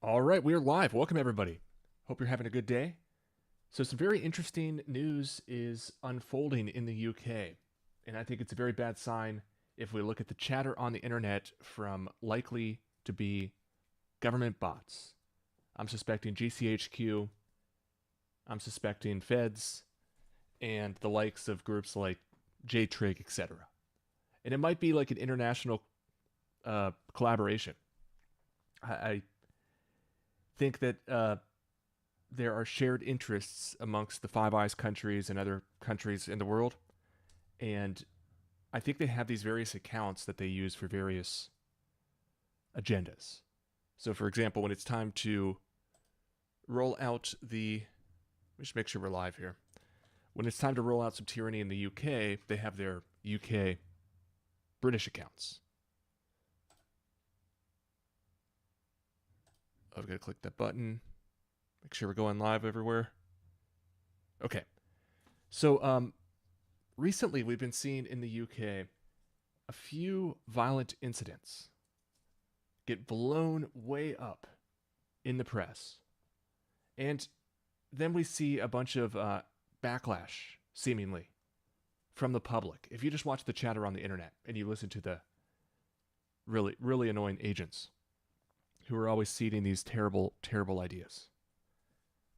All right, we are live. Welcome, everybody. Hope you're having a good day. So, some very interesting news is unfolding in the UK, and I think it's a very bad sign if we look at the chatter on the internet from likely to be government bots. I'm suspecting GCHQ, I'm suspecting feds, and the likes of groups like JTRIG, etc. And it might be like an international collaboration. I think that there are shared interests amongst the Five Eyes countries and other countries in the world. And I think they have these various accounts that they use for various agendas. So, for example, when it's time to roll out let me just make sure we're live here. When it's time to roll out some tyranny in the UK, they have their UK British accounts. I've got to click that button. Make sure we're going live everywhere. Okay. So, recently we've been seeing in the UK a few violent incidents get blown way up in the press. And then we see a bunch of backlash, seemingly, from the public. If you just watch the chatter on the internet and you listen to the really, really annoying agents who are always seeding these terrible, terrible ideas.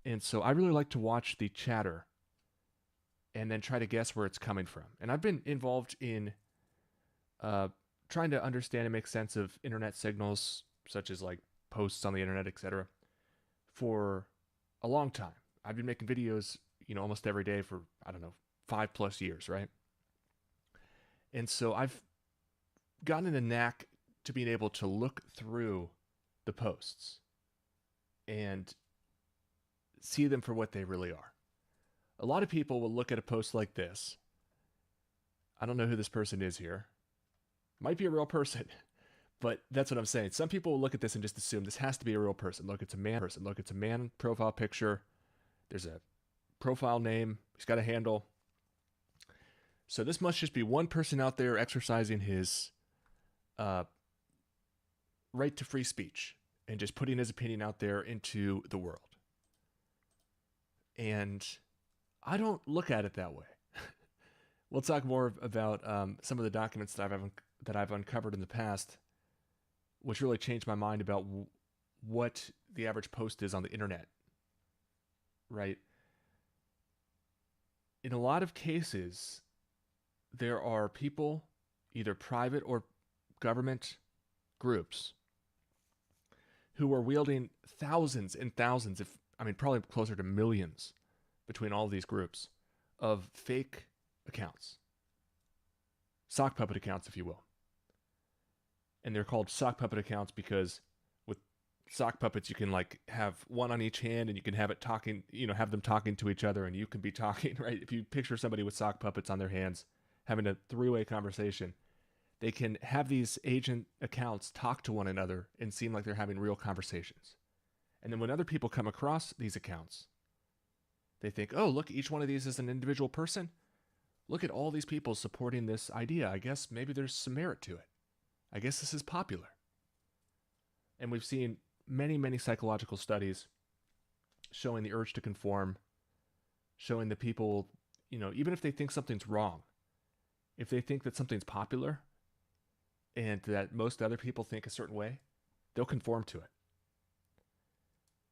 And so I really like to watch the chatter and then try to guess where it's coming from. And I've been involved in trying to understand and make sense of internet signals, such as like posts on the internet, etc., for a long time. I've been making videos, almost every day for, I don't know, 5+ years, right? And so I've gotten a knack to being able to look through the posts and see them for what they really are. A lot of people will look at a post like this. I don't know who this person is here. Might be a real person, but that's what I'm saying. Some people will look at this and just assume this has to be a real person. Look, it's a man person. Look, it's a man profile picture. There's a profile name. He's got a handle. So this must just be one person out there exercising his right to free speech and just putting his opinion out there into the world. And I don't look at it that way. We'll talk more about some of the documents that I've uncovered in the past, which really changed my mind about what the average post is on the internet. Right? In a lot of cases, there are people, either private or government groups, who are wielding thousands and thousands, probably closer to millions between all of these groups, of fake accounts. Sock puppet accounts, if you will. And they're called sock puppet accounts because with sock puppets, you can like have one on each hand and you can have it talking, have them talking to each other and you can be talking, right? If you picture somebody with sock puppets on their hands having a three-way conversation, they can have these agent accounts talk to one another and seem like they're having real conversations. And then when other people come across these accounts, they think, oh, look, each one of these is an individual person. Look at all these people supporting this idea. I guess maybe there's some merit to it. I guess this is popular. And we've seen many, many psychological studies showing the urge to conform, showing that people, even if they think something's wrong, if they think that something's popular and that most other people think a certain way, they'll conform to it.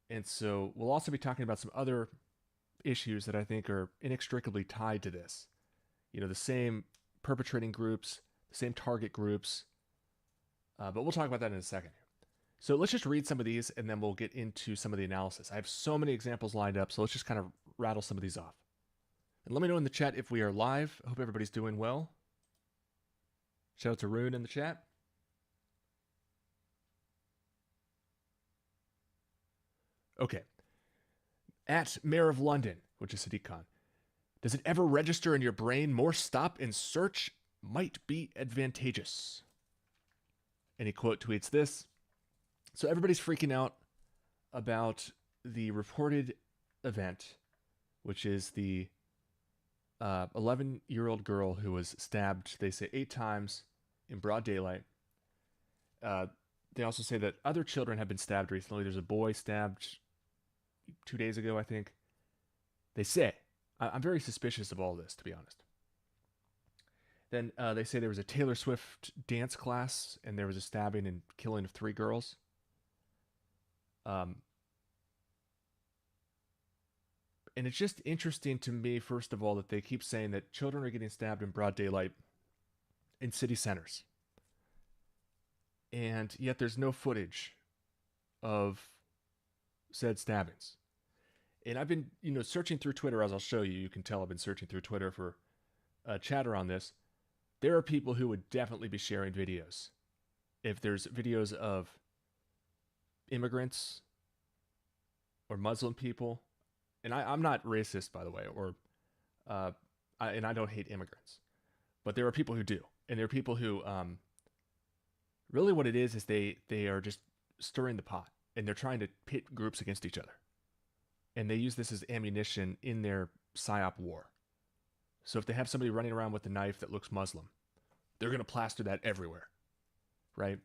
And so we'll also be talking about some other issues that I think are inextricably tied to this. The same perpetrating groups, the same target groups, but we'll talk about that in a second. So let's just read some of these and then we'll get into some of the analysis. I have so many examples lined up, so let's just kind of rattle some of these off. And let me know in the chat if we are live. I hope everybody's doing well. Shout out to Rune in the chat. Okay. At Mayor of London, which is Sadiq Khan. Does it ever register in your brain more stop and search might be advantageous? And he quote tweets this. So everybody's freaking out about the reported event, which is the 11-year-old girl who was stabbed, they say, 8 times in broad daylight. They also say that other children have been stabbed recently. There's a boy stabbed 2 days ago, I think. They say. I'm very suspicious of all this, to be honest. Then they say there was a Taylor Swift dance class, and there was a stabbing and killing of 3 girls. And it's just interesting to me, first of all, that they keep saying that children are getting stabbed in broad daylight in city centers. And yet there's no footage of said stabbings. And I've been, searching through Twitter, as I'll show you. You can tell I've been searching through Twitter for chatter on this. There are people who would definitely be sharing videos. If there's videos of immigrants or Muslim people, and I'm not racist, by the way, and I don't hate immigrants, but there are people who do. And there are people who, really what it is they are just stirring the pot, and they're trying to pit groups against each other. And they use this as ammunition in their psyop war. So if they have somebody running around with a knife that looks Muslim, they're going to plaster that everywhere, right?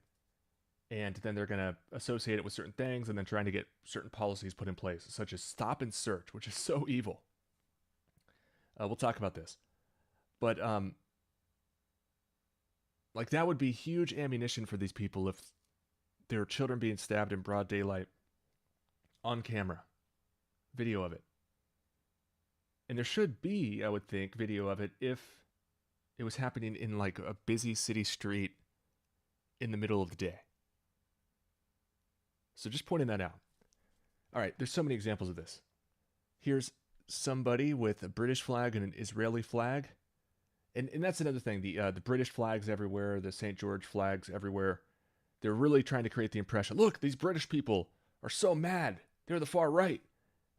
And then they're going to associate it with certain things, and then trying to get certain policies put in place, such as stop and search, which is so evil. We'll talk about this. But that would be huge ammunition for these people if there are children being stabbed in broad daylight on camera. Video of it. And there should be, I would think, video of it if it was happening in like a busy city street in the middle of the day. So just pointing that out. All right, there's so many examples of this. Here's somebody with a British flag and an Israeli flag. And that's another thing. The British flags everywhere, the St. George flags everywhere. They're really trying to create the impression, look, these British people are so mad. They're the far right.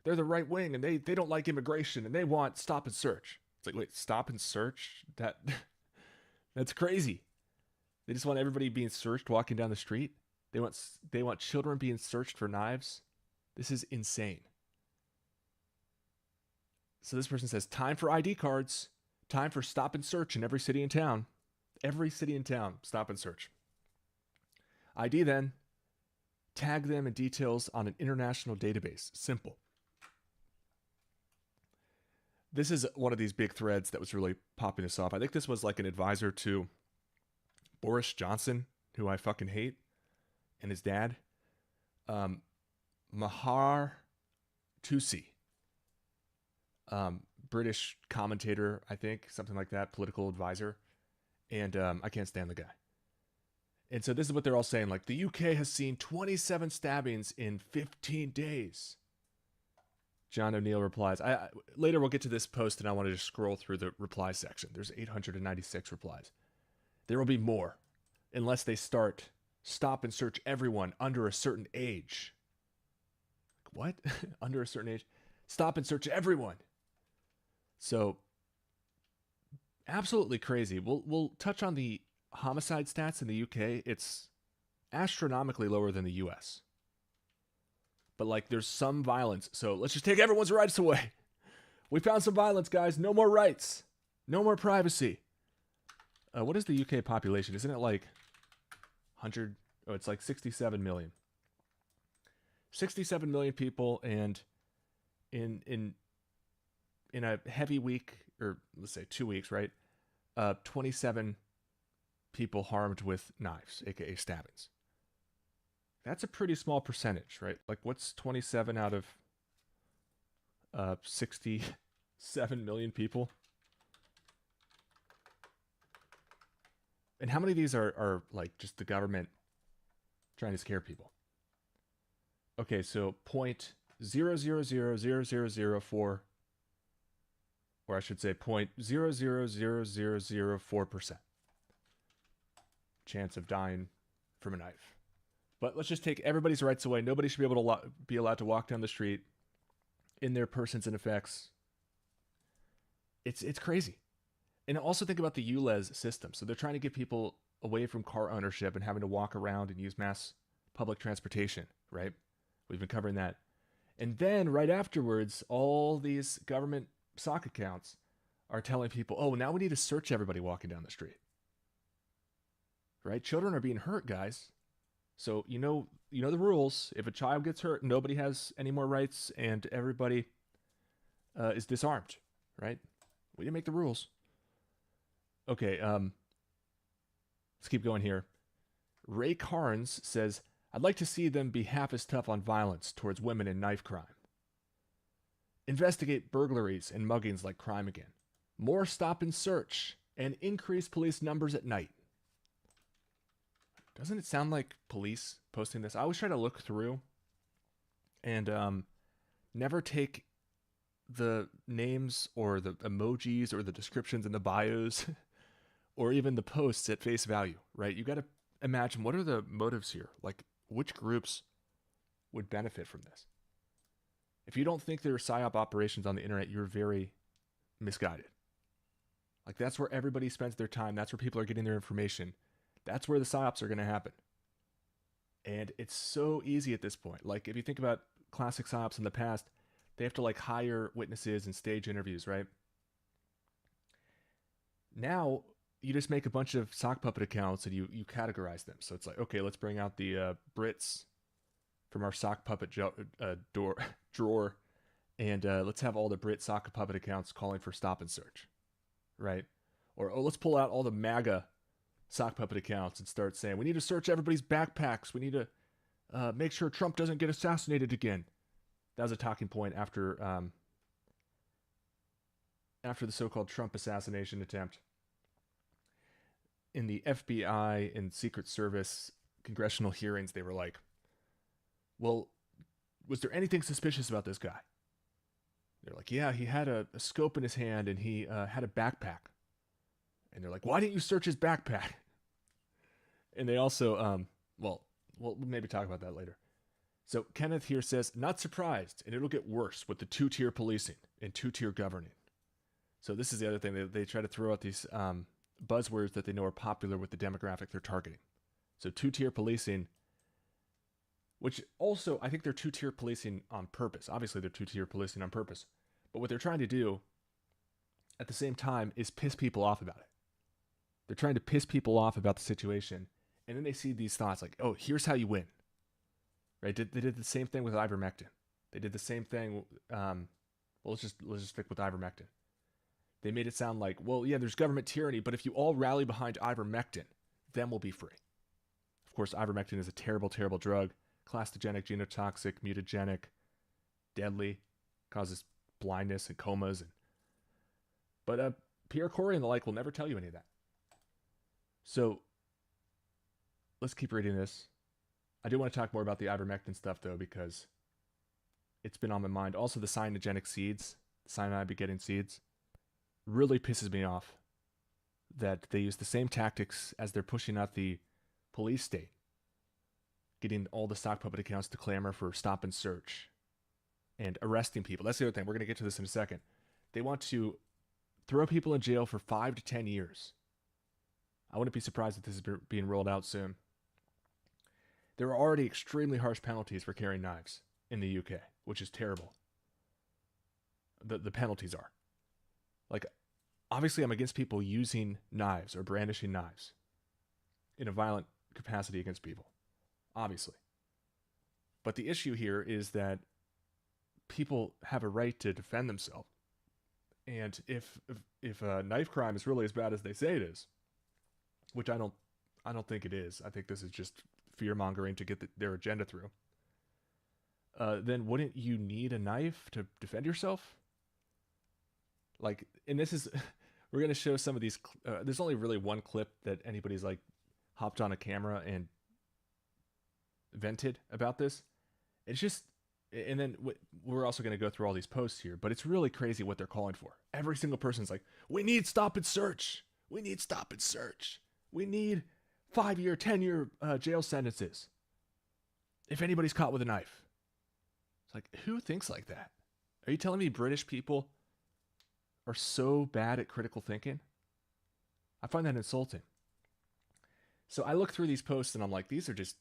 They're the right wing, and they don't like immigration, and they want stop and search. It's like, wait, stop and search? That's crazy. They just want everybody being searched walking down the street. They want children being searched for knives. This is insane. So this person says, time for ID cards. Time for stop and search in every city in town. Every city in town, stop and search. ID then. Tag them in details on an international database. Simple. This is one of these big threads that was really popping us off. I think this was like an advisor to Boris Johnson, who I fucking hate, and his dad. Mahar Tusi. British commentator, I think, something like that, political advisor. And I can't stand the guy. And so this is what they're all saying. Like, the UK has seen 27 stabbings in 15 days. John O'Neill replies. Later we'll get to this post, and I want to just scroll through the reply section. There's 896 replies. There will be more, unless they stop and search everyone under a certain age. What? Under a certain age? Stop and search everyone. So, absolutely crazy. We'll touch on the homicide stats in the UK. It's astronomically lower than the US. But like, there's some violence. So let's just take everyone's rights away. We found some violence, guys. No more rights. No more privacy. What is the UK population? Isn't it like 100? Oh, it's like 67 million. 67 million people, and in a heavy week, or let's say 2 weeks, right? 27 people harmed with knives, aka stabbings. That's a pretty small percentage, right? Like, what's 27 out of 67 million people? And how many of these are like just the government trying to scare people? Okay, so 0.000004, or I should say 0.000004% chance of dying from a knife. But let's just take everybody's rights away. Nobody should be able to be allowed to walk down the street in their persons and effects. It's crazy. And also think about the ULEZ system. So they're trying to get people away from car ownership and having to walk around and use mass public transportation, right? We've been covering that. And then right afterwards, all these government sock accounts are telling people, oh, now we need to search everybody walking down the street. Right? Children are being hurt, guys. So you know the rules. If a child gets hurt, nobody has any more rights, and everybody is disarmed, right? We didn't make the rules. Okay, let's keep going here. Ray Carnes says, I'd like to see them be half as tough on violence towards women and knife crime. Investigate burglaries and muggings like crime again. More stop and search, and increase police numbers at night. Doesn't it sound like police posting this? I always try to look through and never take the names or the emojis or the descriptions in the bios or even the posts at face value, right? You got to imagine, what are the motives here? Like, which groups would benefit from this? If you don't think there are psyop operations on the internet, you're very misguided. Like, that's where everybody spends their time. That's where people are getting their information. That's where the psyops are going to happen. And it's so easy at this point. Like, if you think about classic psyops in the past, they have to like hire witnesses and stage interviews, right? Now you just make a bunch of sock puppet accounts and you categorize them. So it's like, okay, let's bring out the Brits from our sock puppet drawer, and let's have all the Brit sock puppet accounts calling for stop and search, right? Or let's pull out all the MAGA sock puppet accounts and start saying, we need to search everybody's backpacks. We need to make sure Trump doesn't get assassinated again. That was a talking point after the so-called Trump assassination attempt. In the FBI and Secret Service congressional hearings, they were like, well, was there anything suspicious about this guy? They're like, yeah, he had a scope in his hand and he had a backpack. And they're like, why didn't you search his backpack? And they also, well, we'll maybe talk about that later. So Kenneth here says, not surprised, and it'll get worse with the two-tier policing and two-tier governing. So this is the other thing. They try to throw out these buzzwords that they know are popular with the demographic they're targeting. So two-tier policing, which also, I think they're two-tier policing on purpose. Obviously, they're two-tier policing on purpose. But what they're trying to do at the same time is piss people off about it. They're trying to piss people off about the situation. And then they see these thoughts like, oh, here's how you win. Right? They did the same thing with ivermectin. They did the same thing. Let's just stick with ivermectin. They made it sound like, well, yeah, there's government tyranny, but if you all rally behind ivermectin, then we'll be free. Of course, ivermectin is a terrible, terrible drug. Clastogenic, genotoxic, mutagenic, deadly, causes blindness and comas. But Pierre Corey and the like will never tell you any of that. So let's keep reading this. I do want to talk more about the ivermectin stuff, though, because it's been on my mind. Also, the cyanogenic seeds, cyanide begetting seeds, really pisses me off that they use the same tactics as they're pushing out the police state, getting all the sock puppet accounts to clamor for stop and search and arresting people. That's the other thing. We're going to get to this in a second. They want to throw people in jail for 5 to 10 years. I wouldn't be surprised if this is being rolled out soon. There are already extremely harsh penalties for carrying knives in the UK, which is terrible. The penalties are. Like, obviously I'm against people using knives or brandishing knives in a violent capacity against people. Obviously. But the issue here is that people have a right to defend themselves. And if a knife crime is really as bad as they say it is, which I don't think it is. I think this is just fear-mongering to get their agenda through. Then wouldn't you need a knife to defend yourself? Like, and this is, we're going to show some of these, there's only really one clip that anybody's like hopped on a camera and vented about this. It's just, and then we're also going to go through all these posts here, but it's really crazy what they're calling for. Every single person's like, we need stop and search. We need stop and search. We need 5-year, 10-year jail sentences if anybody's caught with a knife. It's like, who thinks like that? Are you telling me British people are so bad at critical thinking? I find that insulting. So I look through these posts and I'm like, these are just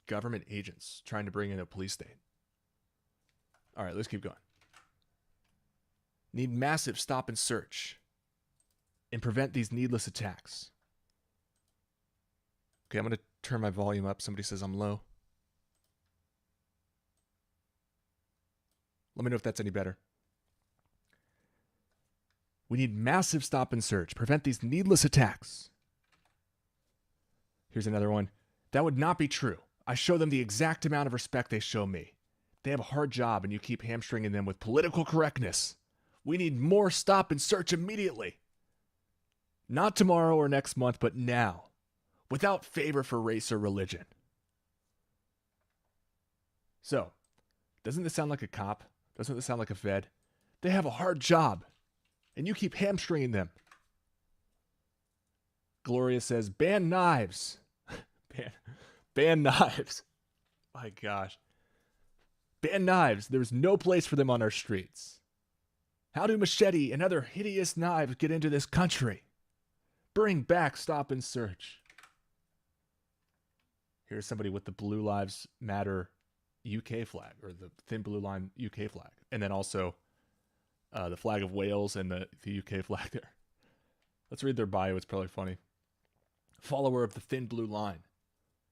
government agents trying to bring in a police state. All right, let's keep going. Need massive stop and search and prevent these needless attacks. Okay, I'm going to turn my volume up. Somebody says I'm low. Let me know if that's any better. We need massive stop and search. Prevent these needless attacks. Here's another one. That would not be true. I show them the exact amount of respect they show me. They have a hard job and you keep hamstringing them with political correctness. We need more stop and search immediately. Not tomorrow or next month, but now. Without favor for race or religion. So, doesn't this sound like a cop? Doesn't this sound like a Fed? They have a hard job, and you keep hamstringing them. Gloria says, ban knives. ban knives. My gosh. Ban knives. There's no place for them on our streets. How do machete and other hideous knives get into this country? Bring back stop and search. Here's somebody with the Blue Lives Matter UK flag, or the thin blue line UK flag. And then also the flag of Wales and the UK flag there. Let's read their bio. It's probably funny. Follower of the thin blue line.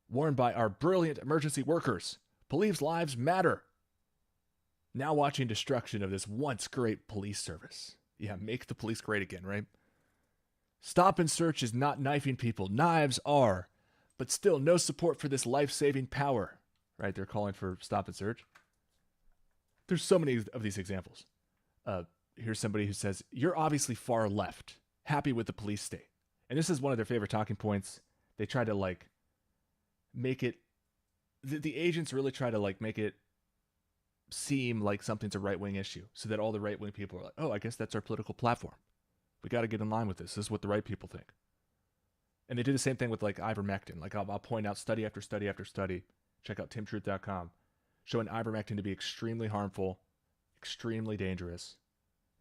Worn by our brilliant emergency workers. Believes lives matter. Now watching destruction of this once great police service. Yeah, make the police great again, right? Stop and search is not knifing people. Knives are. But still, no support for this life-saving power. Right? They're calling for stop and search. There's so many of these examples. Here's somebody who says, you're obviously far left. Happy with the police state. And this is one of their favorite talking points. They try to, like, make it... The agents really try to, like, make it seem like something's a right-wing issue. So that all the right-wing people are like, oh, I guess that's our political platform. We got to get in line with this. This is what the right people think. And they do the same thing with, like, ivermectin. Like, I'll point out study after study after study. Check out timtruth.com. Showing ivermectin to be extremely harmful, extremely dangerous,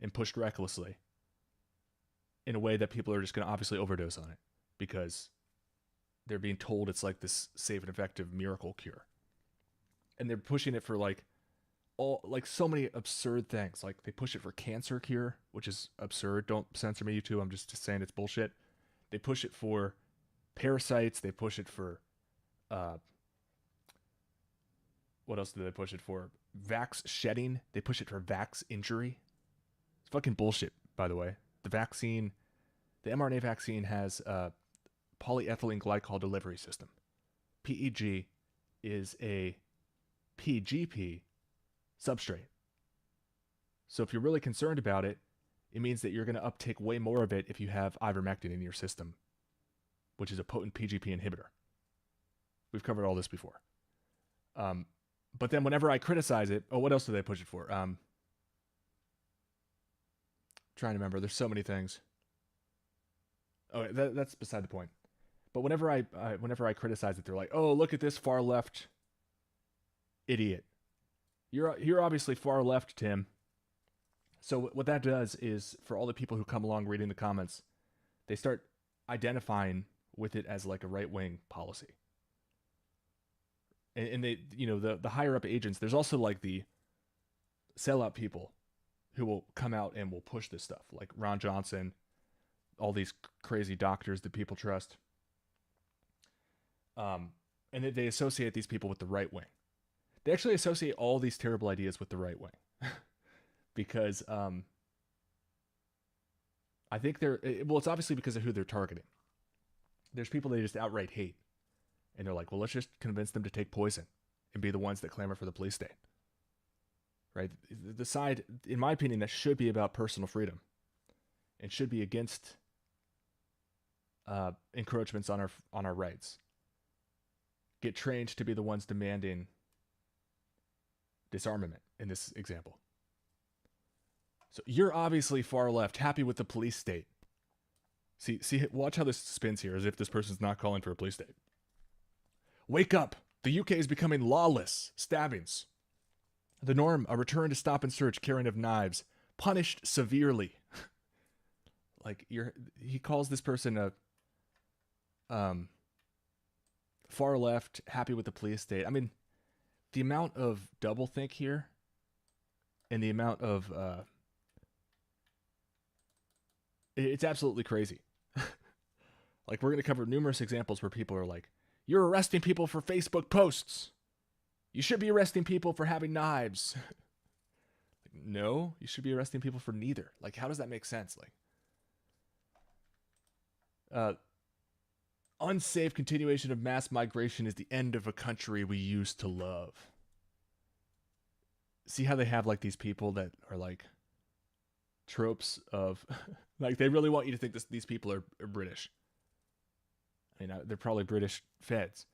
and pushed recklessly in a way that people are just going to obviously overdose on it because they're being told it's like this safe and effective miracle cure. And they're pushing it for, like, so many absurd things. Like, they push it for cancer cure, which is absurd. Don't censor me, YouTube. I'm just saying it's bullshit. They push it for parasites. They push it for, what else do they push it for? Vax shedding. They push it for vax injury. It's fucking bullshit, by the way. The vaccine, the mRNA vaccine has a polyethylene glycol delivery system. PEG is a PGP substrate. So if you're really concerned about it, it means that you're going to uptake way more of it if you have ivermectin in your system, which is a potent PGP inhibitor. We've covered all this before. But then whenever I criticize it, what else do they push it for? Trying to remember. There's so many things. Oh, that's beside the point. But whenever I criticize it, they're like, "Oh, look at this far left idiot. You're obviously far left, Tim." So what that does is, for all the people who come along reading the comments, they start identifying with it as like a right-wing policy. And they, the higher up agents, there's also like the sellout people who will come out and will push this stuff, like Ron Johnson, all these crazy doctors that people trust. And they associate these people with the right wing. They actually associate all these terrible ideas with the right wing. Because I think it's obviously because of who they're targeting. There's people they just outright hate. And they're like, well, let's just convince them to take poison and be the ones that clamor for the police state. Right? The side, in my opinion, that should be about personal freedom and should be against encroachments on our rights. Get trained to be the ones demanding disarmament in this example. So you're obviously far left, happy with the police state. See, watch how this spins here, as if this person's not calling for a police state. Wake up! The UK is becoming lawless. Stabbings. The norm, a return to stop and search, carrying of knives. Punished severely. Like, he calls this person a far left, happy with the police state. I mean, the amount of doublethink here and the amount of it's absolutely crazy. Like, we're going to cover numerous examples where people are like, You're arresting people for Facebook posts. You should be arresting people for having knives. No, you should be arresting people for neither. Like, how does that make sense? Like, unsafe continuation of mass migration is the end of a country we used to love. See how they have like these people that are like tropes of like they really want you to think these people are British. I mean, they're probably British feds.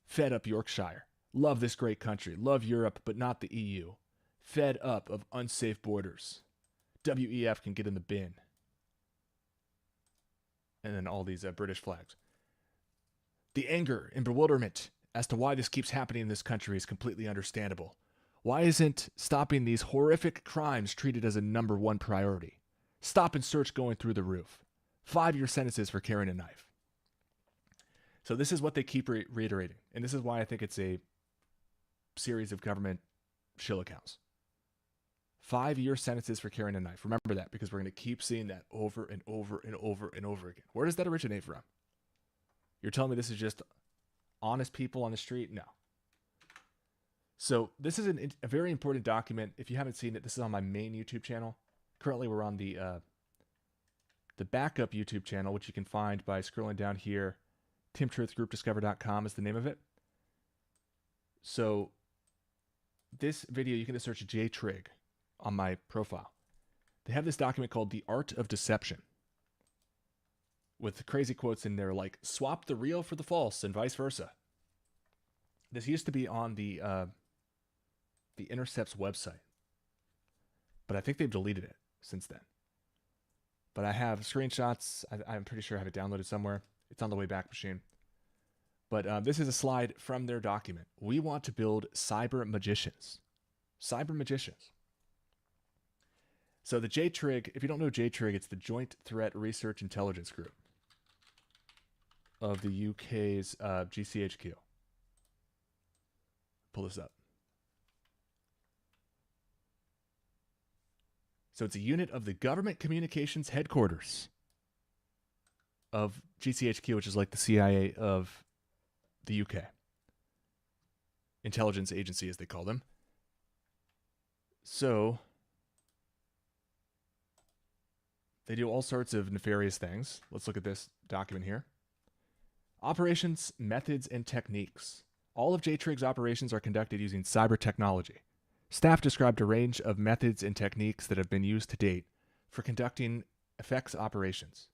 Fed up Yorkshire. Love this great country. Love Europe, but not the EU. Fed up of unsafe borders. WEF can get in the bin. And then all these British flags. The anger and bewilderment as to why this keeps happening in this country is completely understandable. Why isn't stopping these horrific crimes treated as a number one priority? Stop and search going through the roof. 5-year sentences for carrying a knife. So this is what they keep reiterating. And this is why I think it's a series of government shill accounts. 5-year sentences for carrying a knife. Remember that, because we're going to keep seeing that over and over and over and over again. Where does that originate from? You're telling me this is just honest people on the street? No. So this is a very important document. If you haven't seen it, this is on my main YouTube channel. Currently, we're on the backup YouTube channel, which you can find by scrolling down here. TimTruthGroupDiscover.com is the name of it. So this video, you can just search JTRIG on my profile. They have this document called The Art of Deception, with crazy quotes in there like, swap the real for the false and vice versa. This used to be on the Intercept's website, but I think they've deleted it since then. But I have screenshots. I'm pretty sure I have it downloaded somewhere. It's on the Wayback Machine. But this is a slide from their document. We want to build cyber magicians. Cyber magicians. So the JTRIG, if you don't know JTRIG, it's the Joint Threat Research Intelligence Group of the UK's GCHQ. Pull this up. So it's a unit of the Government Communications Headquarters of GCHQ, which is like the CIA of the UK. Intelligence agency, as they call them. So they do all sorts of nefarious things. Let's look at this document here. Operations, methods, and techniques. All of JTRIG's operations are conducted using cyber technology. Staff described a range of methods and techniques that have been used to date for conducting effects operations.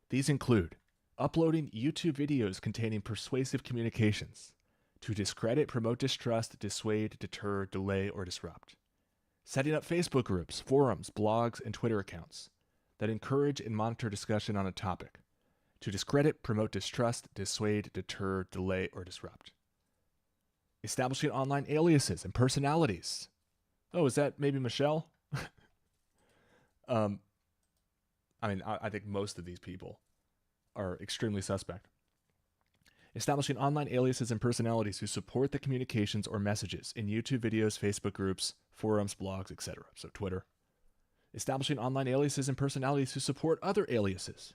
These include uploading YouTube videos containing persuasive communications to discredit, promote distrust, dissuade, deter, delay, or disrupt. Setting up Facebook groups, forums, blogs, and Twitter accounts that encourage and monitor discussion on a topic to discredit, promote distrust, dissuade, deter, delay, or disrupt. Establishing online aliases and personalities. Oh, is that maybe Michelle? I mean, I think most of these people are extremely suspect. Establishing online aliases and personalities who support the communications or messages in YouTube videos, Facebook groups, forums, blogs, etc. So Twitter. Establishing online aliases and personalities who support other aliases.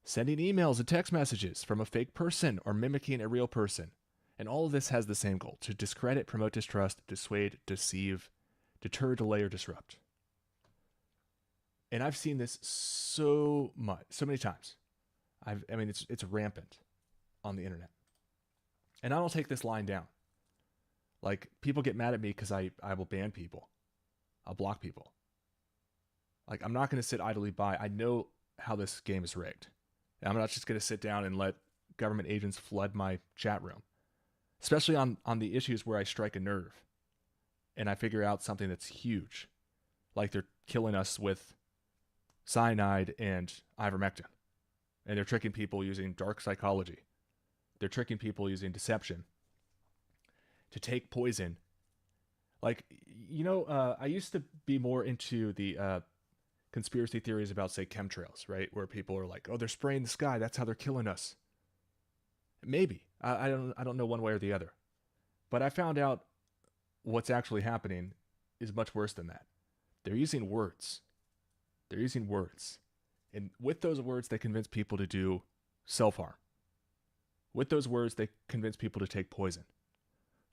Sending emails and text messages from a fake person or mimicking a real person. And all of this has the same goal: to discredit, promote distrust, dissuade, deceive, deter, delay, or disrupt. And I've seen this so many times. I mean, it's rampant on the internet. And I don't take this line down. Like, people get mad at me because I will ban people. I'll block people. Like, I'm not going to sit idly by. I know how this game is rigged. And I'm not just going to sit down and let government agents flood my chat room. Especially on the issues where I strike a nerve and I figure out something that's huge. Like they're killing us with cyanide and ivermectin. And they're tricking people using dark psychology. They're tricking people using deception to take poison. Like, you know, I used to be more into the conspiracy theories about, say, chemtrails, right? Where people are like, oh, they're spraying the sky. That's how they're killing us. Maybe. I don't know one way or the other. But I found out what's actually happening is much worse than that. They're using words. They're using words. And with those words, they convince people to do self-harm. With those words, they convince people to take poison.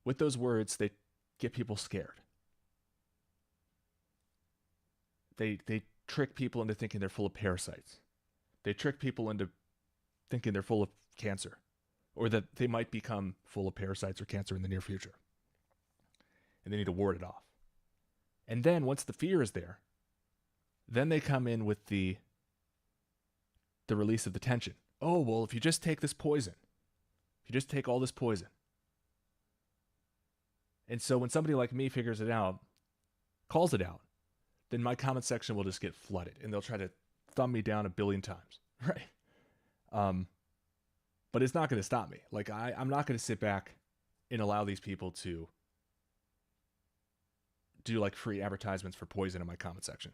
With those words, they get people scared. They trick people into thinking they're full of parasites. They trick people into thinking they're full of cancer, or that they might become full of parasites or cancer in the near future. And they need to ward it off. And then once the fear is there, then they come in with the release of the tension. Oh, well, if you just take this poison, if you just take all this poison. And so when somebody like me figures it out, calls it out, then my comment section will just get flooded and they'll try to thumb me down 1 billion times. Right. But it's not going to stop me. Like I'm not going to sit back and allow these people to do like free advertisements for poison in my comment section.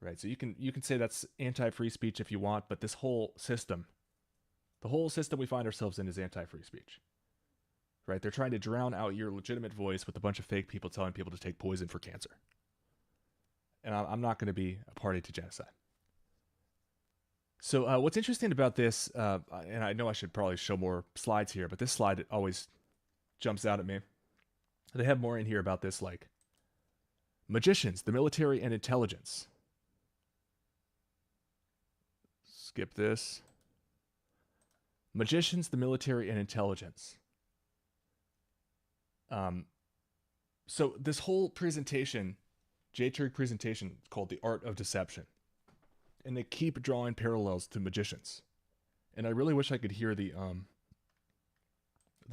Right. So you can say that's anti-free speech if you want, but this whole system, the whole system we find ourselves in is anti-free speech. Right. They're trying to drown out your legitimate voice with a bunch of fake people telling people to take poison for cancer. And I'm not going to be a party to genocide. So what's interesting about this, and I know I should probably show more slides here, but this slide always jumps out at me. They have more in here about this, like magicians, the military, and intelligence. Skip this. Magicians, the military, and intelligence. So this whole presentation, JTRIG presentation, called The Art of Deception. And they keep drawing parallels to magicians. And I really wish I could hear the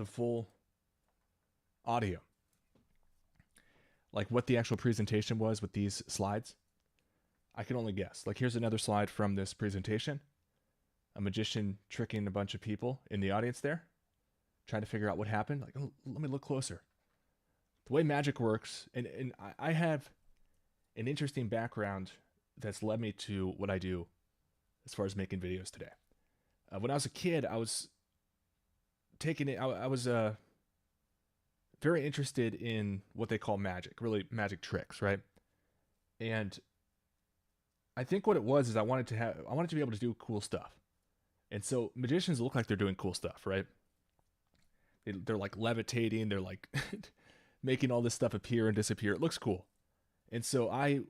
full audio. Like what the actual presentation was with these slides. I can only guess. Like here's another slide from this presentation. A magician tricking a bunch of people in the audience there. Trying to figure out what happened. Like, oh, let me look closer. The way magic works, and I have an interesting background that's led me to what I do as far as making videos today. When I was a kid, I was taking it. I was very interested in what they call magic, really magic tricks, right? And I think what it was is I wanted to be able to do cool stuff. And so magicians look like they're doing cool stuff, right? They're like levitating. They're like making all this stuff appear and disappear. It looks cool. And so I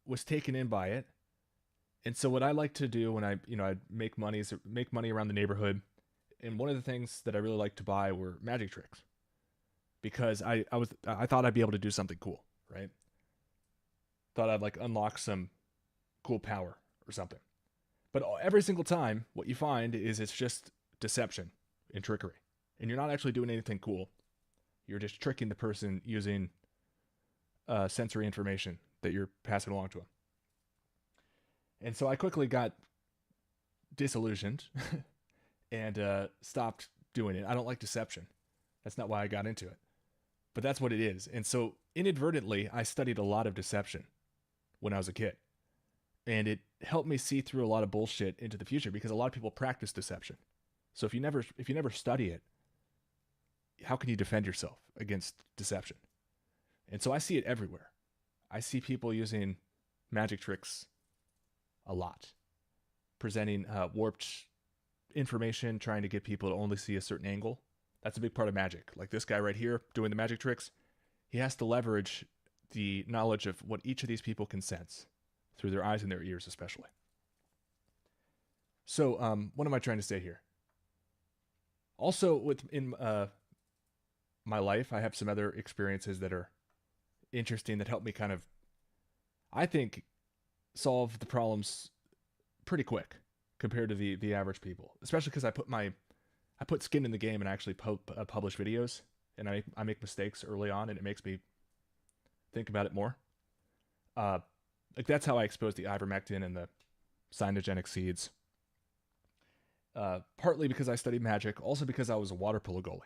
was taken in by it. And so what I like to do when I'd make money around the neighborhood. And one of the things that I really liked to buy were magic tricks, because I thought I'd be able to do something cool, right? Thought I'd like unlock some cool power or something. But every single time what you find is it's just deception and trickery. And you're not actually doing anything cool. You're just tricking the person using sensory information that you're passing along to them. And so I quickly got disillusioned and stopped doing it. I don't like deception. That's not why I got into it. But that's what it is. And so inadvertently, I studied a lot of deception when I was a kid. And it helped me see through a lot of bullshit into the future, because a lot of people practice deception. So if you never study it, how can you defend yourself against deception? And so I see it everywhere. I see people using magic tricks a lot, presenting warped information, trying to get people to only see a certain angle. That's a big part of magic. Like this guy right here doing the magic tricks, he has to leverage the knowledge of what each of these people can sense through their eyes and their ears especially. So what am I trying to say here? Also, in my life, I have some other experiences that are interesting that help me kind of, I think, solve the problems pretty quick compared to the average people. Especially because I put skin in the game and I actually publish videos, and I make mistakes early on, and it makes me think about it more. Like that's how I exposed the ivermectin and the cyanogenic seeds. Partly because I studied magic, also because I was a water polo goalie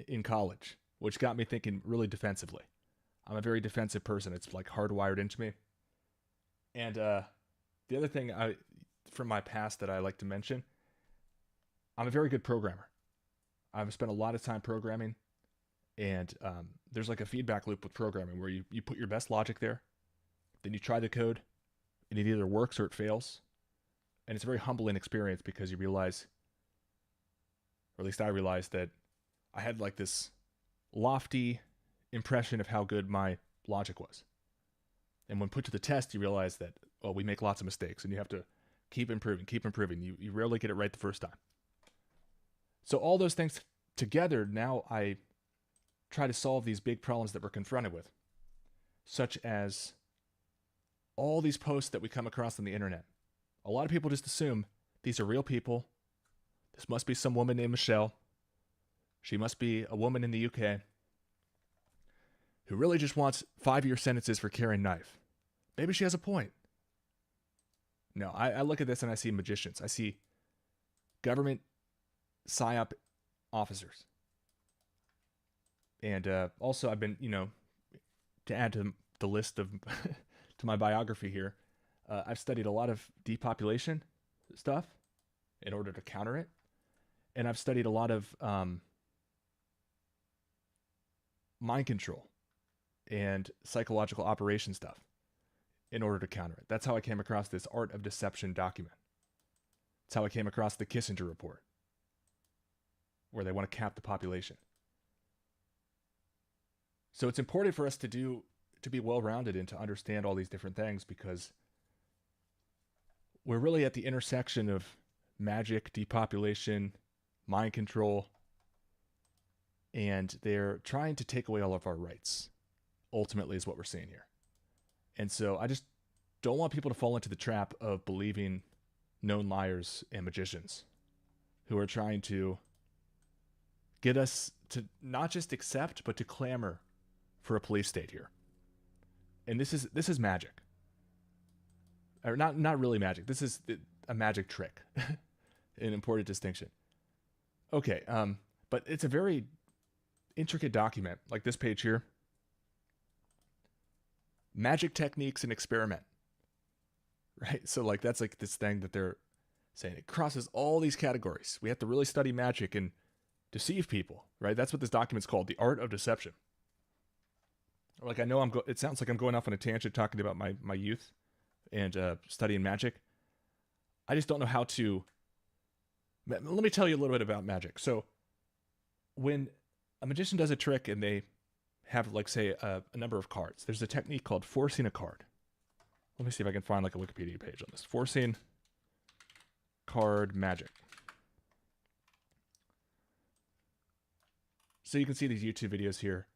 in college, which got me thinking really defensively. I'm a very defensive person. It's like hardwired into me. And the other thing from my past that I like to mention, I'm a very good programmer. I've spent a lot of time programming, and there's like a feedback loop with programming where you put your best logic there, then you try the code, and it either works or it fails. And it's a very humbling experience because you realize or at least I realized that I had like this lofty impression of how good my logic was. And when put to the test, you realize that, well, we make lots of mistakes and you have to keep improving, keep improving. You rarely get it right the first time. So all those things together, now I try to solve these big problems that we're confronted with, such as all these posts that we come across on the internet. A lot of people just assume these are real people. This must be some woman named Michelle. She must be a woman in the UK who really just wants 5-year sentences for carrying a knife. Maybe she has a point. No, I look at this and I see magicians. I see government PSYOP officers. And also I've been, to add to the list of, to my biography here, I've studied a lot of depopulation stuff in order to counter it. And I've studied a lot of mind control and psychological operation stuff in order to counter it. That's how I came across this Art of Deception document. That's how I came across the Kissinger report, where they want to cap the population. So it's important for us to be well-rounded and to understand all these different things, because we're really at the intersection of magic, depopulation, mind control, and they're trying to take away all of our rights, ultimately, is what we're seeing here. And so I just don't want people to fall into the trap of believing known liars and magicians who are trying to get us to not just accept, but to clamor for a police state here. And this is magic. Or not really magic. This is a magic trick. An important distinction. Okay, but it's a very intricate document, like this page here. Magic techniques and experiment. Right? So like that's like this thing that they're saying. It crosses all these categories. We have to really study magic and deceive people, right? That's what this document's called, The Art of Deception. Like I know it sounds like I'm going off on a tangent talking about my youth and studying magic. I just don't know how to. Let me tell you a little bit about magic. So when a magician does a trick and they have, like, say, a number of cards, there's a technique called forcing a card. Let me see if I can find like a Wikipedia page on this. Forcing card magic. So you can see these YouTube videos here.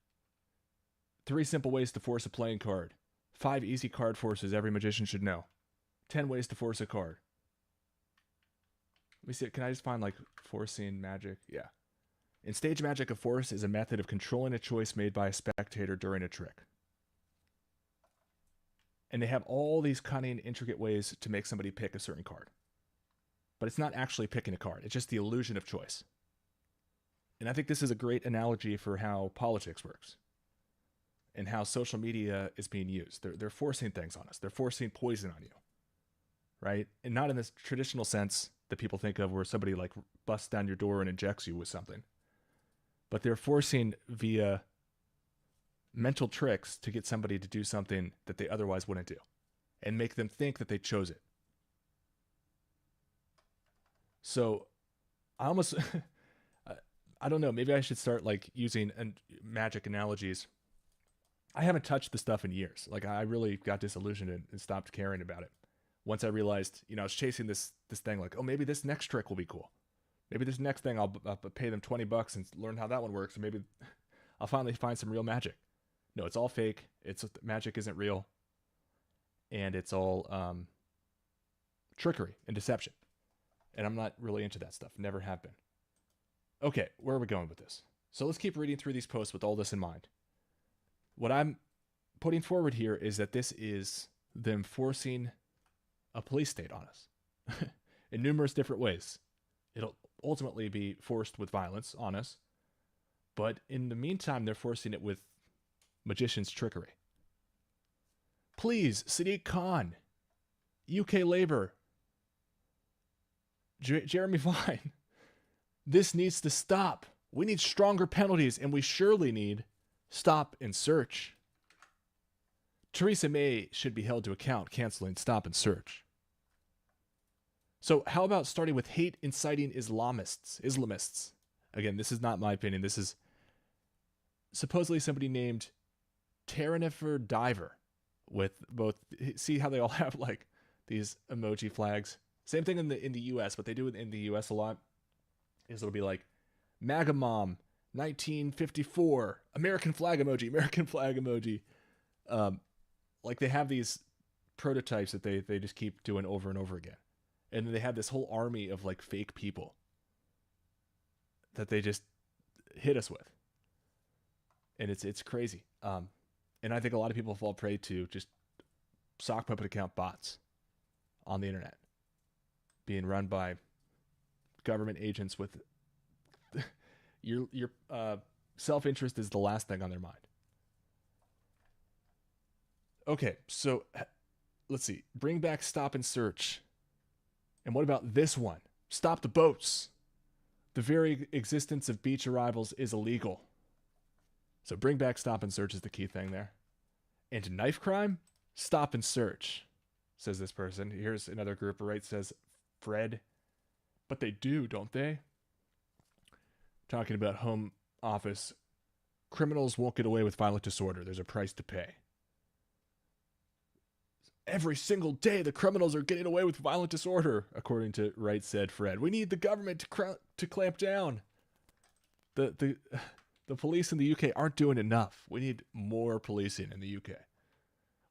3 simple ways to force a playing card. 5 easy card forces every magician should know. 10 ways to force a card. Let me see. Can I just find like forcing magic? Yeah. In stage magic, a force is a method of controlling a choice made by a spectator during a trick. And they have all these cunning, intricate ways to make somebody pick a certain card. But it's not actually picking a card. It's just the illusion of choice. And I think this is a great analogy for how politics works and how social media is being used. They're forcing things on us. They're forcing poison on you, right? And not in this traditional sense that people think of where somebody like busts down your door and injects you with something. But they're forcing via mental tricks to get somebody to do something that they otherwise wouldn't do and make them think that they chose it. So I almost, I don't know, maybe I should start like using magic analogies. I haven't touched the stuff in years. Like I really got disillusioned and stopped caring about it. Once I realized, I was chasing this thing like, oh, maybe this next trick will be cool. Maybe this next thing I'll pay them $20 and learn how that one works. And maybe I'll finally find some real magic. No, it's all fake. Magic isn't real. And it's all trickery and deception. And I'm not really into that stuff. Never have been. Okay, where are we going with this? So let's keep reading through these posts with all this in mind. What I'm putting forward here is that this is them forcing a police state on us in numerous different ways. It'll ultimately be forced with violence on us, but in the meantime, they're forcing it with magician's trickery. Please, Sadiq Khan, UK Labour, Jeremy Vine, this needs to stop. We need stronger penalties, and we surely need stop and search. Theresa May should be held to account, canceling stop and search. So how about starting with hate inciting Islamists? again, this is not my opinion. This is supposedly somebody named Tyrannical Diver with both. See how they all have like these emoji flags. Same thing in the US. What they do in the US a lot is it'll be like MAGA Mom 1954 American flag emoji, American flag emoji. Like they have these prototypes that they just keep doing over and over again. And then they have this whole army of like fake people that they just hit us with. And it's crazy. And I think a lot of people fall prey to just sock puppet account bots on the internet being run by government agents with your self-interest is the last thing on their mind. Okay, so let's see. Bring back stop and search. And what about this one? Stop the boats. The very existence of beach arrivals is illegal. So bring back stop and search is the key thing there. And knife crime? Stop and search, says this person. Here's another group, right? Says Fred. But they do, don't they? Talking about home office. Criminals won't get away with violent disorder. There's a price to pay. Every single day, the criminals are getting away with violent disorder, according to Right Said Fred. We need the government to clamp down. The police in the UK aren't doing enough. We need more policing in the UK,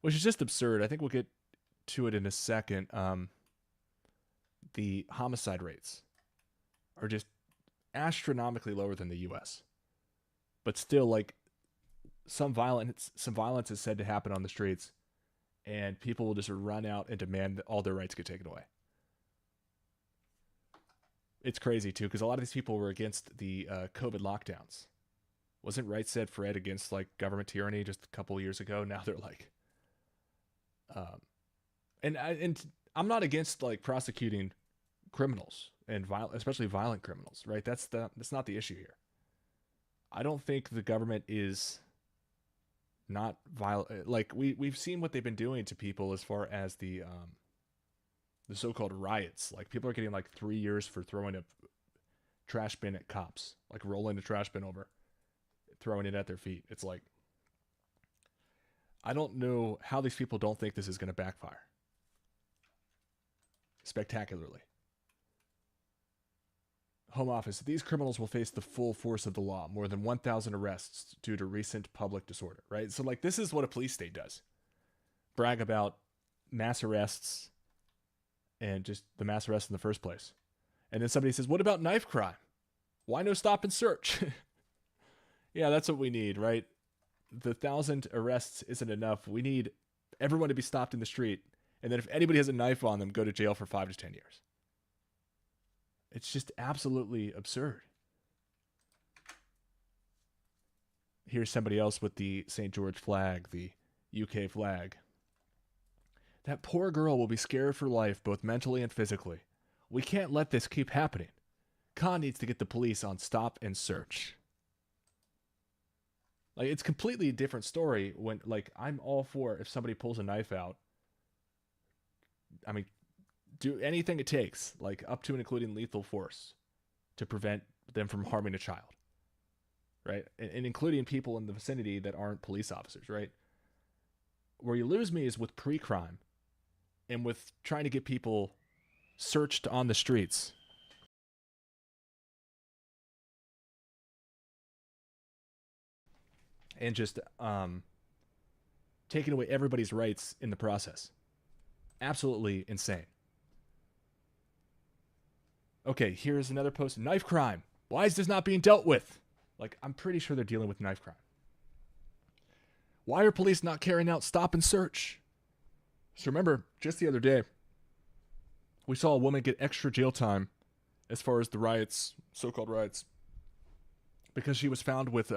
which is just absurd. I think we'll get to it in a second. The homicide rates are just astronomically lower than the US, but still, like some violence is said to happen on the streets. And people will just run out and demand that all their rights get taken away. It's crazy, too, because a lot of these people were against the COVID lockdowns. Wasn't Right Said Fred against, like, government tyranny just a couple years ago? Now they're like... And I'm not against, like, prosecuting criminals, and especially violent criminals, right? That's not the issue here. I don't think the government is... not violent. Like we've seen what they've been doing to people as far as the so-called riots. Like people are getting like 3 years for throwing a trash bin at cops, like rolling the trash bin over, throwing it at their feet. It's like, I don't know how these people don't think this is going to backfire spectacularly. Home office. These criminals will face the full force of the law. More than 1,000 arrests due to recent public disorder, right? So, like, this is what a police state does. Brag about mass arrests and just the mass arrests in the first place. And then somebody says, what about knife crime? Why no stop and search? Yeah, that's what we need, right? The 1,000 arrests isn't enough. We need everyone to be stopped in the street. And then if anybody has a knife on them, go to jail for 5 to 10 years. It's just absolutely absurd. Here's somebody else with the St. George flag, the UK flag. That poor girl will be scared for life, both mentally and physically. We can't let this keep happening. Khan needs to get the police on stop and search. Like, it's completely a different story when, like, I'm all for if somebody pulls a knife out. I mean, do anything it takes, like up to and including lethal force, to prevent them from harming a child, right? And including people in the vicinity that aren't police officers, right? Where you lose me is with pre-crime and with trying to get people searched on the streets. And just taking away everybody's rights in the process. Absolutely insane. Okay, here's another post. Knife crime. Why is this not being dealt with? Like, I'm pretty sure they're dealing with knife crime. Why are police not carrying out stop and search? So remember, just the other day, we saw a woman get extra jail time as far as the riots, so-called riots, because she was found with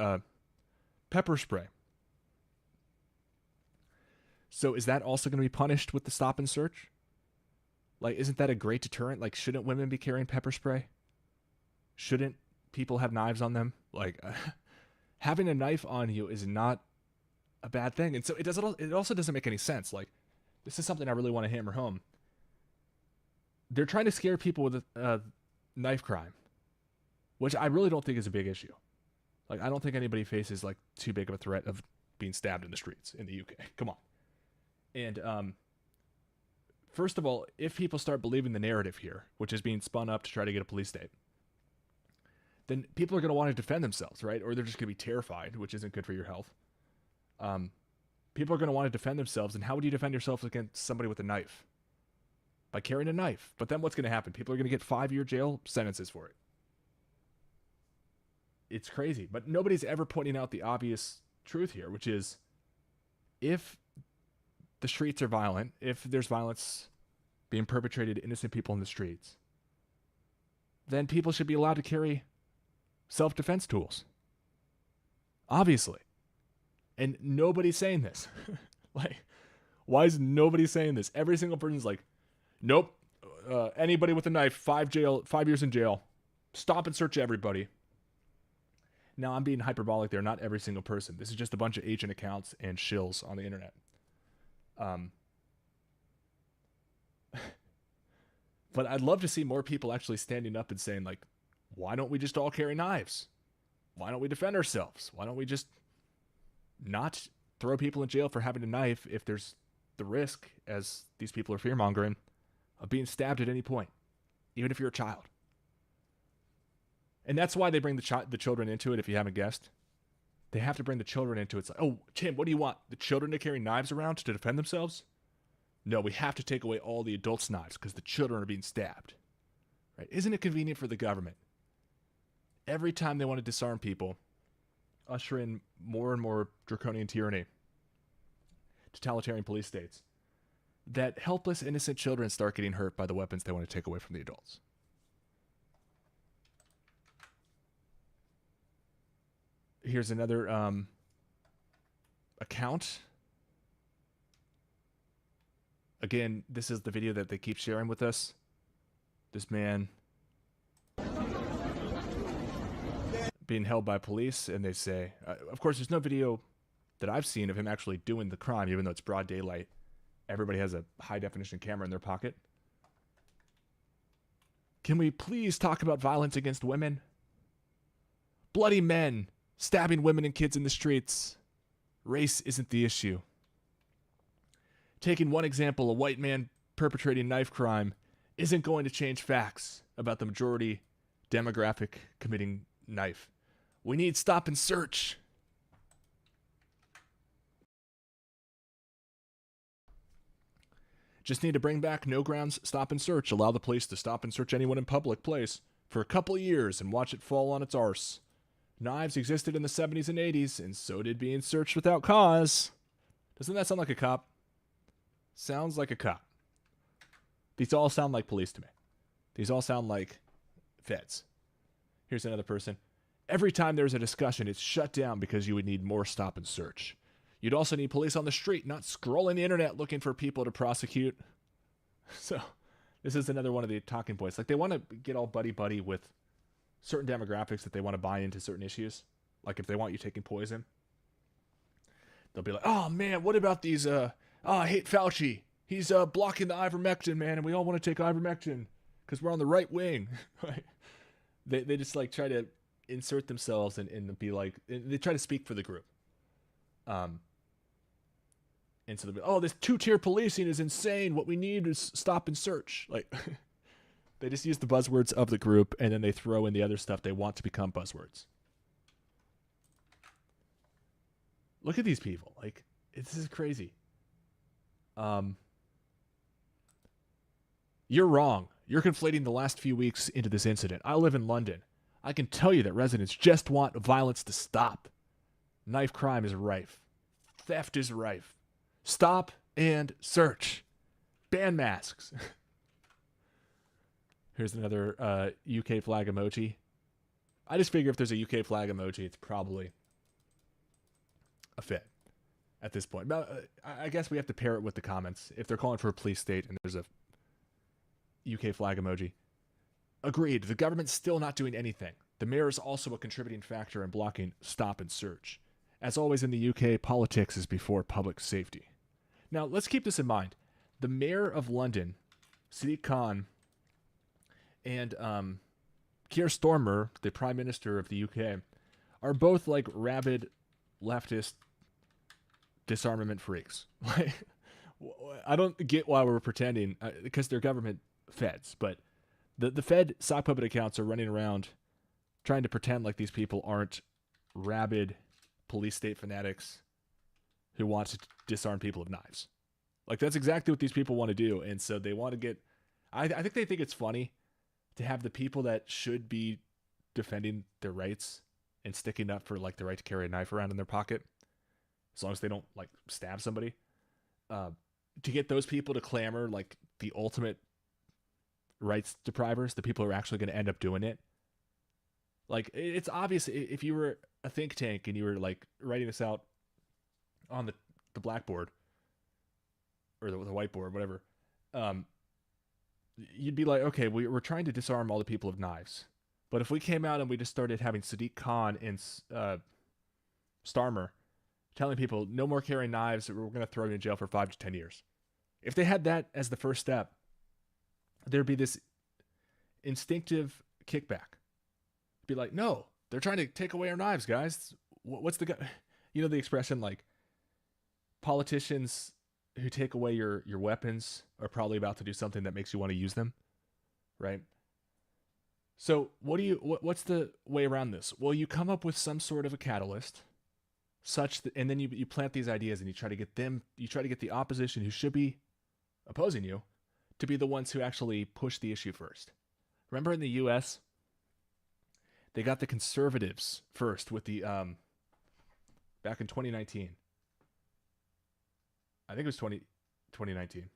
pepper spray. So is that also going to be punished with the stop and search? Like, isn't that a great deterrent? Like, shouldn't women be carrying pepper spray? Shouldn't people have knives on them? Like, having a knife on you is not a bad thing. And so it also doesn't make any sense. Like, this is something I really want to hammer home. They're trying to scare people with knife crime. which I really don't think is a big issue. Like, I don't think anybody faces like too big of a threat of being stabbed in the streets in the UK. Come on. And first of all, if people start believing the narrative here, which is being spun up to try to get a police state, then people are going to want to defend themselves, right? Or they're just going to be terrified, which isn't good for your health. People are going to want to defend themselves, and how would you defend yourself against somebody with a knife? By carrying a knife. But then what's going to happen? People are going to get 5-year jail sentences for it. It's crazy. But nobody's ever pointing out the obvious truth here, which is if the streets are violent, if there's violence being perpetrated to innocent people in the streets, then people should be allowed to carry self-defense tools. Obviously. And nobody's saying this. Like, why is nobody saying this? Every single person's like, nope. Anybody with a knife, 5 years in jail. Stop and search everybody. Now, I'm being hyperbolic there. Not every single person. This is just a bunch of agent accounts and shills on the internet. But I'd love to see more people actually standing up and saying, like, why don't we just all carry knives? Why don't we defend ourselves? Why don't we just not throw people in jail for having a knife if there's the risk, as these people are fear-mongering, of being stabbed at any point, even if you're a child? And that's why they bring the children into it, if you haven't guessed. They have to bring the children into it. It's like, oh, Tim, what do you want? The children to carry knives around to defend themselves? No, we have to take away all the adults' knives because the children are being stabbed. Right? Isn't it convenient for the government? Every time they want to disarm people, usher in more and more draconian tyranny, totalitarian police states, that helpless, innocent children start getting hurt by the weapons they want to take away from the adults. Here's another account. Again, this is the video that they keep sharing with us. This man being held by police, and they say, of course, there's no video that I've seen of him actually doing the crime, even though it's broad daylight. Everybody has a high-definition camera in their pocket. Can we please talk about violence against women? Bloody men stabbing women and kids in the streets. Race isn't the issue. Taking one example, a white man perpetrating knife crime isn't going to change facts about the majority demographic committing knife. We need stop and search. Just need to bring back no grounds stop and search. Allow the police to stop and search anyone in public place for a couple of years and watch it fall on its arse. Knives existed in the 70s and 80s, and so did being searched without cause. Doesn't that sound like a cop? Sounds like a cop. These all sound like police to me. These all sound like feds. Here's another person. Every time there's a discussion, it's shut down because you would need more stop and search. You'd also need police on the street, not scrolling the internet looking for people to prosecute. So this is another one of the talking points. Like, they want to get all buddy-buddy with certain demographics that they want to buy into certain issues. Like, if they want you taking poison, they'll be like, oh, man, what about these, I hate Fauci. He's blocking the ivermectin, man, and we all want to take ivermectin because we're on the right wing. They just, like, try to insert themselves and be like, they try to speak for the group. And so they'll be, oh, this 2-tier policing is insane. What we need is stop and search. Like, they just use the buzzwords of the group, and then they throw in the other stuff they want to become buzzwords. Look at these people. Like, this is crazy. You're wrong. You're conflating the last few weeks into this incident. I live in London. I can tell you that residents just want violence to stop. Knife crime is rife. Theft is rife. Stop and search. Ban masks. Here's another UK flag emoji. I just figure if there's a UK flag emoji, it's probably a fit at this point. But I guess we have to pair it with the comments. If they're calling for a police state and there's a UK flag emoji. Agreed. The government's still not doing anything. The mayor is also a contributing factor in blocking stop and search. As always in the UK, politics is before public safety. Now, let's keep this in mind. The mayor of London, Sadiq Khan, and Keir Starmer, the Prime Minister of the UK, are both like rabid leftist disarmament freaks. Like, I don't get why we're pretending, because they're government feds, but the Fed sock puppet accounts are running around trying to pretend like these people aren't rabid police state fanatics who want to disarm people with knives. Like, that's exactly what these people want to do. And so they want to get, I think they think it's funny to have the people that should be defending their rights and sticking up for like the right to carry a knife around in their pocket, as long as they don't like stab somebody, to get those people to clamor like the ultimate rights deprivers, the people who are actually going to end up doing it. Like, it's obvious if you were a think tank and you were like writing this out on the blackboard or the whiteboard, whatever, you'd be like, okay, we're trying to disarm all the people with knives. But if we came out and we just started having Sadiq Khan and Starmer telling people no more carrying knives, we're going to throw you in jail for 5 to 10 years. If they had that as the first step, there'd be this instinctive kickback. Be like, no, they're trying to take away our knives, guys. What's the you know the expression like politicians who take away your weapons are probably about to do something that makes you want to use them, right? So what's the way around this? Well, you come up with some sort of a catalyst such that, and then you plant these ideas and you try to get the opposition who should be opposing you to be the ones who actually push the issue first. Remember in the US, they got the conservatives first with the back in 2019. I think it was 2019,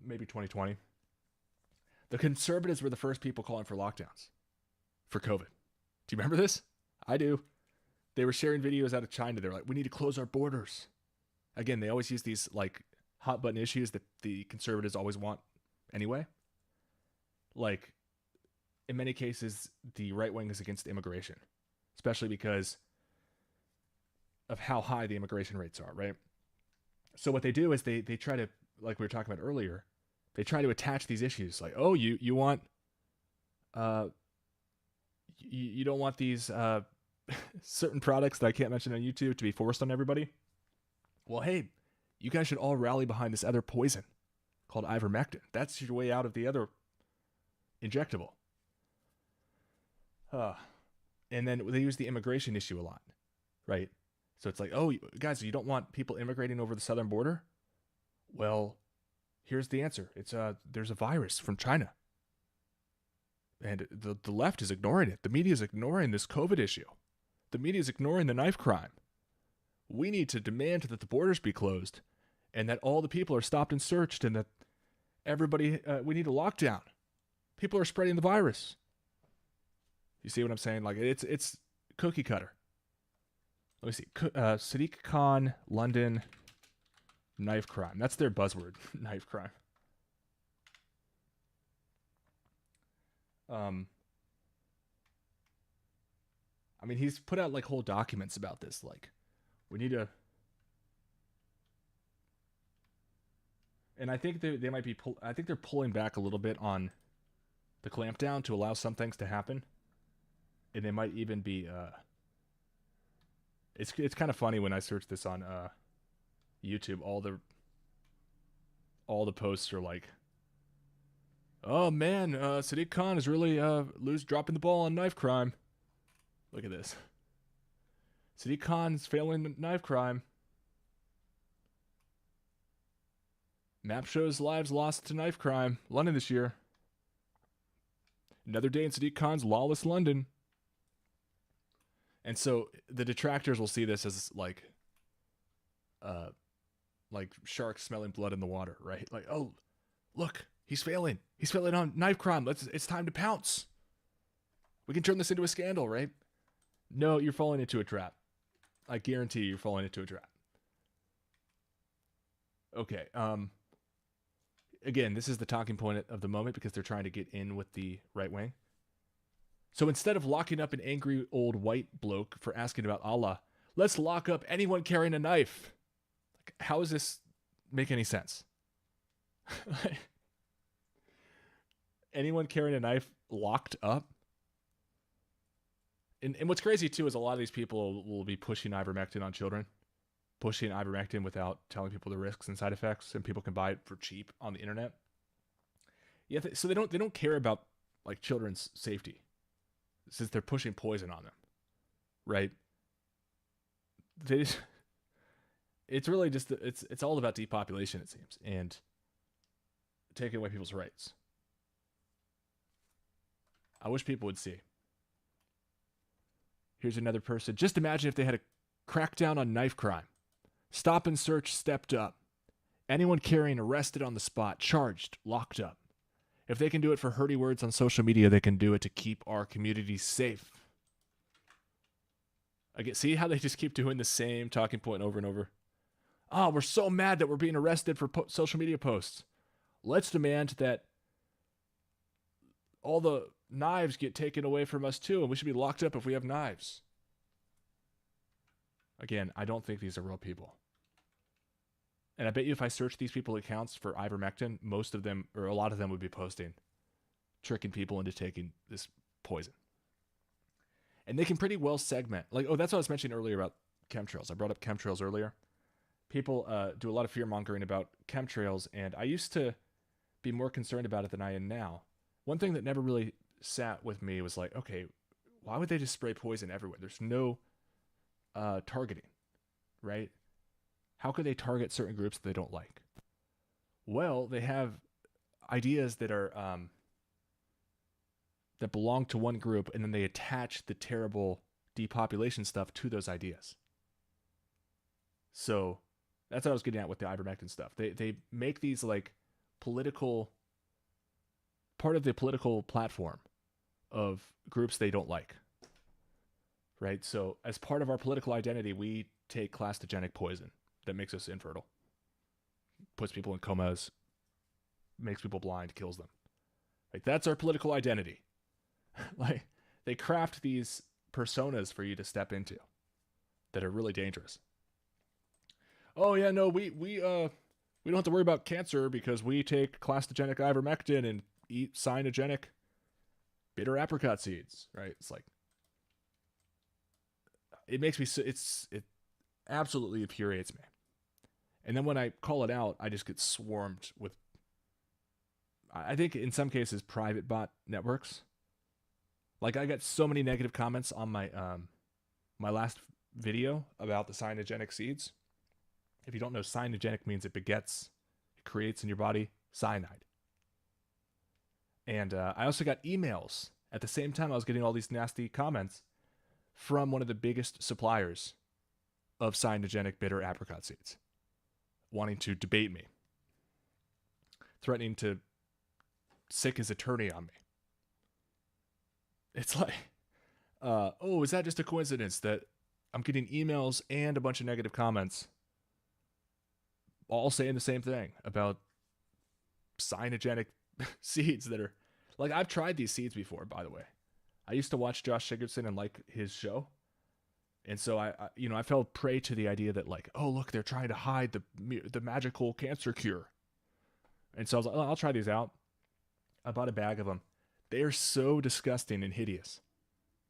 maybe 2020. The conservatives were the first people calling for lockdowns for COVID. Do you remember this? I do. They were sharing videos out of China. They're like, we need to close our borders. Again, they always use these like hot button issues that the conservatives always want anyway. Like, in many cases, the right wing is against immigration, especially because of how high the immigration rates are, right? So what they do is they try to, like we were talking about earlier, they try to attach these issues like, oh, you want, you don't want these certain products that I can't mention on YouTube to be forced on everybody. Well, hey, you guys should all rally behind this other poison called ivermectin. That's your way out of the other injectable. And then they use the immigration issue a lot, right? So it's like, oh, guys, you don't want people immigrating over the southern border? Well, here's the answer. It's there's a virus from China. And the left is ignoring it. The media is ignoring this COVID issue. The media is ignoring the knife crime. We need to demand that the borders be closed and that all the people are stopped and searched and that everybody, we need a lockdown. People are spreading the virus. You see what I'm saying? Like, it's cookie cutter. Let me see. Sadiq Khan, London, knife crime. That's their buzzword, knife crime. I mean, he's put out like whole documents about this. Like, we need to, and I think they might be. I think they're pulling back a little bit on the clampdown to allow some things to happen, and they might even be. It's kind of funny when I search this on YouTube. All the posts are like, oh man, Sadiq Khan is really dropping the ball on knife crime. Look at this. Sadiq Khan's failing knife crime. Map shows lives lost to knife crime. London this year. Another day in Sadiq Khan's lawless London. And so the detractors will see this as like sharks smelling blood in the water, right? Like, oh, look, he's failing. He's failing on knife crime. It's time to pounce. We can turn this into a scandal, right? No, you're falling into a trap. I guarantee you're falling into a trap. Okay. Again, this is the talking point of the moment because they're trying to get in with the right wing. So instead of locking up an angry old white bloke for asking about Allah, let's lock up anyone carrying a knife. Like, how does this make any sense? Anyone carrying a knife locked up? And what's crazy too is a lot of these people will be pushing ivermectin on children, pushing ivermectin without telling people the risks and side effects, and people can buy it for cheap on the internet. Yeah, so they don't care about like children's safety, since they're pushing poison on them, right? They just, it's really just it's all about depopulation, it seems, and taking away people's rights. I wish people would see. Here's another person. Just imagine if they had a crackdown on knife crime. Stop and search stepped up. Anyone carrying arrested on the spot, charged, locked up. If they can do it for hurty words on social media, they can do it to keep our communities safe. See how they just keep doing the same talking point over and over? Oh, we're so mad that we're being arrested for social media posts. Let's demand that all the knives get taken away from us too, and we should be locked up if we have knives. Again, I don't think these are real people. And I bet you if I search these people accounts for ivermectin, most of them, or a lot of them, would be posting, tricking people into taking this poison. And they can pretty well segment. That's what I was mentioning earlier about chemtrails. I brought up chemtrails earlier. People do a lot of fear-mongering about chemtrails, and I used to be more concerned about it than I am now. One thing that never really sat with me was like, okay, why would they just spray poison everywhere? There's no targeting, right? How could they target certain groups that they don't like? Well, they have ideas that are that belong to one group, and then they attach the terrible depopulation stuff to those ideas. So that's what I was getting at with the ivermectin stuff. They make these like political, part of the political platform of groups they don't like, right? So as part of our political identity, we take clastogenic poison that makes us infertile, puts people in comas, makes people blind, kills them. Like, that's our political identity. Like, they craft these personas for you to step into that are really dangerous. Oh yeah, no, we don't have to worry about cancer because we take clastogenic ivermectin and eat cyanogenic bitter apricot seeds, right? It's like, it makes me, it absolutely infuriates me. And then when I call it out, I just get swarmed with, I think in some cases, private bot networks. Like, I got so many negative comments on my my last video about the cyanogenic seeds. If you don't know, cyanogenic means it creates in your body cyanide. And I also got emails at the same time I was getting all these nasty comments from one of the biggest suppliers of cyanogenic bitter apricot seeds, wanting to debate me, threatening to sick his attorney on me. It's like, oh, is that just a coincidence that I'm getting emails and a bunch of negative comments all saying the same thing about cyanogenic seeds that are, like, I've tried these seeds before, by the way. I used to watch Josh Sigurdson and like his show. And so I fell prey to the idea that, like, oh, look, they're trying to hide the magical cancer cure. And so I was like, oh, I'll try these out. I bought a bag of them. They are so disgusting and hideous.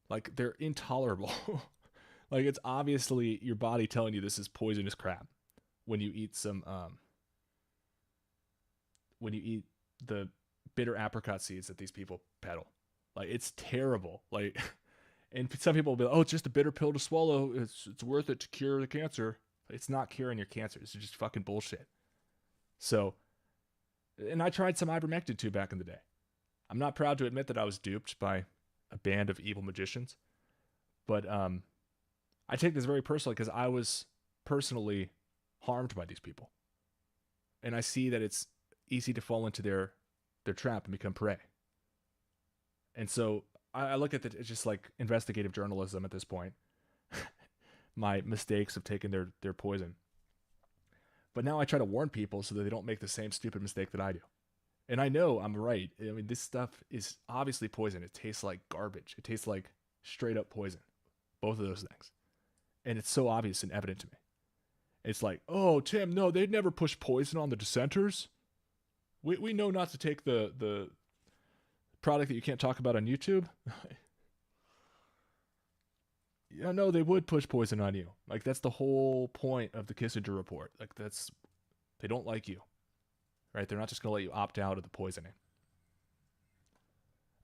Like, they're intolerable. Like, it's obviously your body telling you this is poisonous crap when you eat when you eat the bitter apricot seeds that these people peddle. Like, it's terrible. Like, and some people will be like, oh, it's just a bitter pill to swallow. It's worth it to cure the cancer. It's not curing your cancer. It's just fucking bullshit. So, and I tried some ivermectin too back in the day. I'm not proud to admit that I was duped by a band of evil magicians, but I take this very personally because I was personally harmed by these people, and I see that it's easy to fall into their trap and become prey. And so I look at it as just like investigative journalism at this point. My mistakes of taking their poison. But now I try to warn people so that they don't make the same stupid mistake that I do. And I know I'm right. I mean, this stuff is obviously poison. It tastes like garbage. It tastes like straight up poison. Both of those things. And it's so obvious and evident to me. It's like, oh, Tim, no, they'd never push poison on the dissenters. We know not to take the product that you can't talk about on YouTube. yeah, no, they would push poison on you. Like, that's the whole point of the Kissinger report. Like, they don't like you, right? They're not just going to let you opt out of the poisoning.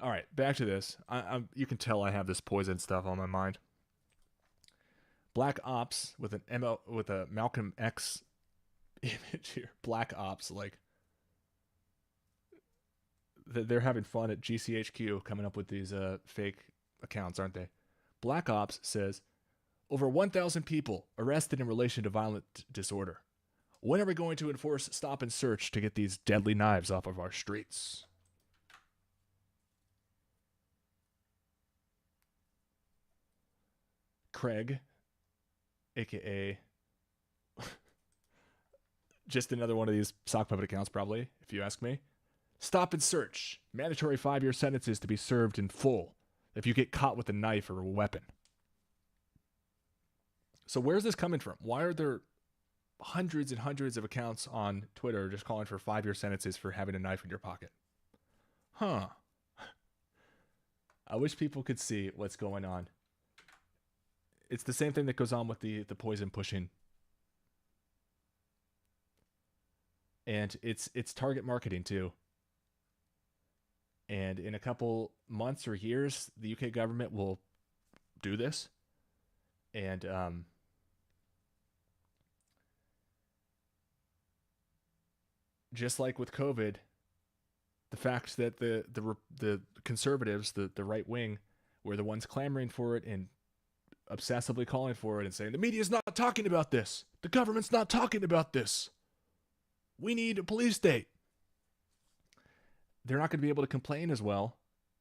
All right, back to this. You can tell I have this poison stuff on my mind. Black Ops with a Malcolm X image here. Black Ops, like they're having fun at GCHQ coming up with these fake accounts, aren't they? Black Ops says over 1,000 people arrested in relation to violent disorder. When are we going to enforce stop and search to get these deadly knives off of our streets? Craig, aka just another one of these sock puppet accounts, probably, if you ask me. Stop and search. Mandatory 5-year sentences to be served in full if you get caught with a knife or a weapon. So where's this coming from? Why are there hundreds and hundreds of accounts on Twitter just calling for 5-year sentences for having a knife in your pocket? Huh. I wish people could see what's going on. It's the same thing that goes on with the poison pushing. And it's target marketing too. And in a couple months or years, the UK government will do this. And just like with COVID, the fact that the conservatives, the right wing, were the ones clamoring for it and obsessively calling for it and saying, the media's not talking about this. The government's not talking about this. We need a police state. They're not going to be able to complain as well.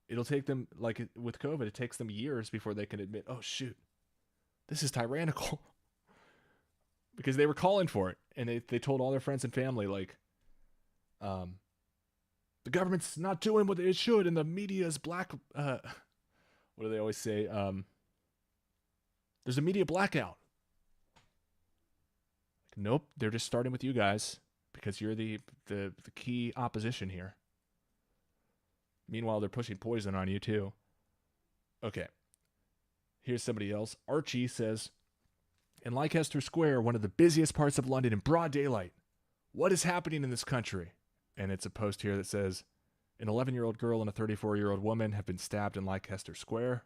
It'll take them, like with COVID, it takes them years before they can admit, oh, shoot, this is tyrannical. Because they were calling for it. And they told all their friends and family, like, the government's not doing what it should, and the media is black. What do they always say? There's a media blackout. Nope, they're just starting with you guys because you're the key opposition here. Meanwhile, they're pushing poison on you too. Okay. Here's somebody else. Archie says, in Leicester Square, one of the busiest parts of London, in broad daylight, what is happening in this country? And it's a post here that says, an 11-year-old girl and a 34-year-old woman have been stabbed in Leicester Square.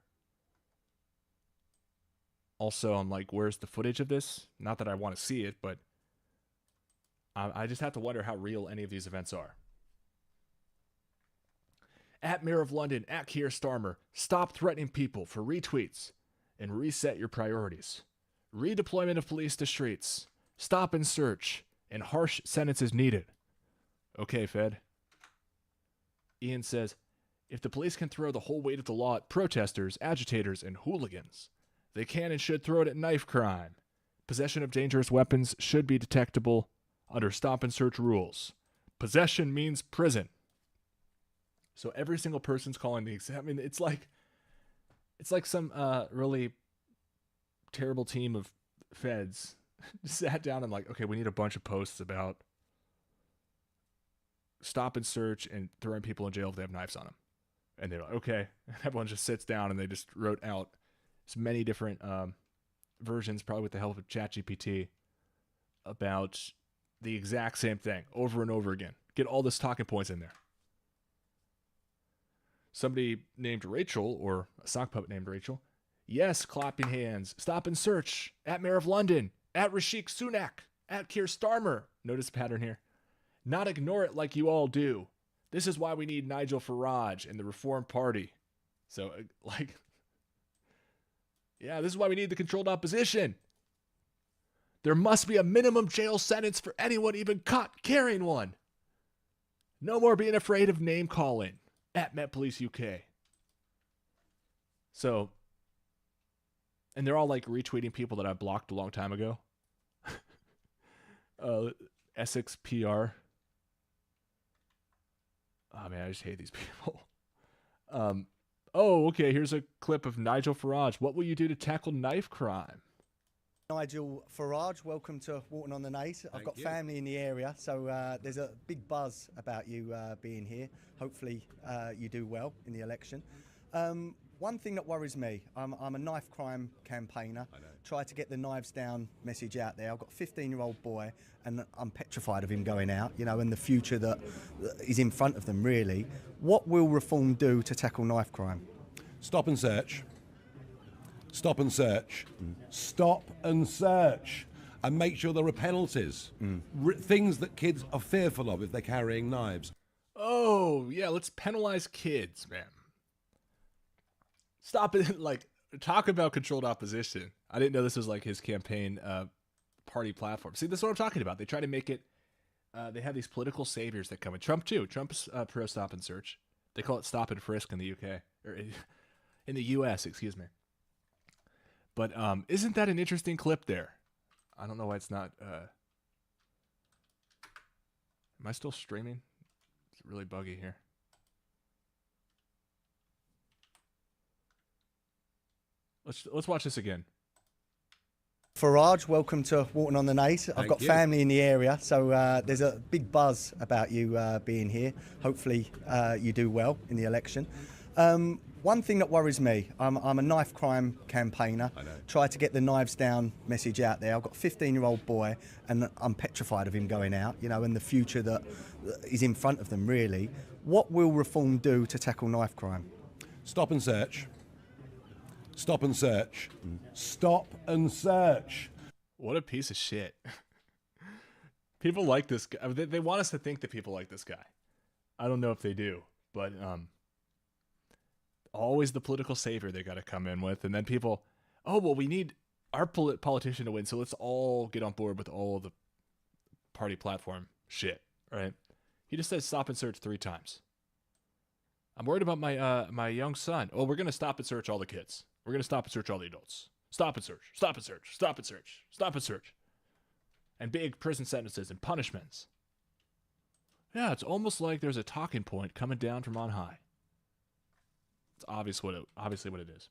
Also, I'm like, where's the footage of this? Not that I want to see it, but I just have to wonder how real any of these events are. At Mayor of London, at Keir Starmer, stop threatening people for retweets and reset your priorities. Redeployment of police to streets. Stop and search. And harsh sentences needed. Okay, Fed. Ian says, if the police can throw the whole weight of the law at protesters, agitators, and hooligans, they can and should throw it at knife crime. Possession of dangerous weapons should be detectable under stop and search rules. Possession means prison. So every single person's calling the exam. I mean, it's like some really terrible team of feds sat down and like, okay, we need a bunch of posts about stop and search and throwing people in jail if they have knives on them. And they're like, okay. And everyone just sits down and they just wrote out as many different versions, probably with the help of ChatGPT, about the exact same thing over and over again. Get all this talking points in there. Somebody named Rachel, or a sock puppet named Rachel, yes, clapping hands, stop and search, at Mayor of London, at Rishi Sunak, at Keir Starmer. Notice the pattern here. Not ignore it like you all do. This is why we need Nigel Farage and the Reform Party. So, like, yeah, this is why we need the controlled opposition. There must be a minimum jail sentence for anyone even caught carrying one. No more being afraid of name calling. At Met Police UK. So, and they're all like retweeting people that I blocked a long time ago. Essex PR. Oh man, I just hate these people. Oh, okay, here's a clip of Nigel Farage. What will you do to tackle knife crime? Nigel Farage, welcome to Walton on the Naze. I've got family in the area, so there's a big buzz about you being here. Hopefully you do well in the election. One thing that worries me, I'm a knife crime campaigner. Try to get the knives down message out there. I've got a 15-year-old boy, and I'm petrified of him going out, you know, and the future that is in front of them, really. What will reform do to tackle knife crime? Stop and search. Stop and search. Stop and search. And make sure there are penalties. Things that kids are fearful of if they're carrying knives. Oh, yeah, let's penalize kids, man. Stop it. Like, talk about controlled opposition. I didn't know this was like his campaign party platform. See, this is what I'm talking about. They try to make it, they have these political saviors that come in. Trump, too. Trump's pro stop and search. They call it stop and frisk in the UK. Or in the US, excuse me. But isn't that an interesting clip there? I don't know why it's not. Am I still streaming? It's really buggy here. Let's watch this again. Farage, welcome to Walton on the Naze. I've got you. family in the area, so there's a big buzz about you being here. Hopefully you do well in the election. One thing that worries me, I'm a knife crime campaigner. Try to get the knives down message out there. I've got a 15-year-old boy, and I'm petrified of him going out, you know, and the future that is in front of them, really. What will reform do to tackle knife crime? Stop and search. Stop and search. Stop and search. What a piece of shit. People like this guy. They want us to think that people like this guy. I don't know if they do, but always the political savior they got to come in with. And then people, oh, well, we need our politician to win, so let's all get on board with all the party platform shit, right? He just says stop and search 3 times. I'm worried about my young son. Oh, we're going to stop and search all the kids. We're going to stop and search all the adults. Stop and search, stop and search, stop and search, stop and search. And big prison sentences and punishments. Yeah, it's almost like there's a talking point coming down from on high. It's obviously what it is.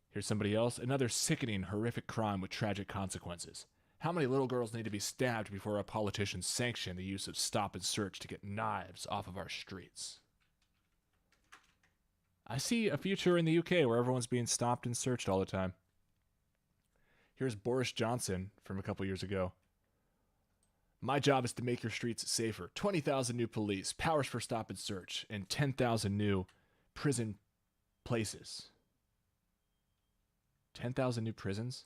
Here's somebody else. Another sickening, horrific crime with tragic consequences. How many little girls need to be stabbed before our politicians sanction the use of stop and search to get knives off of our streets? I see a future in the UK where everyone's being stopped and searched all the time. Here's Boris Johnson from a couple years ago. My job is to make your streets safer. 20,000 new police, powers for stop and search, and 10,000 new prison places. 10,000 new prisons?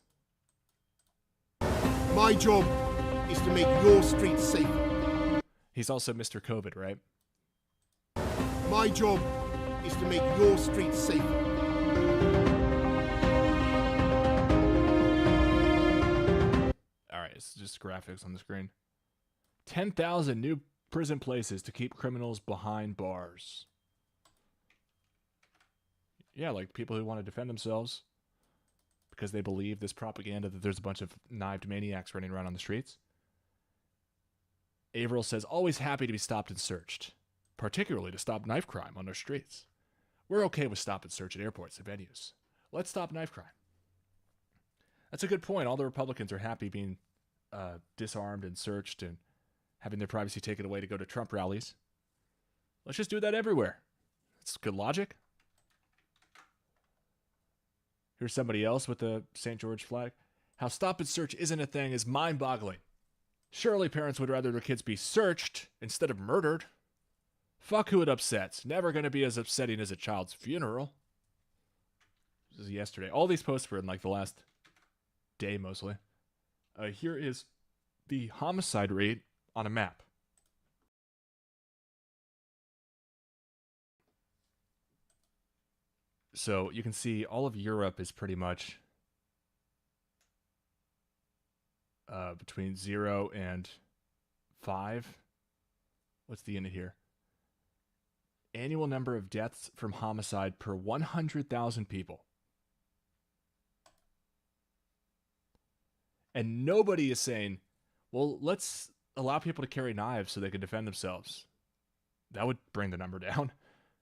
My job is to make your streets safer. He's also Mr. COVID, right? My job is to make your streets safer. All right, it's just graphics on the screen. 10,000 new prison places to keep criminals behind bars. Yeah, like people who want to defend themselves because they believe this propaganda that there's a bunch of knifed maniacs running around on the streets. Averill says, always happy to be stopped and searched, particularly to stop knife crime on our streets. We're okay with stop and search at airports and venues. Let's stop knife crime. That's a good point. All the Republicans are happy being disarmed and searched and having their privacy taken away to go to Trump rallies. Let's just do that everywhere. That's good logic. Here's somebody else with the St. George flag. How stop and search isn't a thing is mind-boggling. Surely parents would rather their kids be searched instead of murdered. Fuck who it upsets. Never going to be as upsetting as a child's funeral. This is yesterday. All these posts were in like the last day mostly. Here is the homicide rate on a map. So you can see all of Europe is pretty much between 0 and 5. What's the unit here? Annual number of deaths from homicide per 100,000 people. And nobody is saying, well, let's allow people to carry knives so they can defend themselves. That would bring the number down.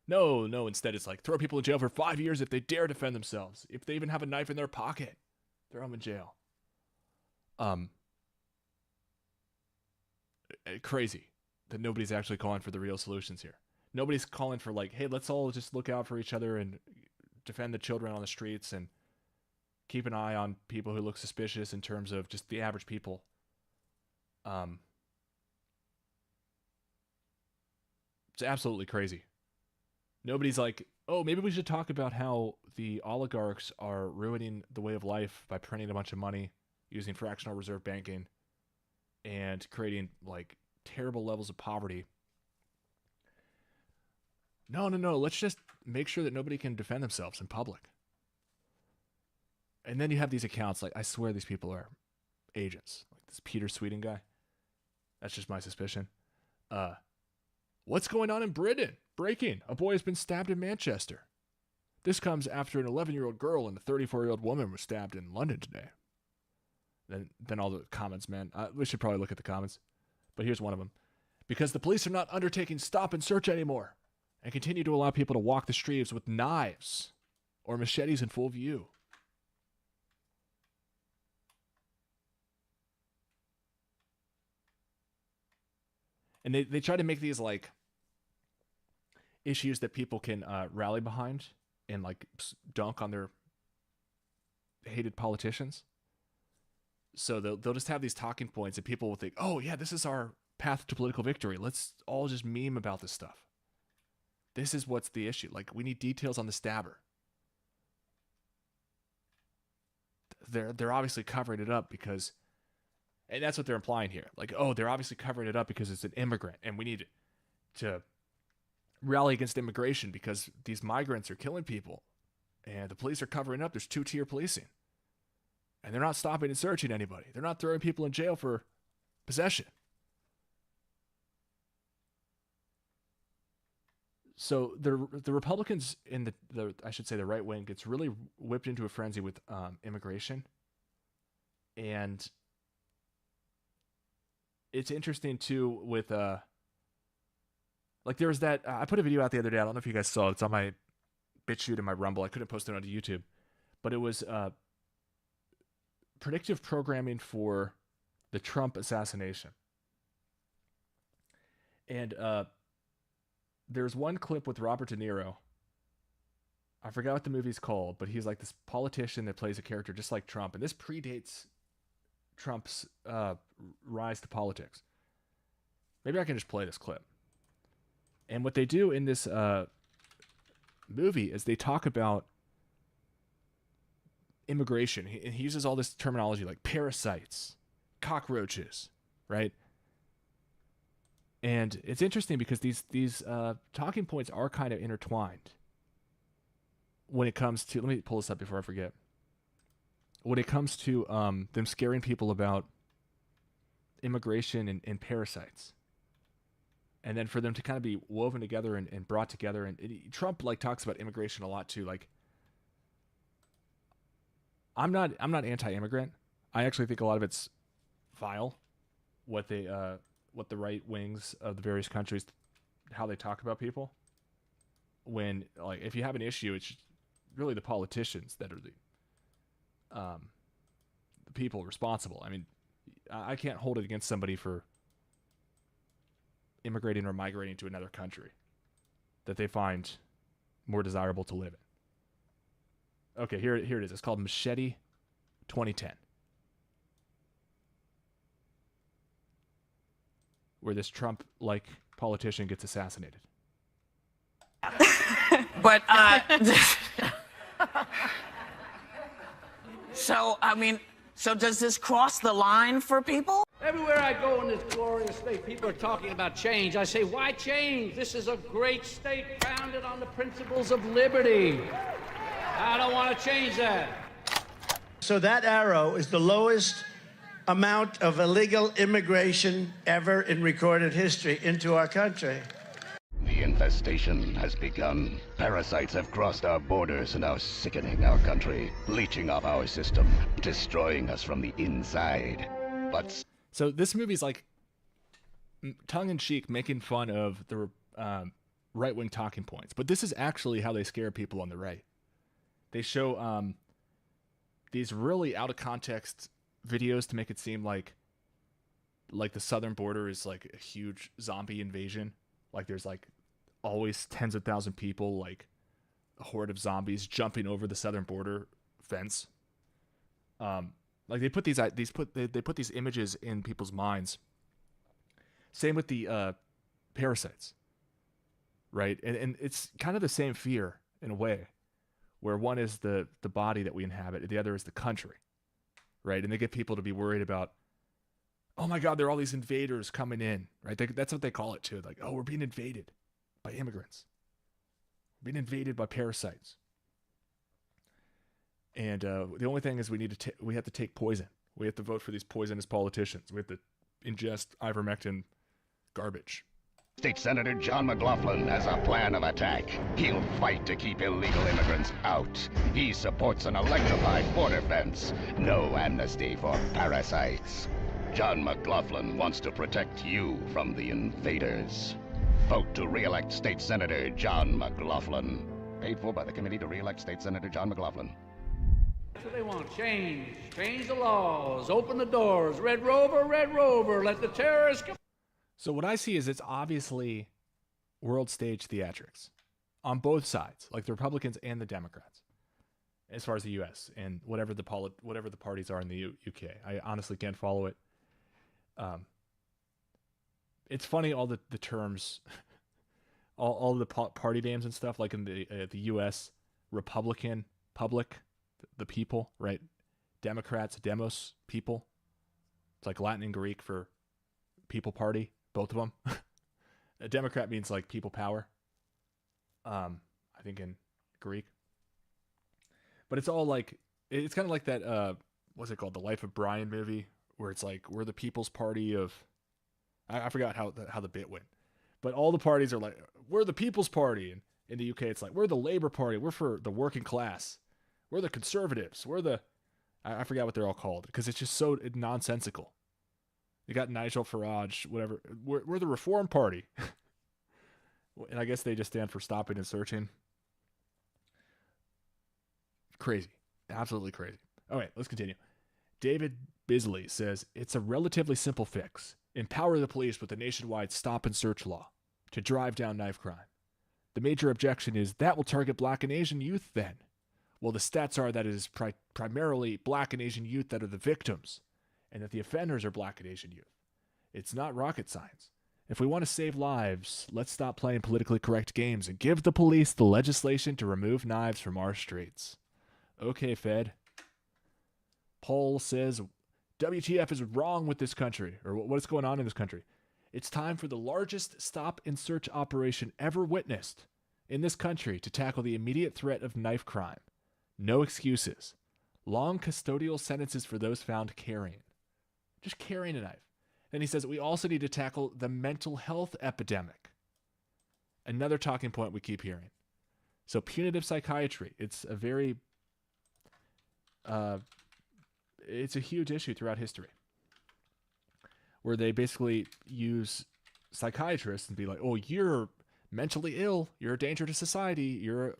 No, instead it's like throw people in jail for 5 years if they dare defend themselves. If they even have a knife in their pocket, throw them in jail. Crazy that nobody's actually calling for the real solutions here. Nobody's calling for like, hey, let's all just look out for each other and defend the children on the streets and keep an eye on people who look suspicious in terms of just the average people. It's absolutely crazy. Nobody's like, oh, maybe we should talk about how the oligarchs are ruining the way of life by printing a bunch of money, using fractional reserve banking, and creating like terrible levels of poverty. No. Let's just make sure that nobody can defend themselves in public. And then you have these accounts, like, I swear these people are agents. Like this Peter Sweeting guy. That's just my suspicion. What's going on in Britain? Breaking. A boy has been stabbed in Manchester. This comes after an 11-year-old girl and a 34-year-old woman were stabbed in London today. Then all the comments, man. We should probably look at the comments. But here's one of them. Because the police are not undertaking stop and search anymore and continue to allow people to walk the streets with knives or machetes in full view. And they try to make these like issues that people can rally behind and like dunk on their hated politicians. So they'll just have these talking points and people will think, oh yeah, this is our path to political victory. Let's all just meme about this stuff. This is what's the issue. Like, we need details on the stabber. They're obviously covering it up because, and that's what they're implying here. Like, oh, they're obviously covering it up because it's an immigrant and we need to rally against immigration because these migrants are killing people and the police are covering up. There's two-tier policing and they're not stopping and searching anybody. They're not throwing people in jail for possession. So the Republicans in the I should say the right wing gets really whipped into a frenzy with immigration. And it's interesting too with like there was that I put a video out the other day. I don't know if you guys saw it. It's on my BitChute and my Rumble. I couldn't post it onto YouTube, but it was predictive programming for the Trump assassination. And there's one clip with Robert De Niro. I forgot what the movie's called, but he's like this politician that plays a character just like Trump, and this predates Trump's rise to politics. Maybe I can just play this clip. And what they do in this movie is they talk about immigration. He uses all this terminology like parasites, cockroaches, right? And it's interesting because these talking points are kind of intertwined when it comes to, let me pull this up before I forget. When it comes to them scaring people about immigration and parasites. And then for them to kind of be woven together and brought together. And Trump like talks about immigration a lot too. Like, I'm not anti-immigrant. I actually think a lot of it's vile. What the right wings of the various countries, how they talk about people. When like if you have an issue, it's really the politicians that are the people responsible. I mean, I can't hold it against somebody for immigrating or migrating to another country that they find more desirable to live in. Okay, here it is. It's called Machete 2010. Where this Trump-like politician gets assassinated. But, so, I mean, so does this cross the line for people? Everywhere I go in this glorious state, people are talking about change. I say, why change? This is a great state founded on the principles of liberty. I don't want to change that. So that arrow is the lowest amount of illegal immigration ever in recorded history into our country. The infestation has begun. Parasites have crossed our borders and are sickening our country, leeching off our system, destroying us from the inside. But so this movie's like tongue-in-cheek making fun of the right-wing talking points, but this is actually how they scare people on the right. They show these really out-of-context videos to make it seem like the southern border is like a huge zombie invasion. Like there's like always tens of thousands of people like a horde of zombies jumping over the southern border fence. Like they put these images in people's minds. Same with the parasites, right? And it's kind of the same fear in a way, where one is the body that we inhabit, and the other is the country, right? And they get people to be worried about, oh my God, there are all these invaders coming in, right? That's what they call it too. Like, oh, we're being invaded by immigrants. We're being invaded by parasites. And the only thing is we have to take poison. We have to vote for these poisonous politicians. We have to ingest ivermectin garbage. State Senator John McLaughlin has a plan of attack. He'll fight to keep illegal immigrants out. He supports an electrified border fence. No amnesty for parasites. John McLaughlin wants to protect you from the invaders. Vote to re-elect State Senator John McLaughlin. Paid for by the Committee to re-elect State Senator John McLaughlin. That's what they want. Change. Change the laws. Open the doors. Red Rover, let the terrorists come. So what I see is it's obviously world stage theatrics on both sides, like the Republicans and the Democrats, as far as the U.S. and whatever the parties are in the UK. I honestly can't follow it. It's funny, all the terms, all the party names and stuff, like in the U.S., Republican, public, the people, right? Democrats, demos, people. It's like Latin and Greek for people party. Both of them. A Democrat means like people power. I think in Greek. But it's all like, it's kind of like that, what's it called? The Life of Brian movie, where it's like, we're the people's party of, I forgot how the bit went. But all the parties are like, we're the people's party. And in the UK, it's like, we're the Labour Party. We're for the working class. We're the conservatives. We're the, I forgot what they're all called, because it's just so nonsensical. You got Nigel Farage, whatever. We're the Reform Party. And I guess they just stand for stopping and searching. Crazy. Absolutely crazy. All right, let's continue. David Bisley says, it's a relatively simple fix. Empower the police with a nationwide stop and search law to drive down knife crime. The major objection is that will target Black and Asian youth then. Well, the stats are that it is primarily Black and Asian youth that are the victims, and that the offenders are Black and Asian youth. It's not rocket science. If we want to save lives, let's stop playing politically correct games and give the police the legislation to remove knives from our streets. Okay, Fed. Paul says, WTF is wrong with this country, or what is going on in this country. It's time for the largest stop and search operation ever witnessed in this country to tackle the immediate threat of knife crime. No excuses. Long custodial sentences for those found carrying. Just carrying a knife. Then he says we also need to tackle the mental health epidemic. Another talking point we keep hearing. So punitive psychiatry. It's a very, it's a huge issue throughout history, where they basically use psychiatrists and be like, oh, you're mentally ill. You're a danger to society. You're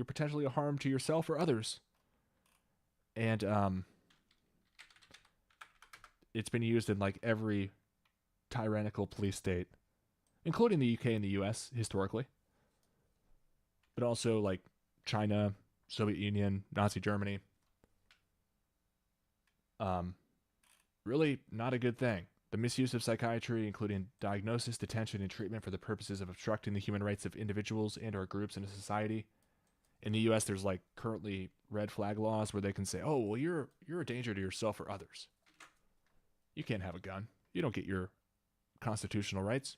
potentially a harm to yourself or others. And it's been used in like every tyrannical police state, including the UK and the US historically, but also like China, Soviet Union, Nazi Germany. Really not a good thing. The misuse of psychiatry, including diagnosis, detention, and treatment for the purposes of obstructing the human rights of individuals and or groups in a society. In the US, there's like currently red flag laws where they can say, oh, well, you're a danger to yourself or others. You can't have a gun. You don't get your constitutional rights.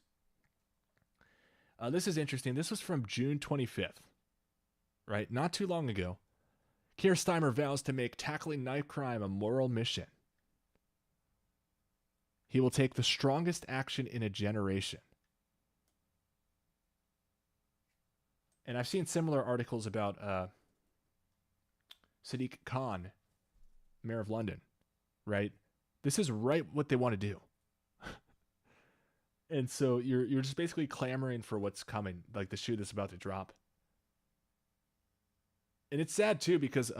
This is interesting. This was from June 25th, right? Not too long ago. Keir Starmer vows to make tackling knife crime a moral mission. He will take the strongest action in a generation. And I've seen similar articles about Sadiq Khan, Mayor of London, right? This is right what they want to do. And so you're just basically clamoring for what's coming, like the shoe that's about to drop. And it's sad too, because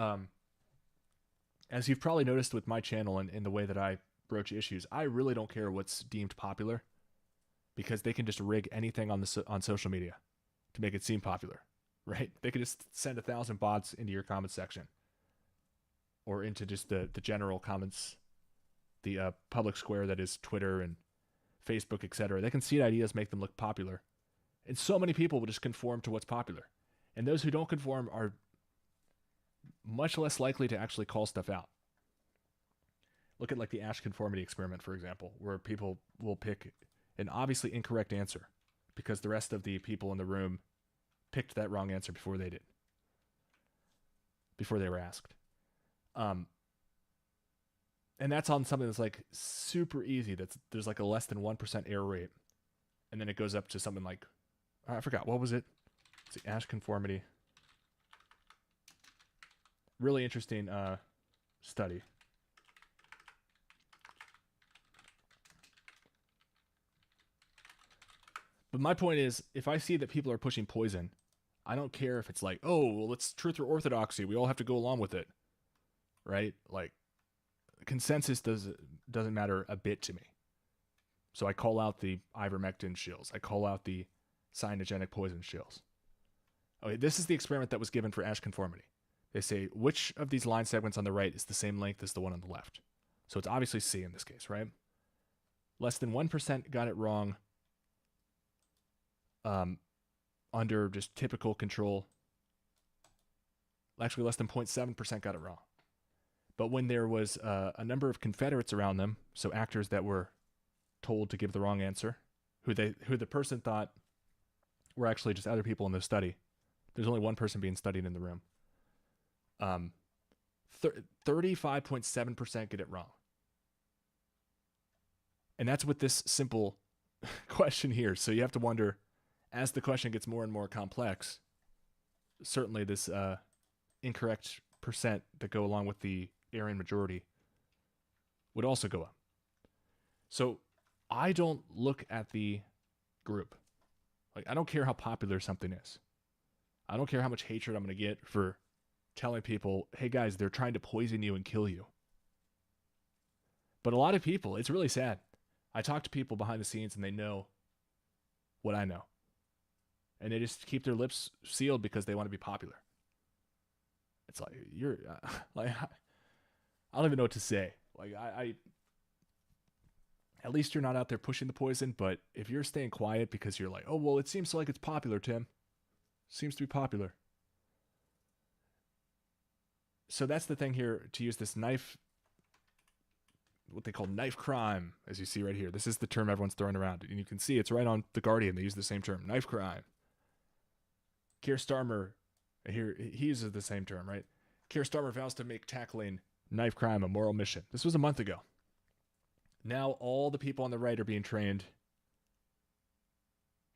as you've probably noticed with my channel and in the way that I broach issues, I really don't care what's deemed popular, because they can just rig anything on social media to make it seem popular. right? They could just send 1,000 bots into your comment section or into just the general comments, the public square that is Twitter and Facebook, etc. They can seed ideas, make them look popular. And so many people will just conform to what's popular. And those who don't conform are much less likely to actually call stuff out. Look at like the Ash conformity experiment, for example, where people will pick an obviously incorrect answer because the rest of the people in the room picked that wrong answer before they did, before they were asked. And that's on something that's like super easy. There's like a less than 1% error rate. And then it goes up to something like, I forgot, what was it? It's the Ash conformity. Really interesting study. But my point is, if I see that people are pushing poison, I don't care if it's like, oh, well, it's truth or orthodoxy. We all have to go along with it. Right? Like, consensus doesn't matter a bit to me. So I call out the ivermectin shills. I call out the cyanogenic poison shills. Okay, this is the experiment that was given for Ash conformity. They say, which of these line segments on the right is the same length as the one on the left? So it's obviously C in this case, right? Less than 1% got it wrong. Under just typical control. Actually, less than 0.7% got it wrong. But when there was a number of Confederates around them, so actors that were told to give the wrong answer, who the person thought were actually just other people in the study. There's only one person being studied in the room. 35.7% get it wrong. And that's with this simple question here. So you have to wonder, as the question gets more and more complex, certainly this incorrect percent that go along with the Aryan majority would also go up. So I don't look at the group. Like, I don't care how popular something is. I don't care how much hatred I'm going to get for telling people, hey guys, they're trying to poison you and kill you. But a lot of people, it's really sad. I talk to people behind the scenes and they know what I know. And they just keep their lips sealed because they want to be popular. It's like, you're like, I don't even know what to say. Like, I at least you're not out there pushing the poison. But if you're staying quiet because you're like, oh, well, it seems like it's popular, Tim. Seems to be popular. So that's the thing here, to use this knife, what they call knife crime, as you see right here. This is the term everyone's throwing around. And you can see it's right on The Guardian. They use the same term, knife crime. Keir Starmer, here he uses the same term, right? Keir Starmer vows to make tackling knife crime a moral mission. This was a month ago. Now all the people on the right are being trained.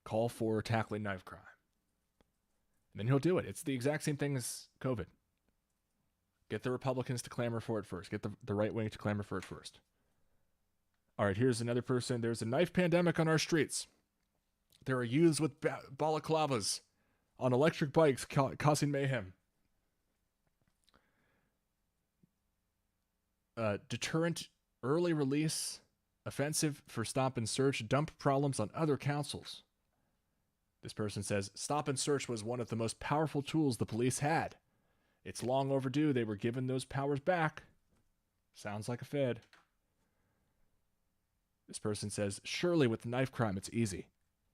Call for tackling knife crime. And then he'll do it. It's the exact same thing as COVID. Get the Republicans to clamor for it first. Get the right wing to clamor for it first. All right, here's another person. There's a knife pandemic on our streets. There are youths with balaclavas on electric bikes causing mayhem. Deterrent early release offensive for stop and search, dump problems on other councils. This person says, stop and search was one of the most powerful tools the police had. It's long overdue they were given those powers back. Sounds like a Fed. This person says, surely with knife crime it's easy.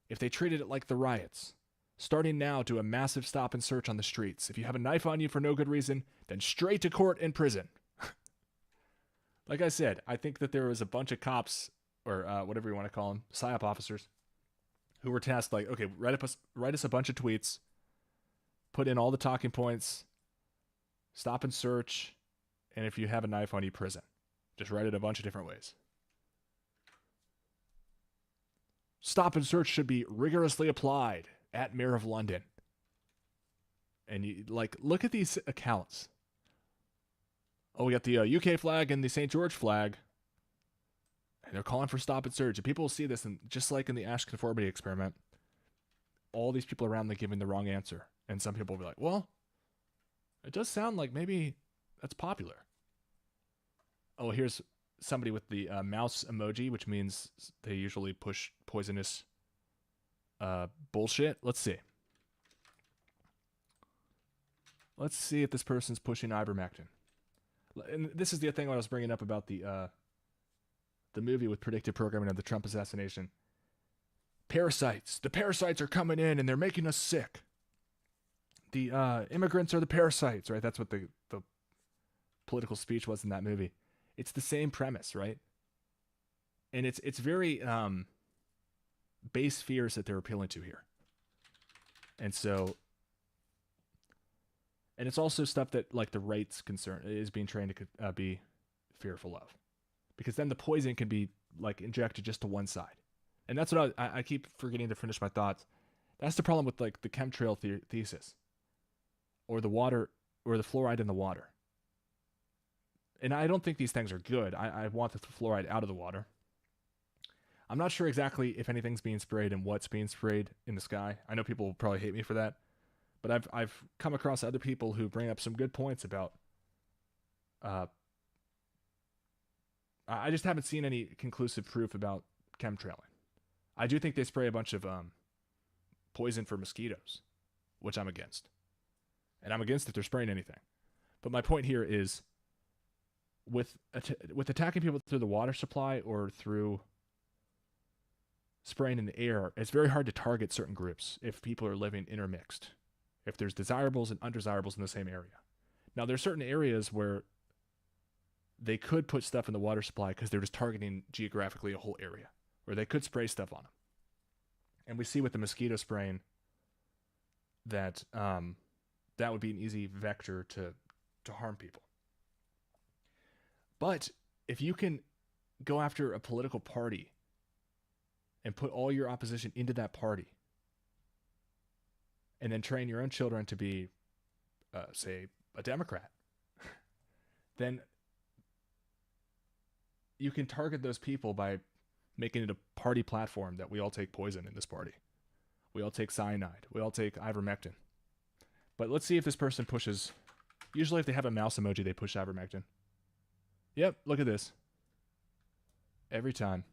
If they treated it like the riots. Starting now, do a massive stop and search on the streets. If you have a knife on you for no good reason, then straight to court and prison. Like I said, I think that there was a bunch of cops, or whatever you want to call them, PSYOP officers, who were tasked like, okay, write us a bunch of tweets, put in all the talking points, stop and search, and if you have a knife on you, prison. Just write it a bunch of different ways. Stop and search should be rigorously applied at Mayor of London. And you look at these accounts. Oh, we got the UK flag and the St. George flag. And they're calling for stop and search. And people will see this, and just like in the Ash conformity experiment, all these people around them giving the wrong answer. And some people will be like, well, it does sound like maybe that's popular. Oh, here's somebody with the mouse emoji, which means they usually push poisonous bullshit. Let's see. Let's see if this person's pushing ivermectin. And this is the thing I was bringing up about the movie with predictive programming of the Trump assassination. Parasites. The parasites are coming in and they're making us sick. The immigrants are the parasites, right? That's what the political speech was in that movie. It's the same premise, right? And it's very base fears that they're appealing to here. And so, and it's also stuff that like the right's concern is being trained to be fearful of, because then the poison can be like injected just to one side. And that's what I keep forgetting to finish my thoughts. That's the problem with like the chemtrail thesis, or the water, or the fluoride in the water. And I don't think these things are good. I want the fluoride out of the water. I'm not sure exactly if anything's being sprayed and what's being sprayed in the sky. I know people will probably hate me for that, but I've come across other people who bring up some good points about. I just haven't seen any conclusive proof about chemtrailing. I do think they spray a bunch of poison for mosquitoes, which I'm against, and I'm against if they're spraying anything. But my point here is, with attacking people through the water supply or through spraying in the air, it's very hard to target certain groups if people are living intermixed, if there's desirables and undesirables in the same area. Now, there's certain areas where they could put stuff in the water supply because they're just targeting geographically a whole area, where they could spray stuff on them. And we see with the mosquito spraying that that would be an easy vector to harm people. But if you can go after a political party and put all your opposition into that party, and then train your own children to be, say, a Democrat, then you can target those people by making it a party platform that we all take poison in this party. We all take cyanide. We all take ivermectin. But let's see if this person pushes. Usually if they have a mouse emoji, they push ivermectin. Yep, look at this. Every time.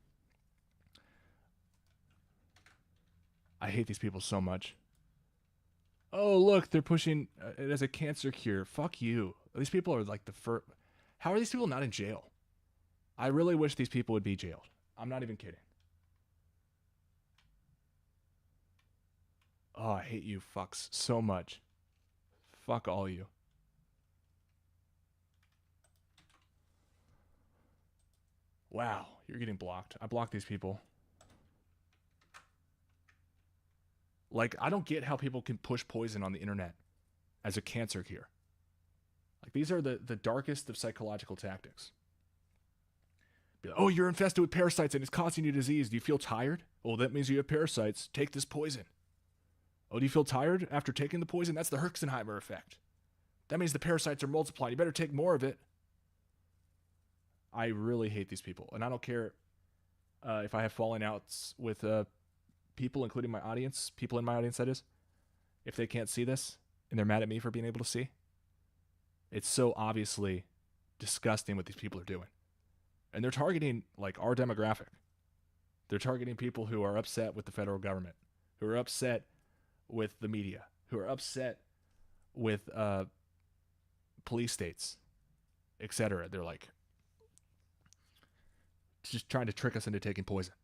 I hate these people so much. Oh, look, they're pushing it as a cancer cure. Fuck you. These people are like the first. How are these people not in jail? I really wish these people would be jailed. I'm not even kidding. Oh, I hate you fucks so much. Fuck all you. Wow, you're getting blocked. I blocked these people. Like, I don't get how people can push poison on the internet as a cancer cure. Like, these are the darkest of psychological tactics. Be like, oh, you're infested with parasites and it's causing you disease. Do you feel tired? Oh, that means you have parasites. Take this poison. Oh, do you feel tired after taking the poison? That's the Herxenheimer effect. That means the parasites are multiplying. You better take more of it. I really hate these people. And I don't care if I have falling outs with people, including my audience, people in my audience, that is. If they can't see this and they're mad at me for being able to see. It's so obviously disgusting what these people are doing. And they're targeting, like, our demographic. They're targeting people who are upset with the federal government, who are upset with the media, who are upset with police states, etc. They're like just trying to trick us into taking poison.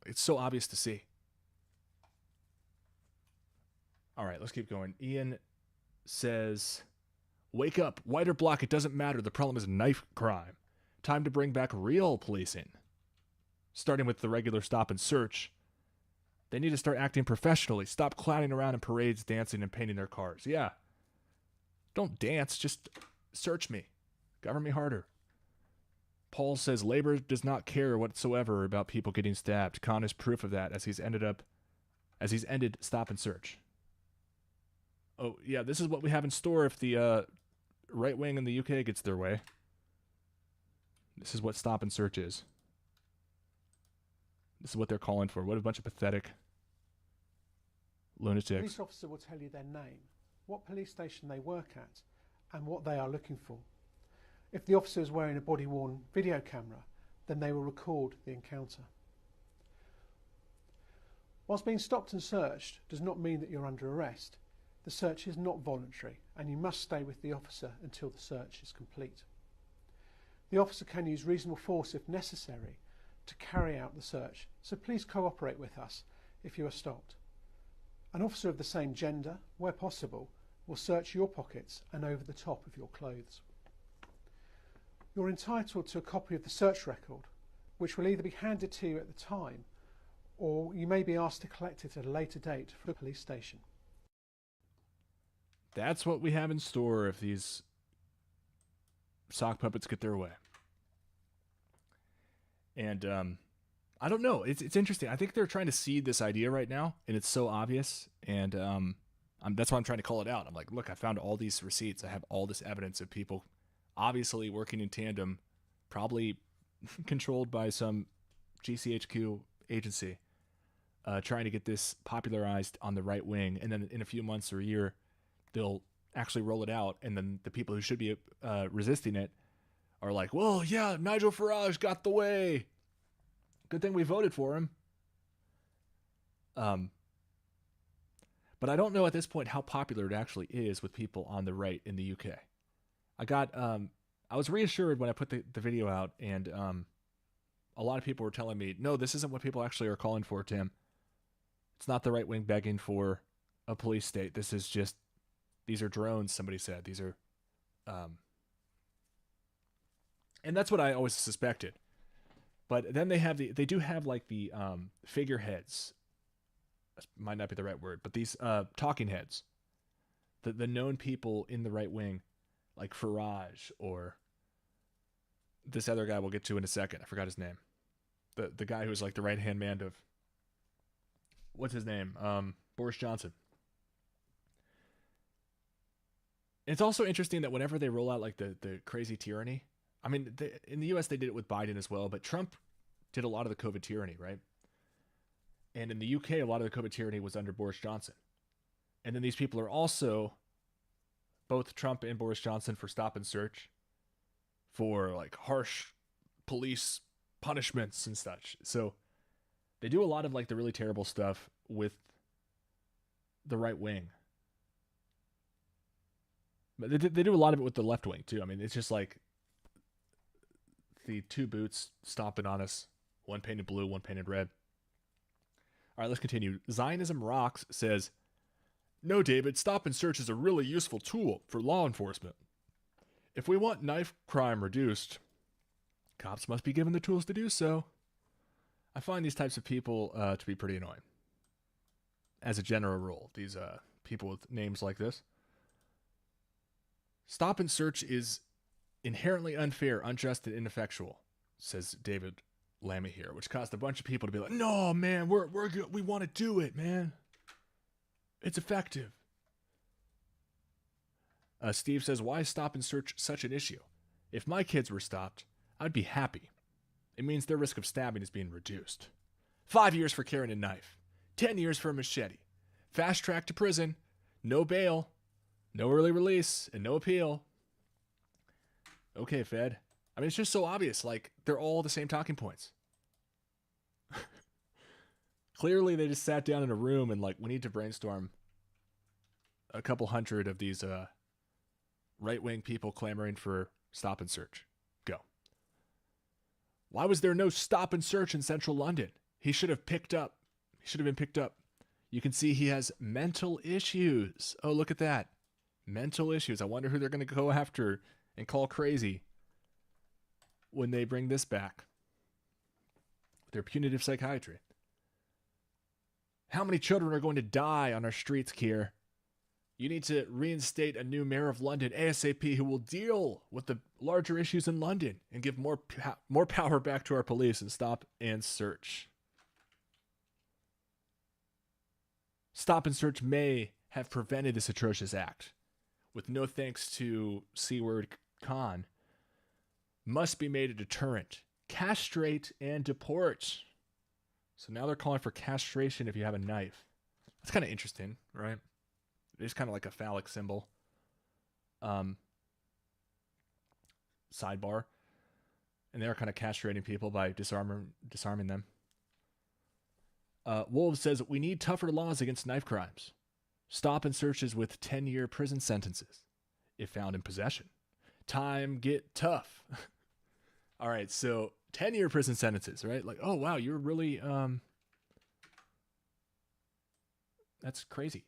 It's so obvious to see. All right, let's keep going. Ian says, wake up, white or black, it doesn't matter. The problem is knife crime. Time to bring back real policing. Starting with the regular stop and search. They need to start acting professionally. Stop clowning around in parades, dancing and painting their cars. Yeah. Don't dance, just search me. Govern me harder. Paul says labor does not care whatsoever about people getting stabbed. Khan is proof of that as he's ended stop and search. Oh, yeah, this is what we have in store if the right wing in the UK gets their way. This is what stop and search is. This is what they're calling for. What a bunch of pathetic lunatics. The police officer will tell you their name, what police station they work at, and what they are looking for. If the officer is wearing a body-worn video camera, then they will record the encounter. Whilst being stopped and searched does not mean that you're under arrest, the search is not voluntary and you must stay with the officer until the search is complete. The officer can use reasonable force if necessary to carry out the search, so please cooperate with us if you are stopped. An officer of the same gender, where possible, will search your pockets and over the top of your clothes. You're entitled to a copy of the search record, which will either be handed to you at the time or you may be asked to collect it at a later date from the police station. That's what we have in store if these sock puppets get their way. And I don't know. It's interesting. I think they're trying to seed this idea right now, and it's so obvious. And that's why I'm trying to call it out. I'm like, look, I found all these receipts. I have all this evidence of people obviously working in tandem, probably controlled by some GCHQ agency, trying to get this popularized on the right wing. And then in a few months or a year, they'll actually roll it out. And then the people who should be resisting it are like, well, yeah, Nigel Farage got the way. Good thing we voted for him. But I don't know at this point how popular it actually is with people on the right in the UK. I was reassured when I put the video out, and a lot of people were telling me, no, this isn't what people actually are calling for, Tim. It's not the right wing begging for a police state. This is just, these are drones, somebody said. These are, and that's what I always suspected. But then they do have like the figureheads. That might not be the right word, but these talking heads. The known people in the right wing, like Farage or this other guy we'll get to in a second. I forgot his name. The guy who's like the right-hand man of, what's his name? Boris Johnson. It's also interesting that whenever they roll out like the crazy tyranny, I mean, in the US they did it with Biden as well, but Trump did a lot of the COVID tyranny, right? And in the UK, a lot of the COVID tyranny was under Boris Johnson. And then these people are also, both Trump and Boris Johnson, for stop and search, for like harsh police punishments and such. So they do a lot of like the really terrible stuff with the right wing. But they do a lot of it with the left wing too. I mean, it's just like the two boots stomping on us, one painted blue, one painted red. All right, let's continue. Zionism Rocks says, no, David, stop and search is a really useful tool for law enforcement. If we want knife crime reduced, cops must be given the tools to do so. I find these types of people to be pretty annoying. As a general rule, these people with names like this. Stop and search is inherently unfair, unjust, and ineffectual, says David Lammy here, which caused a bunch of people to be like, no, man, we're good. We want to do it, man. It's effective. Steve says, why is stop and search such an issue? If my kids were stopped, I'd be happy. It means their risk of stabbing is being reduced. 5 years for carrying a knife. 10 years for a machete. Fast track to prison. No bail. No early release. And no appeal. Okay, Fed. I mean, it's just so obvious. Like, they're all the same talking points. Clearly, they just sat down in a room and, like, we need to brainstorm a couple hundred of these right-wing people clamoring for stop and search. Go. Why was there no stop and search in central London? He should have been picked up. You can see he has mental issues. Oh, look at that. Mental issues. I wonder who they're going to go after and call crazy when they bring this back. Their punitive psychiatry. How many children are going to die on our streets, Keir? You need to reinstate a new mayor of London ASAP who will deal with the larger issues in London and give more power back to our police and stop and search. Stop and search may have prevented this atrocious act. With no thanks to C-word Khan, must be made a deterrent. Castrate and deport. So now they're calling for castration if you have a knife. That's kind of interesting, right? It's kind of like a phallic symbol. Sidebar. And they're kind of castrating people by disarming them. Wolves says, we need tougher laws against knife crimes. Stop and searches with 10-year prison sentences if found in possession. Time get tough. All right, so 10-year prison sentences, right? Like, oh, wow, you're really, that's crazy.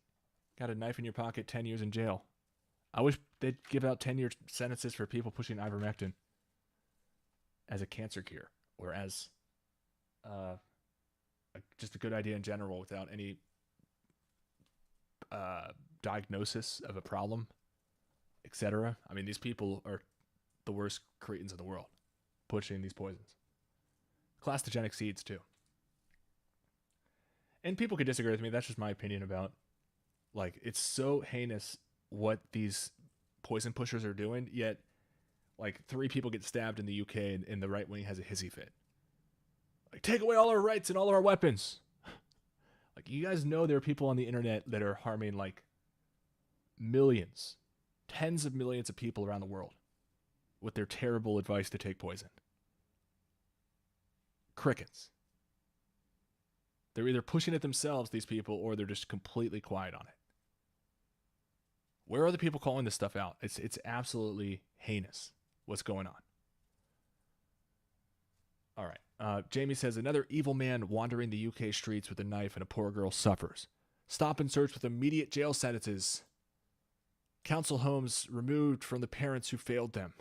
Got a knife in your pocket, 10 years in jail. I wish they'd give out 10-year sentences for people pushing ivermectin as a cancer cure or as just a good idea in general without any diagnosis of a problem, etc. I mean, these people are the worst cretins in the world pushing these poisons. Clastogenic seeds, too. And people could disagree with me. That's just my opinion about, like, it's so heinous what these poison pushers are doing, yet, like, 3 people get stabbed in the UK and the right wing has a hissy fit. Like, take away all our rights and all of our weapons. Like, you guys know there are people on the internet that are harming, like, millions, tens of millions of people around the world with their terrible advice to take poison. Crickets. They're either pushing it themselves, these people, or they're just completely quiet on it. Where are the people calling this stuff out? It's absolutely heinous what's going on. All right. Jamie says, another evil man wandering the UK streets with a knife and a poor girl suffers. Stop and search with immediate jail sentences. Council homes removed from the parents who failed them.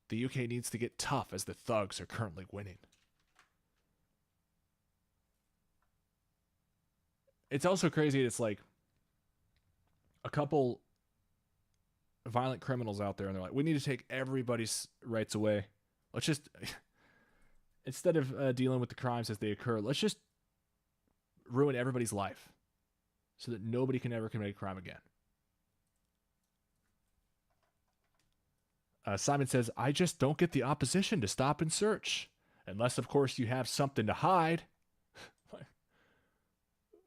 The UK needs to get tough as the thugs are currently winning. It's also crazy. It's like a couple violent criminals out there, and they're like, we need to take everybody's rights away. Let's just, instead of dealing with the crimes as they occur, let's just ruin everybody's life so that nobody can ever commit a crime again. Simon says, I just don't get the opposition to stop and search. Unless, of course, you have something to hide.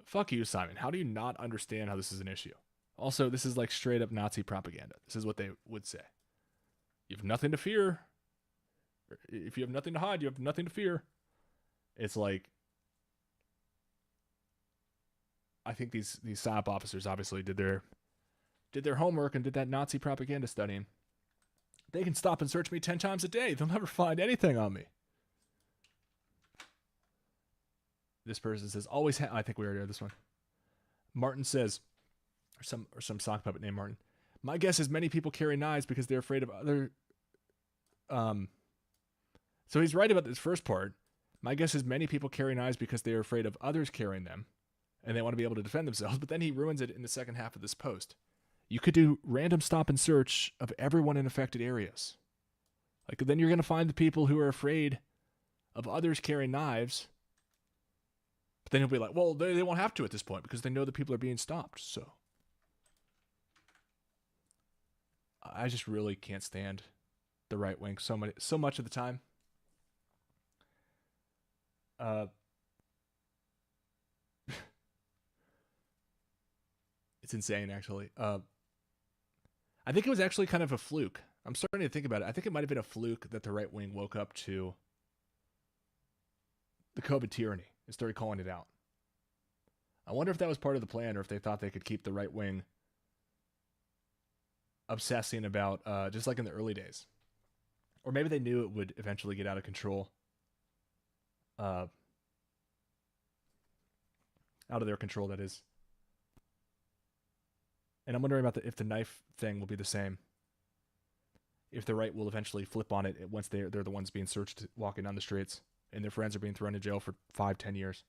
Fuck you, Simon. How do you not understand how this is an issue? Also, this is like straight up Nazi propaganda. This is what they would say. You have nothing to fear. If you have nothing to hide, you have nothing to fear. It's like, I think these PSYOP officers obviously did their homework and did that Nazi propaganda studying. They can stop and search me 10 times a day. They'll never find anything on me. This person says, always I think we already heard this one. Martin says, or some sock puppet named Martin. My guess is many people carry knives because they're afraid of other... So he's right about this first part. My guess is many people carry knives because they're afraid of others carrying them, and they want to be able to defend themselves. But then he ruins it in the second half of this post. You could do random stop and search of everyone in affected areas. Like, then you're going to find the people who are afraid of others carrying knives. But then he'll be like, well, they won't have to at this point because they know that people are being stopped. So I just really can't stand the right wing so much of the time. It's insane, actually. I think it was actually kind of a fluke. I'm starting to think about it. I think it might have been a fluke that the right wing woke up to the COVID tyranny and started calling it out. I wonder if that was part of the plan, or if they thought they could keep the right wing obsessing about, just like in the early days. Or maybe they knew it would eventually get out of control. Out of their control, that is. And I'm wondering about if the knife thing will be the same. If the right will eventually flip on it once they're the ones being searched walking down the streets, and their friends are being thrown in jail for 5-10 years.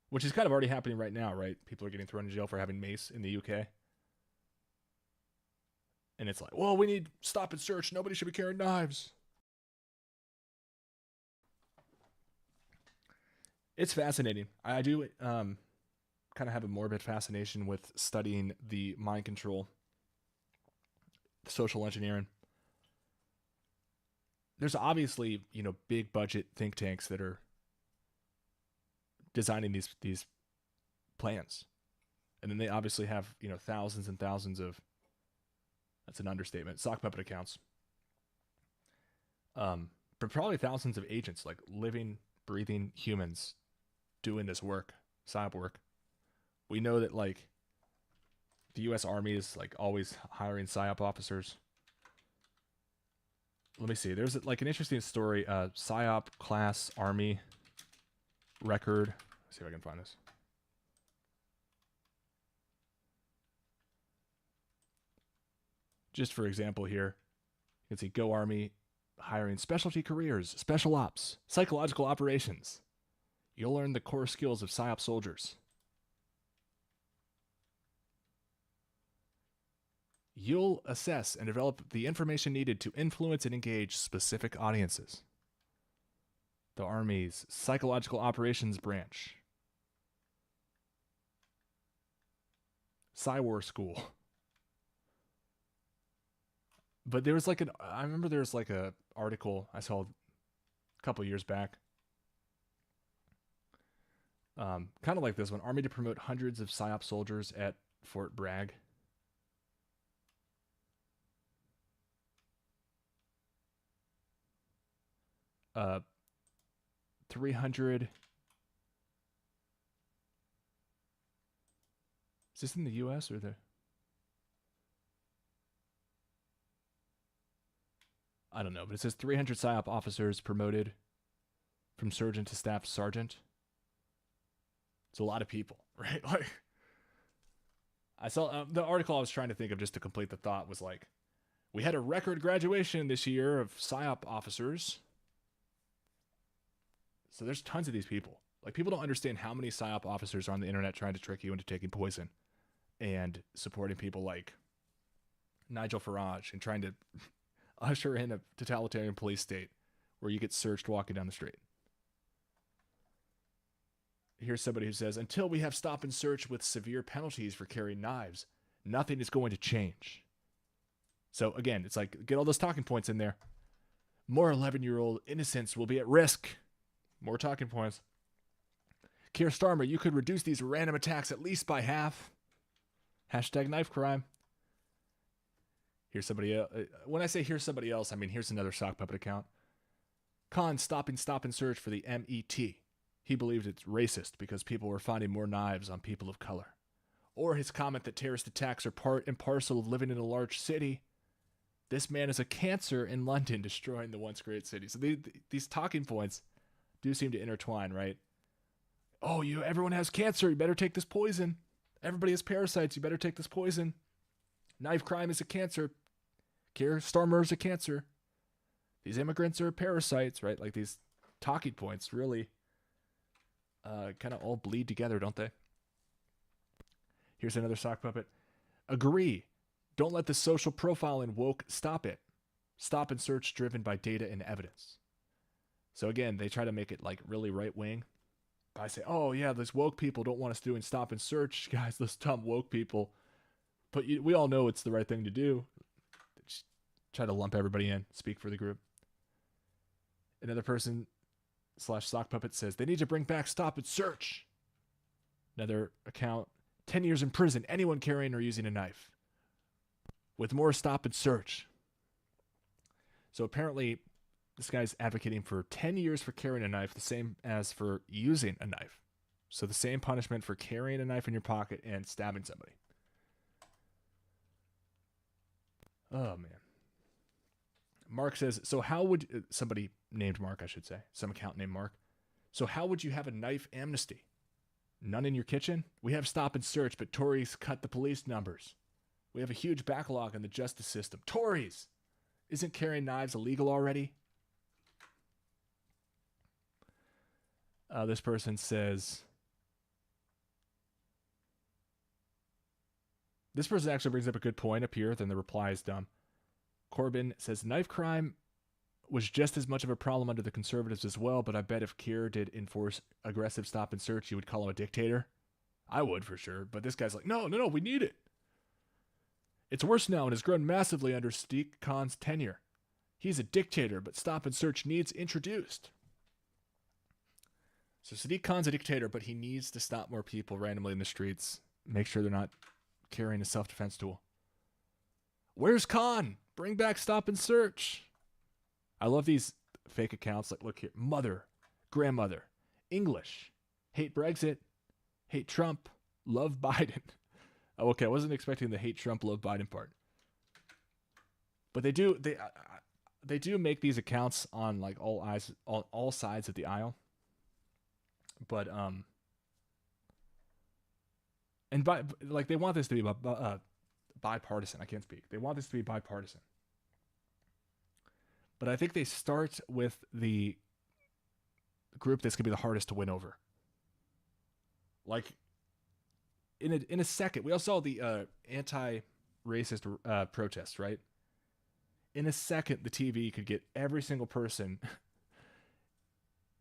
Which is kind of already happening right now, right? People are getting thrown in jail for having mace in the UK. And it's like, well, we need stop and search. Nobody should be carrying knives. It's fascinating. I do kind of have a morbid fascination with studying the mind control, the social engineering. There's obviously, big budget think tanks that are designing these plans. And then they obviously have, thousands and thousands of, that's an understatement, sock puppet accounts. But probably thousands of agents, like living, breathing humans doing this work, psyop work. We know that, like, the U.S. Army is like always hiring PSYOP officers. Let me see. There's like an interesting story. PSYOP class Army record. Let's see if I can find this. Just for example here, you can see Go Army hiring specialty careers, special ops, psychological operations. You'll learn the core skills of PSYOP soldiers. You'll assess and develop the information needed to influence and engage specific audiences. The Army's Psychological Operations Branch. PsyWar School. But there was like I remember there was like a article I saw a couple years back. Kind of like this one. Army to promote hundreds of PSYOP soldiers at Fort Bragg. 300. Is this in the U.S. or the? I don't know, but it says 300 PSYOP officers promoted from sergeant to staff sergeant. It's a lot of people, right? Like, I saw the article I was trying to think of just to complete the thought was like, we had a record graduation this year of PSYOP officers. So there's tons of these people. Like, people don't understand how many PSYOP officers are on the internet trying to trick you into taking poison and supporting people like Nigel Farage and trying to usher in a totalitarian police state where you get searched walking down the street. Here's somebody who says, until we have stop and search with severe penalties for carrying knives, nothing is going to change. So again, it's like, get all those talking points in there. More 11-year-old innocents will be at risk. More talking points. Keir Starmer, you could reduce these random attacks at least by half. Hashtag knife crime. Here's somebody else. When I say here's somebody else, I mean here's another sock puppet account. Khan stopping stop and search for the MET. He believed it's racist because people were finding more knives on people of color. Or his comment that terrorist attacks are part and parcel of living in a large city. This man is a cancer in London, destroying the once great city. So these talking points do seem to intertwine, right? Oh, everyone has cancer. You better take this poison. Everybody has parasites. You better take this poison. Knife crime is a cancer. Keir Starmer is a cancer. These immigrants are parasites, right? Like, these talking points really kind of all bleed together, don't they? Here's another sock puppet. Agree. Don't let the social profiling woke stop it. Stop and search driven by data and evidence. So again, they try to make it like really right wing. I say, oh yeah, those woke people don't want us doing stop and search, guys. Those dumb woke people. But we all know it's the right thing to do. Just try to lump everybody in. Speak for the group. Another person / sock puppet says they need to bring back stop and search. Another account. 10 years in prison. Anyone carrying or using a knife. With more stop and search. So apparently, this guy's advocating for 10 years for carrying a knife, the same as for using a knife. So the same punishment for carrying a knife in your pocket and stabbing somebody. Oh, man. Mark says, so how would... somebody named Mark, I should say. Some account named Mark. So how would you have a knife amnesty? None in your kitchen? We have stop and search, but Tories cut the police numbers. We have a huge backlog in the justice system. Tories! Isn't carrying knives illegal already? This person says... This person actually brings up a good point up here, then the reply is dumb. Corbyn says, knife crime was just as much of a problem under the Conservatives as well, but I bet if Keir did enforce aggressive stop and search, you would call him a dictator. I would, for sure. But this guy's like, no, we need it. It's worse now and has grown massively under Sadiq Khan's tenure. He's a dictator, but stop and search needs introduced. So Sadiq Khan's a dictator, but he needs to stop more people randomly in the streets. Make sure they're not carrying a self-defense tool. Where's Khan? Bring back stop and search. I love these fake accounts. Like, look here. Mother, grandmother, English, hate Brexit, hate Trump, love Biden. Oh, okay, I wasn't expecting the hate Trump, love Biden part. But they do make these accounts on like all sides of the aisle. But and they want this to be bipartisan. I can't speak. They want this to be bipartisan. But I think they start with the group that's gonna be the hardest to win over. Like in a second, we all saw the anti-racist protests, right? In a second, the TV could get every single person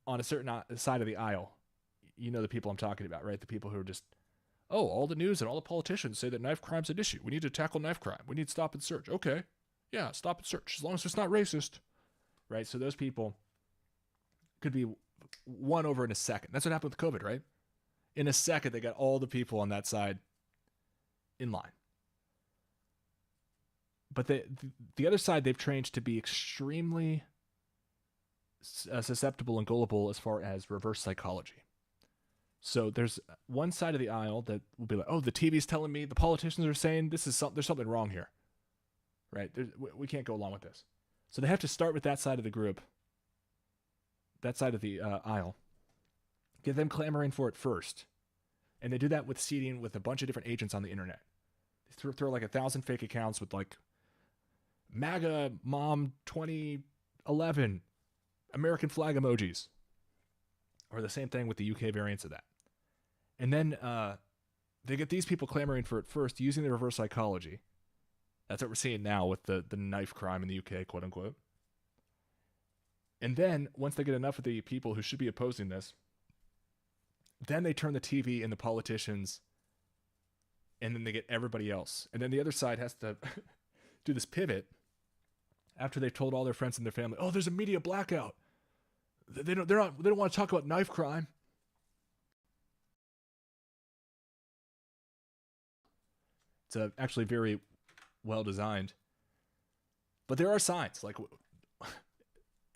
on a certain side of the aisle. You know the people I'm talking about, right? The people who are just, oh, all the news and all the politicians say that knife crime's an issue. We need to tackle knife crime. We need stop and search. Okay, yeah, stop and search, as long as it's not racist, right? So those people could be won over in a second. That's what happened with COVID, right? In a second, they got all the people on that side in line. But the other side, they've trained to be extremely susceptible and gullible as far as reverse psychology. So there's one side of the aisle that will be like, oh, the TV's telling me, the politicians are saying there's something wrong here, right? We can't go along with this. So they have to start with that side of the group, that side of the aisle, get them clamoring for it first. And they do that with seeding with a bunch of different agents on the internet. They throw like 1,000 fake accounts with like MAGA Mom 2011 American flag emojis, or the same thing with the UK variants of that. And then they get these people clamoring for it first using the reverse psychology. That's what we're seeing now with the knife crime in the UK, quote unquote. And then once they get enough of the people who should be opposing this, then they turn the TV and the politicians, and then they get everybody else. And then the other side has to do this pivot after they've told all their friends and their family, oh, there's a media blackout. They don't want to talk about knife crime. It's actually very well designed. But there are signs. Like,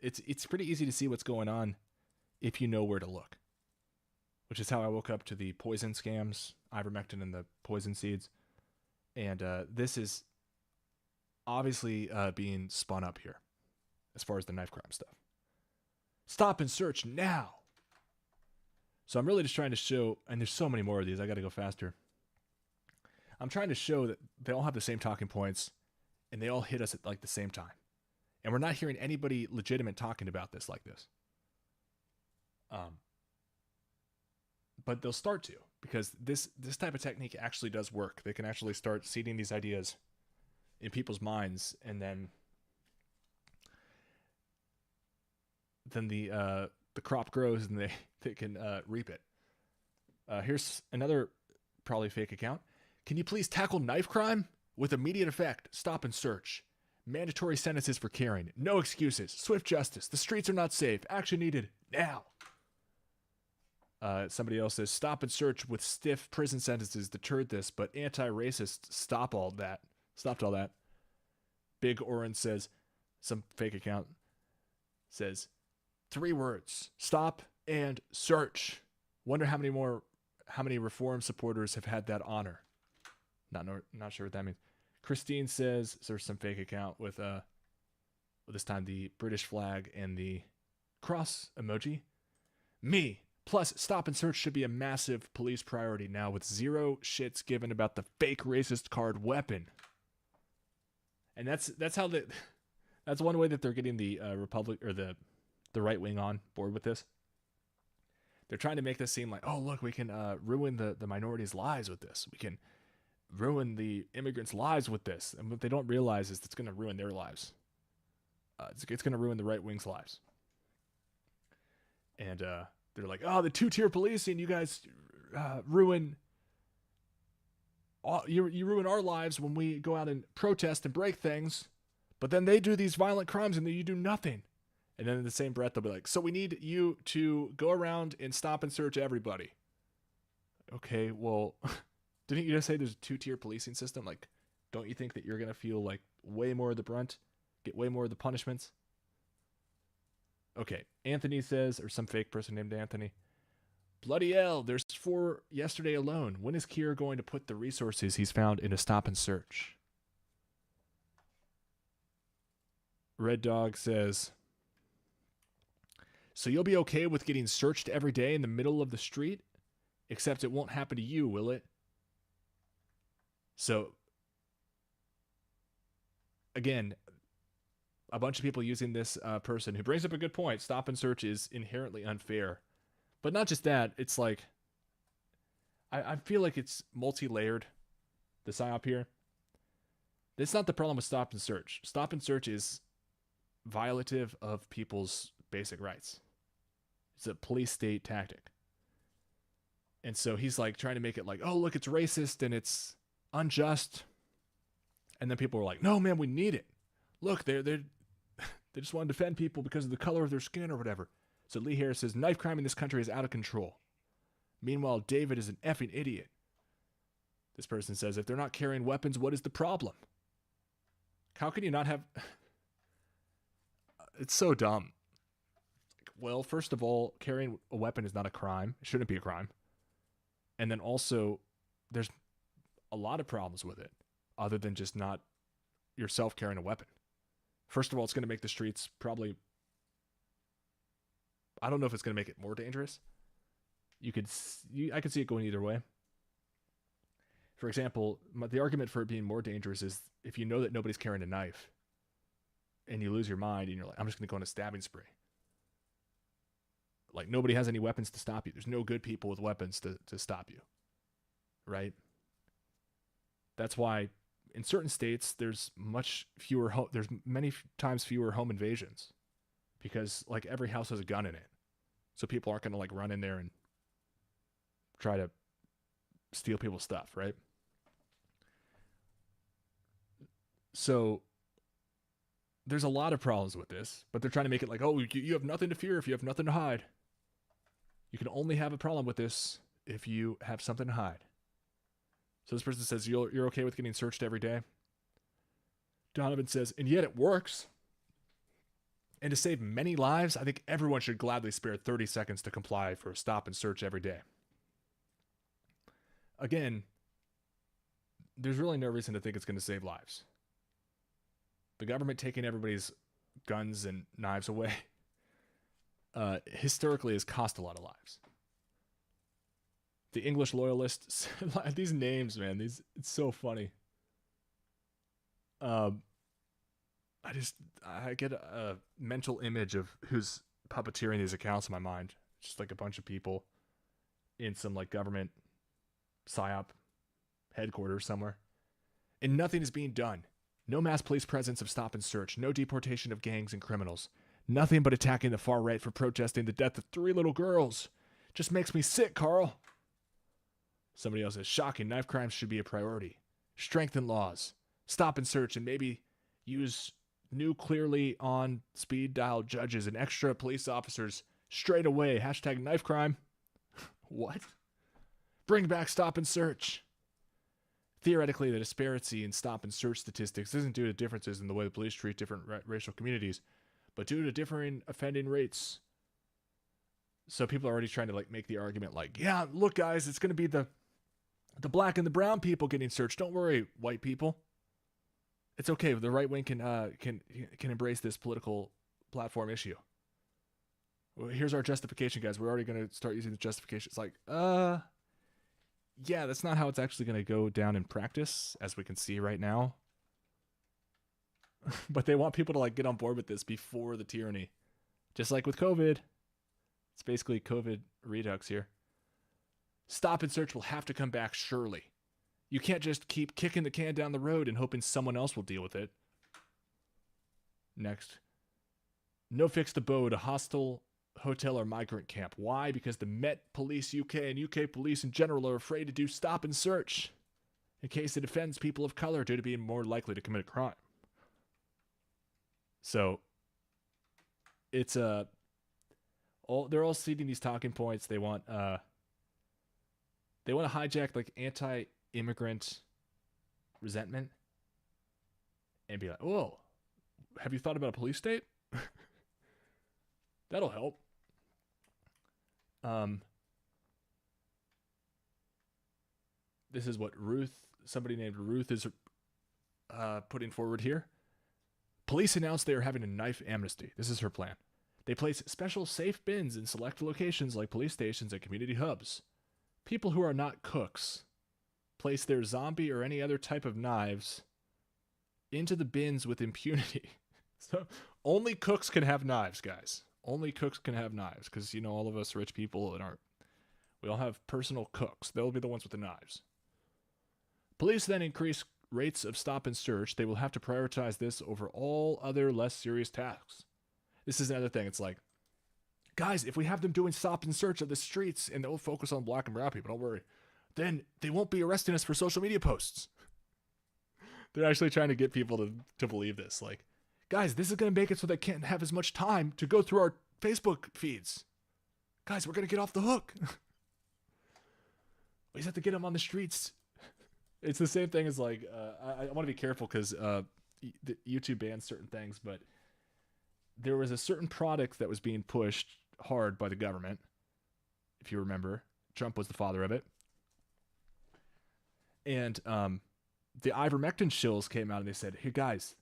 it's pretty easy to see what's going on if you know where to look. Which is how I woke up to the poison scams, ivermectin and the poison seeds. And this is obviously being spun up here as far as the knife crime stuff. Stop and search now. So I'm really just trying to show, and there's so many more of these, I got to go faster. I'm trying to show that they all have the same talking points and they all hit us at like the same time. And we're not hearing anybody legitimate talking about this like this. But they'll start to, because this type of technique actually does work. They can actually start seeding these ideas in people's minds, and then the crop grows and they can reap it. Here's another probably fake account. Can you please tackle knife crime with immediate effect? Stop and search. Mandatory sentences for carrying. No excuses. Swift justice. The streets are not safe. Action needed now. Somebody else says, stop and search with stiff prison sentences deterred this, but anti-racist stopped all that. Big Orange says, some fake account says, 3 words, stop and search. Wonder how many reform supporters have had that honor. Not sure what that means. Christine says, there's some fake account with this time the British flag and the cross emoji. Me. Plus, stop and search should be a massive police priority now, with 0 shits given about the fake racist card weapon. And that's one way that they're getting the Republic or the right wing on board with this. They're trying to make this seem like, oh look, we can ruin the minorities' lives with this. We can ruin the immigrants' lives with this. And what they don't realize is it's going to ruin their lives. It's going to ruin the right wing's lives. And they're like, oh, the 2-tier policing, you guys ruin. You ruin our lives when we go out and protest and break things, but then they do these violent crimes and then you do nothing. And then in the same breath, they'll be like, so we need you to go around and stop and search everybody. Okay, well, didn't you just say there's a 2-tier policing system? Like, don't you think that you're going to feel like way more of the brunt, get way more of the punishments? Okay, Anthony says, or some fake person named Anthony, Bloody hell, there's 4 yesterday alone. When is Kier going to put the resources he's found into stop and search? Red Dog says, so you'll be okay with getting searched every day in the middle of the street? Except it won't happen to you, will it? So, again, a bunch of people using this person who brings up a good point. Stop and search is inherently unfair. But not just that, it's like, I feel like it's multi-layered, the psyop here. That's not the problem with stop and search. Stop and search is violative of people's basic rights. It's a police state tactic. And so he's like trying to make it like, oh, look, it's racist and it's unjust. And then people are like, no, man, we need it. Look, they just want to defend people because of the color of their skin or whatever. So Lee Harris says, knife crime in this country is out of control. Meanwhile, David is an effing idiot. This person says, if they're not carrying weapons, what is the problem? How can you not have... It's so dumb. Well, first of all, carrying a weapon is not a crime. It shouldn't be a crime. And then also, there's a lot of problems with it, other than just not yourself carrying a weapon. First of all, it's going to make the streets probably... I don't know if it's going to make it more dangerous. I could see it going either way. For example, the argument for it being more dangerous is if you know that nobody's carrying a knife and you lose your mind and you're like, I'm just going to go on a stabbing spree. Like, nobody has any weapons to stop you. There's no good people with weapons to stop you. Right? That's why in certain states, there's many times fewer home invasions. Because, like, every house has a gun in it. So people aren't going to, like, run in there and try to steal people's stuff, right? So there's a lot of problems with this, but they're trying to make it like, oh, you have nothing to fear if you have nothing to hide. You can only have a problem with this if you have something to hide. So this person says, you're okay with getting searched every day? Donovan says, and yet it works. And to save many lives, I think everyone should gladly spare 30 seconds to comply for a stop and search every day. Again, there's really no reason to think it's going to save lives. The government taking everybody's guns and knives away historically has cost a lot of lives. The English loyalists, these names, man, it's so funny. I get a mental image of who's puppeteering these accounts in my mind. Just like a bunch of people in some like government psyop headquarters somewhere. And nothing is being done. No mass police presence of stop and search. No deportation of gangs and criminals. Nothing but attacking the far right for protesting the death of 3 little girls. Just makes me sick, Carl. Somebody else says, shocking. Knife crimes should be a priority. Strengthen laws. Stop and search and maybe use new clearly on speed dial judges and extra police officers straight away. Hashtag knife crime. What? Bring back stop and search. Theoretically, the disparity in stop and search statistics isn't due to differences in the way the police treat different racial communities, but due to differing offending rates. So people are already trying to like make the argument like, yeah, look guys, it's going to be the black and the brown people getting searched. Don't worry, white people. It's okay. The right wing can embrace this political platform issue. Well, here's our justification, guys. We're already going to start using the justification. It's like, yeah, that's not how it's actually going to go down in practice, as we can see right now. But they want people to like get on board with this before the tyranny. Just like with COVID. It's basically COVID redux here. Stop and search will have to come back, surely. You can't just keep kicking the can down the road and hoping someone else will deal with it. Next. No fixed abode, a hostile hotel or migrant camp. Why? Because the Met Police UK and UK police in general are afraid to do stop and search in case it offends people of color due to being more likely to commit a crime. So it's they're all seeding these talking points. They want to hijack like anti-immigrant resentment and be like, whoa, have you thought about a police state? That'll help. This is what somebody named Ruth is putting forward here. Police announced they are having a knife amnesty. This is her plan. They place special safe bins in select locations like police stations and community hubs. People who are not cooks place their zombie or any other type of knives into the bins with impunity. So only cooks can have knives, guys. Only cooks can have knives because, you know, all of us rich people we all have personal cooks. They'll be the ones with the knives. Police then increase rates of stop and search. They will have to prioritize this over all other less serious tasks. This is another thing. It's like, guys, if we have them doing stop and search of the streets and they'll focus on black and brown people, don't worry, then they won't be arresting us for social media posts. They're actually trying to get people to believe this. Like, guys, this is going to make it so they can't have as much time to go through our Facebook feeds. Guys, we're going to get off the hook. We just have to get them on the streets. It's the same thing as like, I want to be careful because YouTube bans certain things, but there was a certain product that was being pushed hard by the government. If you remember, Trump was the father of it. And the ivermectin shills came out and they said, hey guys,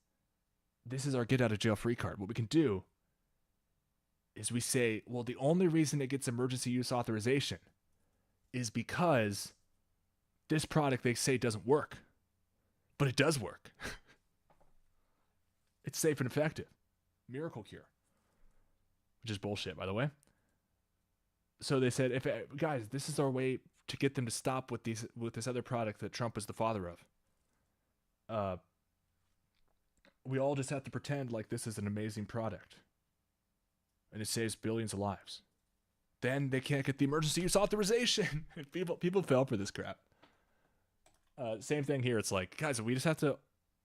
this is our get out of jail free card. What we can do is we say, well, the only reason it gets emergency use authorization is because this product they say doesn't work, but it does work. It's safe and effective. Miracle cure. Which is bullshit, by the way. So they said, guys, this is our way to get them to stop with this other product that Trump is the father of. We all just have to pretend like this is an amazing product. And it saves billions of lives. Then they can't get the emergency use authorization. People fell for this crap. Same thing here. It's like, guys, we just have to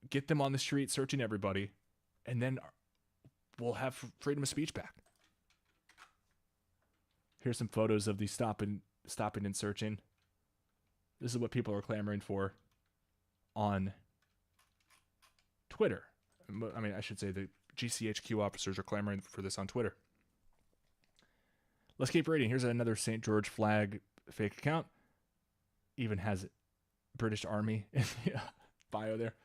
get them on the street searching everybody, and then we'll have freedom of speech back. Here's some photos of the stopping and searching. This is what people are clamoring for on Twitter. I mean, I should say the GCHQ officers are clamoring for this on Twitter. Let's keep reading. Here's another St. George flag fake account. Even has British Army in the bio there.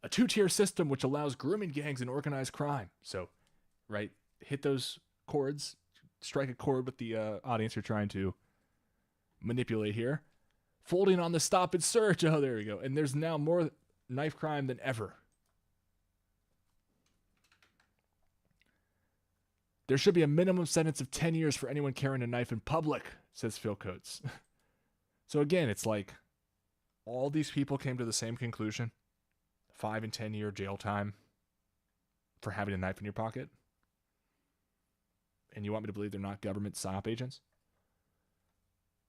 A 2-tier system which allows grooming gangs and organized crime. So, right, hit those chords, strike a chord with the audience you're trying to manipulate here. Folding on the stop and search. Oh, there we go. And there's now more knife crime than ever. There should be a minimum sentence of 10 years for anyone carrying a knife in public, says Phil Coates. So again, it's like all these people came to the same conclusion. 5 and 10 year jail time for having a knife in your pocket. And you want me to believe they're not government psyop agents?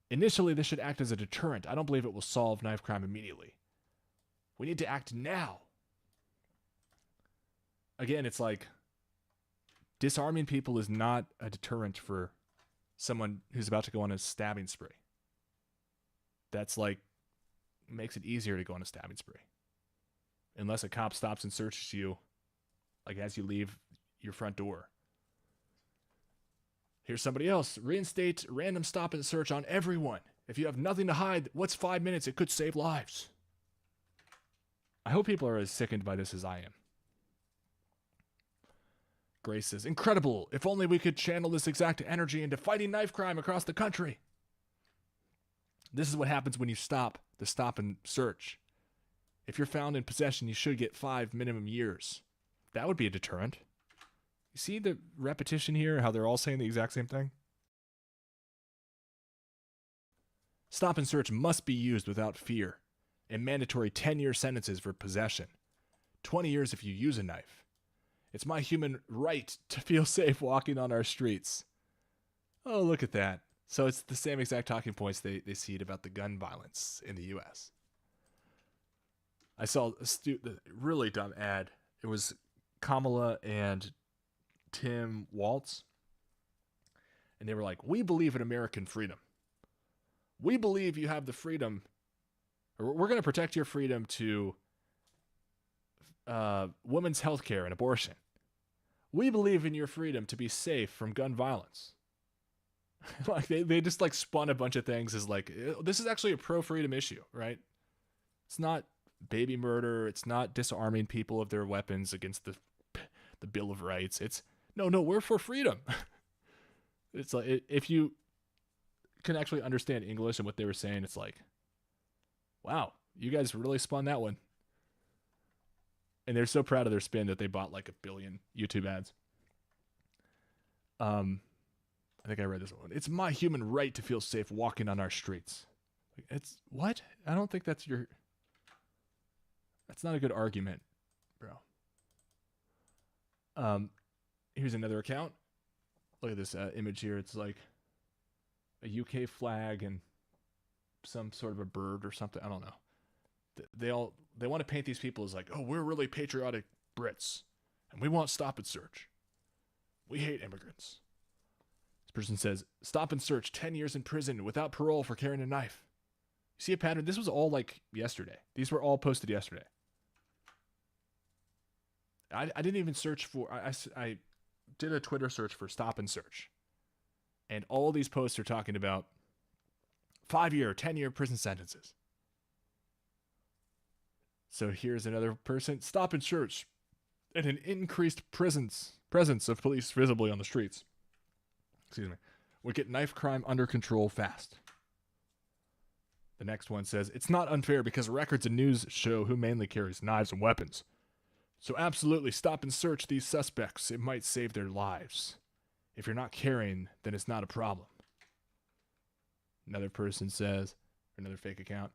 Initially, this should act as a deterrent. I don't believe it will solve knife crime immediately. We need to act now. Again, it's like disarming people is not a deterrent for someone who's about to go on a stabbing spree. That's like, makes it easier to go on a stabbing spree. Unless a cop stops and searches you, like as you leave your front door. Here's somebody else. Reinstate random stop and search on everyone. If you have nothing to hide, what's 5 minutes? It could save lives. I hope people are as sickened by this as I am. Grace says, incredible. If only we could channel this exact energy into fighting knife crime across the country. This is what happens when you stop the stop and search. If you're found in possession, you should get 5 minimum years. That would be a deterrent. You see the repetition here, how they're all saying the exact same thing? Stop and search must be used without fear. And mandatory 10-year sentences for possession. 20 years if you use a knife. It's my human right to feel safe walking on our streets. Oh, look at that. So it's the same exact talking points they see about the gun violence in the U.S. I saw a really dumb ad. It was Kamala and Tim Waltz. And they were like, we believe in American freedom. We believe you have the freedom, or we're going to protect your freedom to women's health care and abortion. We believe in your freedom to be safe from gun violence. Like they just like spun a bunch of things as like, this is actually a pro-freedom issue, right? It's not baby murder. It's not disarming people of their weapons against the Bill of Rights. It's no, we're for freedom. It's like, if you can actually understand English and what they were saying, it's like, wow, you guys really spun that one. And they're so proud of their spin that they bought like 1 billion YouTube ads. I think I read this one. It's my human right to feel safe walking on our streets. It's what? I don't think that's not a good argument, bro. Here's another account. Look at this image here. It's like a UK flag and some sort of a bird or something. I don't know. They want to paint these people as like, oh, we're really patriotic Brits, and we want stop and search. We hate immigrants. This person says, stop and search, 10 years in prison without parole for carrying a knife. You see a pattern? This was all like yesterday. These were all posted yesterday. I didn't even search for, I did a Twitter search for stop and search. And all these posts are talking about 5-year, 10-year prison sentences. So here's another person, stop and search, and an increased presence of police visibly on the streets. Excuse me. We get knife crime under control fast. The next one says, it's not unfair because records and news show who mainly carries knives and weapons. So absolutely stop and search these suspects. It might save their lives. If you're not carrying, then it's not a problem. Another person says, another fake account,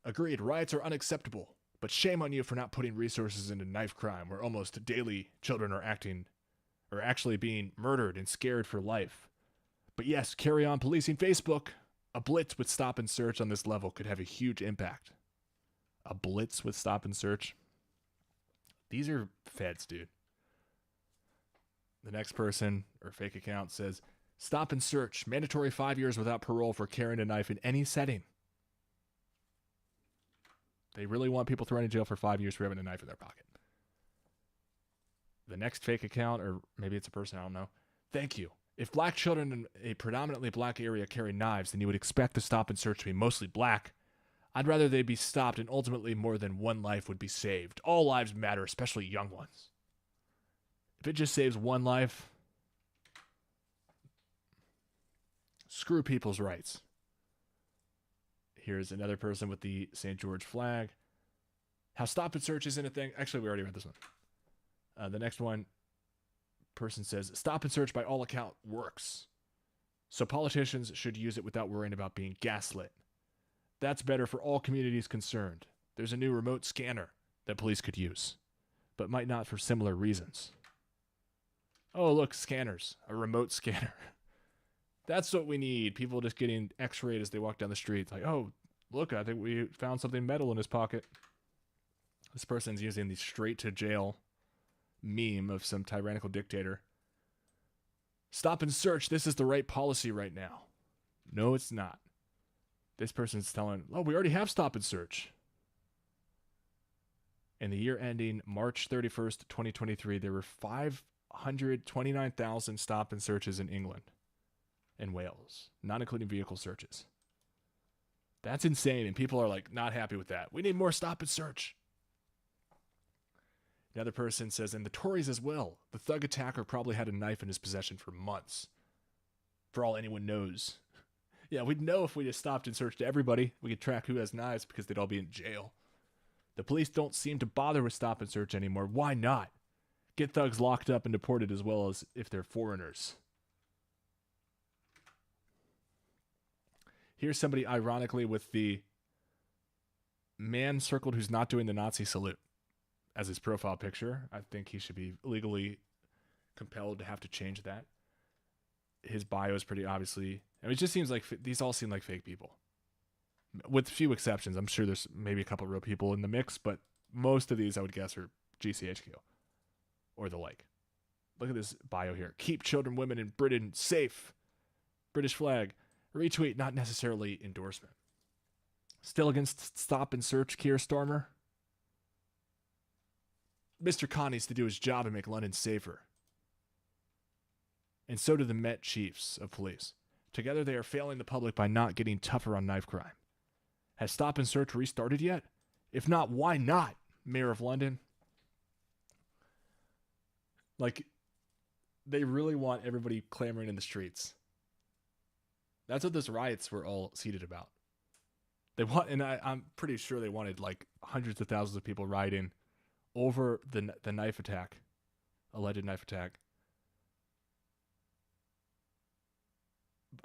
agreed, riots are unacceptable, but shame on you for not putting resources into knife crime where almost daily children are actually being murdered and scared for life. But yes, carry on policing Facebook. A blitz with stop and search on this level could have a huge impact. A blitz with stop and search? These are feds, dude. The next person, or fake account, says, stop and search, mandatory 5 years without parole for carrying a knife in any setting. They really want people thrown in jail for 5 years for having a knife in their pocket. The next fake account, or maybe it's a person, I don't know. Thank you. If black children in a predominantly black area carry knives, then you would expect the stop and search to be mostly black. I'd rather they be stopped and ultimately more than one life would be saved. All lives matter, especially young ones. If it just saves one life, screw people's rights. Here's another person with the St. George flag. How stop and search isn't a thing. Actually, we already read this one. The next one, person says, stop and search by all account works. So politicians should use it without worrying about being gaslit. That's better for all communities concerned. There's a new remote scanner that police could use, but might not for similar reasons. Oh, look, scanners. A remote scanner. That's what we need. People just getting x-rayed as they walk down the street. Like, oh, look, I think we found something metal in his pocket. This person's using the straight to jail meme of some tyrannical dictator. Stop and search. This is the right policy right now. No, it's not. This person's telling, oh, we already have stop and search. In the year ending March 31st, 2023, there were 529,000 stop and searches in England and Wales, not including vehicle searches. That's insane, and people are like not happy with that. We need more stop and search. Another person says, and the Tories as well. The thug attacker probably had a knife in his possession for months. For all anyone knows. Yeah, we'd know if we just stopped and searched everybody. We could track who has knives because they'd all be in jail. The police don't seem to bother with stop and search anymore. Why not? Get thugs locked up and deported as well as if they're foreigners. Here's somebody ironically with the man circled who's not doing the Nazi salute as his profile picture. I think he should be legally compelled to have to change that. His bio is pretty obviously, I mean, it just seems like these all seem like fake people. With few exceptions. I'm sure there's maybe a couple real people in the mix, but most of these I would guess are GCHQ or the like. Look at this bio here. Keep children, women in Britain safe. British flag. Retweet, not necessarily endorsement. Still against stop and search, Keir Starmer? Mr. Khan needs to do his job and make London safer. And so do the Met Chiefs of Police. Together they are failing the public by not getting tougher on knife crime. Has stop and search restarted yet? If not, why not, Mayor of London? Like, they really want everybody clamoring in the streets. That's what those riots were all seeded about. They want, and I'm pretty sure they wanted like hundreds of thousands of people rioting over the knife attack, alleged knife attack.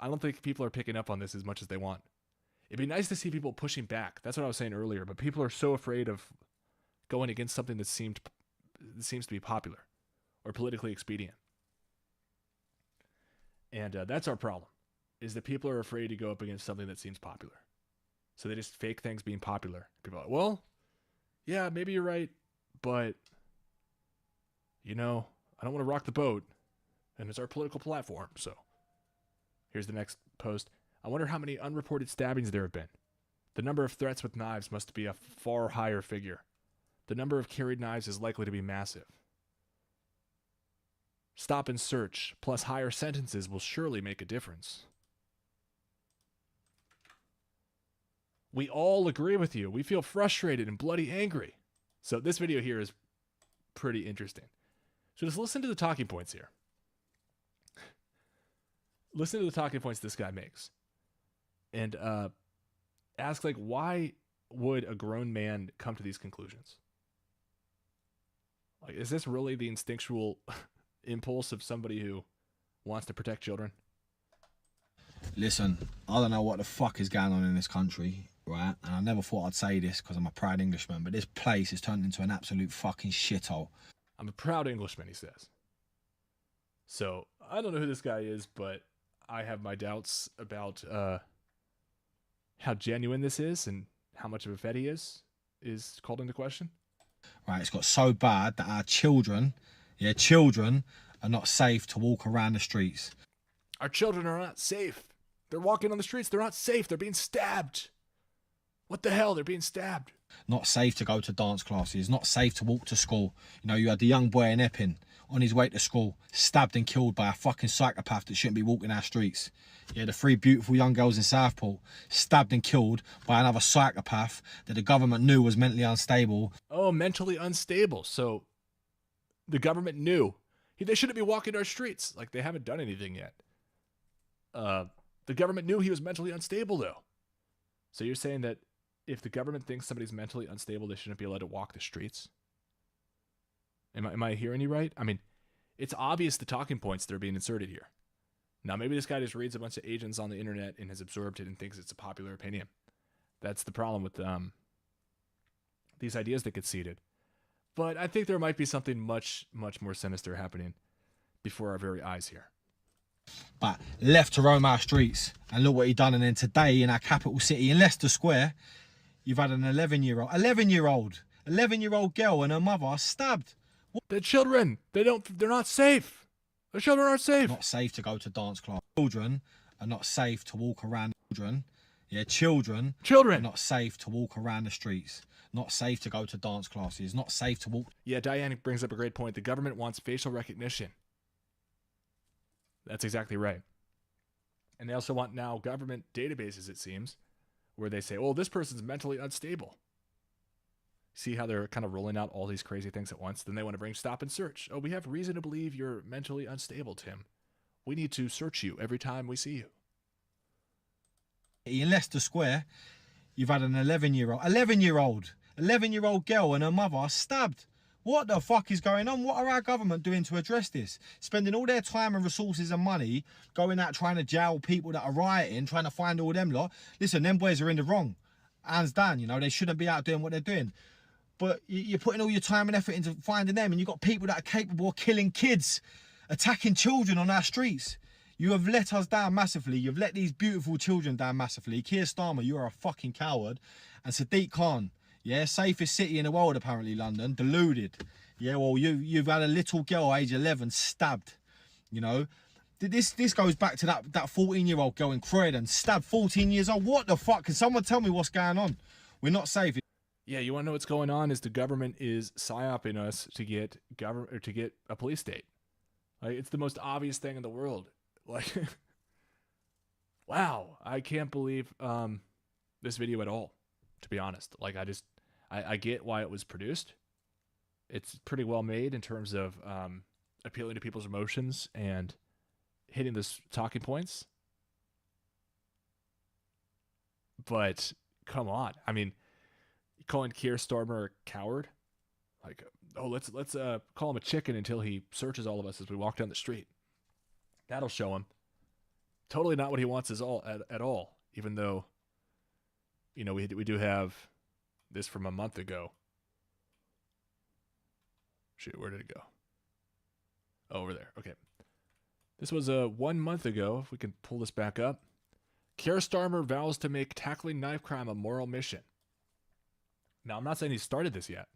I don't think people are picking up on this as much as they want. It'd be nice to see people pushing back. That's what I was saying earlier. But people are so afraid of going against something that seems to be popular or politically expedient. And that's our problem, is that people are afraid to go up against something that seems popular. So they just fake things being popular. People are like, well, yeah, maybe you're right, but, you know, I don't want to rock the boat, and it's our political platform. So here's the next post. I wonder how many unreported stabbings there have been. The number of threats with knives must be a far higher figure. The number of carried knives is likely to be massive. Stop and search plus higher sentences will surely make a difference. We all agree with you. We feel frustrated and bloody angry. So this video here is pretty interesting. So just listen to the talking points here. Listen to the talking points this guy makes. And ask, like, why would a grown man come to these conclusions? Like, is this really the instinctual impulse of somebody who wants to protect children? Listen, I don't know what the fuck is going on in this country, right? And I never thought I'd say this because I'm a proud Englishman, but this place has turned into an absolute fucking shithole. I'm a proud Englishman, he says. So, I don't know who this guy is, but I have my doubts about how genuine this is and how much of a fed he is called into question. Right, it's got so bad that our children, children are not safe to walk around the streets. Our children are not safe. They're walking on the streets. They're not safe. They're being stabbed. What the hell? They're being stabbed. Not safe to go to dance classes. Not safe to walk to school. You know, you had the young boy in Epping on his way to school, stabbed and killed by a fucking psychopath that shouldn't be walking our streets. Yeah, the 3 beautiful young girls in Southport, stabbed and killed by another psychopath that the government knew was mentally unstable. Oh, mentally unstable. So the government knew. They shouldn't be walking our streets. Like, they haven't done anything yet. The government knew he was mentally unstable, though. So you're saying that if the government thinks somebody's mentally unstable, they shouldn't be allowed to walk the streets? Am I hearing you right? I mean, it's obvious the talking points that are being inserted here. Now, maybe this guy just reads a bunch of agents on the internet and has absorbed it and thinks it's a popular opinion. That's the problem with these ideas that get seeded. But I think there might be something much, much more sinister happening before our very eyes here. But left to roam our streets, and look what he done. And then today in our capital city, in Leicester Square, you've had an 11-year-old girl and her mother stabbed. The children, they're not safe. The children aren't safe. Not safe to go to dance class. Children are not safe to walk around. Children are not safe to walk around the streets. Not safe to go to dance classes. Not safe to walk. Yeah, Diane brings up a great point. The government wants facial recognition. That's exactly right. And they also want now government databases, it seems, where they say, oh, this person's mentally unstable. See how they're kind of rolling out all these crazy things at once? Then they want to bring stop and search. Oh, we have reason to believe you're mentally unstable, Tim. We need to search you every time we see you. In Leicester Square, you've had an 11-year-old girl and her mother stabbed. What the fuck is going on? What are our government doing to address this? Spending all their time and resources and money going out trying to jail people that are rioting, trying to find all them lot. Listen, them boys are in the wrong. Hands down, you know, they shouldn't be out doing what they're doing. But you're putting all your time and effort into finding them, and you've got people that are capable of killing kids, attacking children on our streets. You have let us down massively. You've let these beautiful children down massively. Keir Starmer, you are a fucking coward. And Sadiq Khan, yeah, safest city in the world apparently, London, deluded. Yeah, well, you've had a little girl, age 11, stabbed. You know, this goes back to that 14-year-old girl in Croydon, stabbed 14 years old. What the fuck? Can someone tell me what's going on? We're not safe. Yeah, you want to know what's going on? Is the government is psyoping us to get a police state. Like, it's the most obvious thing in the world. Like, wow, I can't believe this video at all, to be honest. Like, I get why it was produced. It's pretty well made in terms of appealing to people's emotions and hitting those talking points. But come on, I mean, calling Keir Starmer a coward, like, oh, let's call him a chicken until he searches all of us as we walk down the street. That'll show him. Totally not what he wants at all. Even though, you know, we do have this from a month ago. Shoot, where did it go? Oh, over there. Okay. This was 1 month ago. If we can pull this back up. Keir Starmer vows to make tackling knife crime a moral mission. Now, I'm not saying he started this yet.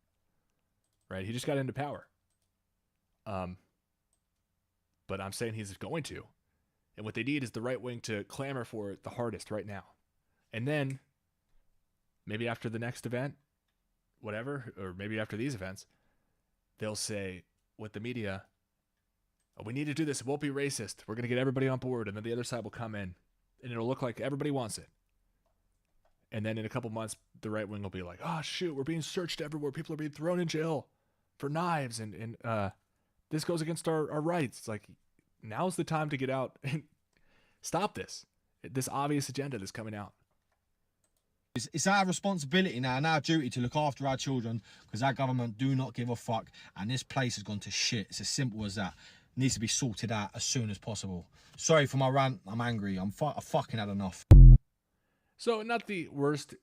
Right? He just got into power. But I'm saying he's going to. And what they need is the right wing to clamor for it the hardest right now. And then, maybe after the next event, whatever, or maybe after these events, they'll say with the media, oh, we need to do this. It won't be racist. We're going to get everybody on board. And then the other side will come in. And it'll look like everybody wants it. And then in a couple months, the right wing will be like, oh, shoot, we're being searched everywhere. People are being thrown in jail for knives. And this goes against our rights. It's like, now's the time to get out and stop this obvious agenda that's coming out. It's our responsibility now and our duty to look after our children, because our government do not give a fuck, and this place has gone to shit. It's as simple as that. It needs to be sorted out as soon as possible. Sorry for my rant. I'm angry. I fucking had enough. So not the worst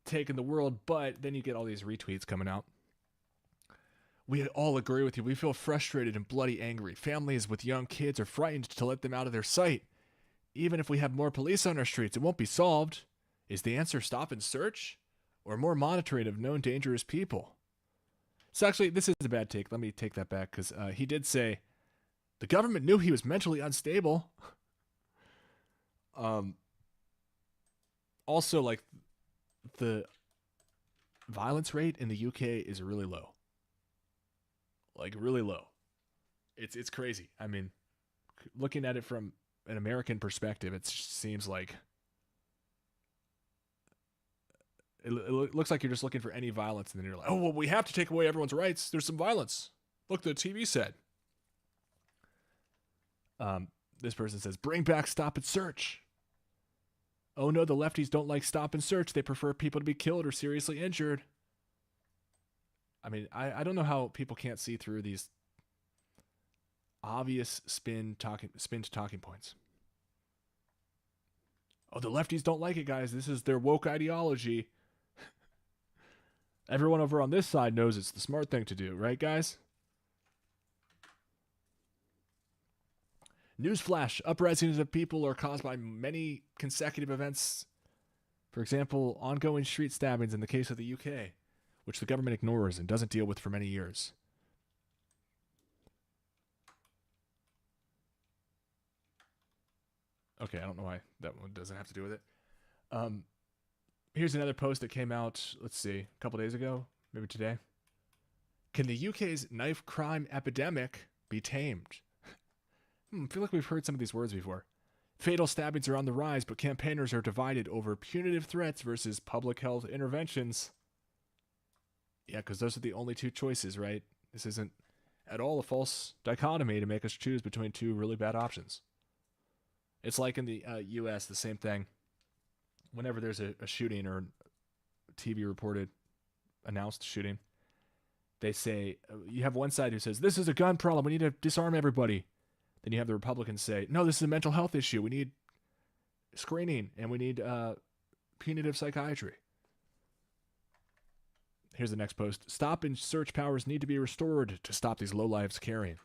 take in the world, but then you get all these retweets coming out. We all agree with you. We feel frustrated and bloody angry. Families with young kids are frightened to let them out of their sight. Even if we have more police on our streets, it won't be solved. Is the answer stop and search? Or more monitoring of known dangerous people? So actually, this is a bad take. Let me take that back, because he did say the government knew he was mentally unstable. Also, like, the violence rate in the UK is really low. Like, really low. It's crazy. I mean, looking at it from an American perspective, it seems like it looks like you're just looking for any violence, and then you're like, oh, well, we have to take away everyone's rights. There's some violence. Look, the TV said. This person says, bring back stop and search. Oh no, the lefties don't like stop and search. They prefer people to be killed or seriously injured. I mean, I don't know how people can't see through these obvious spin to talking points. Oh, the lefties don't like it, guys. This is their woke ideology. Everyone over on this side knows it's the smart thing to do, right, guys? Newsflash, uprisings of people are caused by many consecutive events. For example, ongoing street stabbings in the case of the UK, which the government ignores and doesn't deal with for many years. Okay, I don't know why that one doesn't have to do with it. Here's another post that came out, let's see, a couple days ago, maybe today. Can the UK's knife crime epidemic be tamed? I feel like we've heard some of these words before. Fatal stabbings are on the rise, but campaigners are divided over punitive threats versus public health interventions. Yeah, because those are the only two choices, right? This isn't at all a false dichotomy to make us choose between two really bad options. It's like in the U.S., the same thing. Whenever there's a shooting or TV reported, announced shooting, they say, you have one side who says, this is a gun problem, we need to disarm everybody. Then you have the Republicans say, no, this is a mental health issue, we need screening, and we need punitive psychiatry. Here's the next post. Stop and search powers need to be restored to stop these lowlives carrying.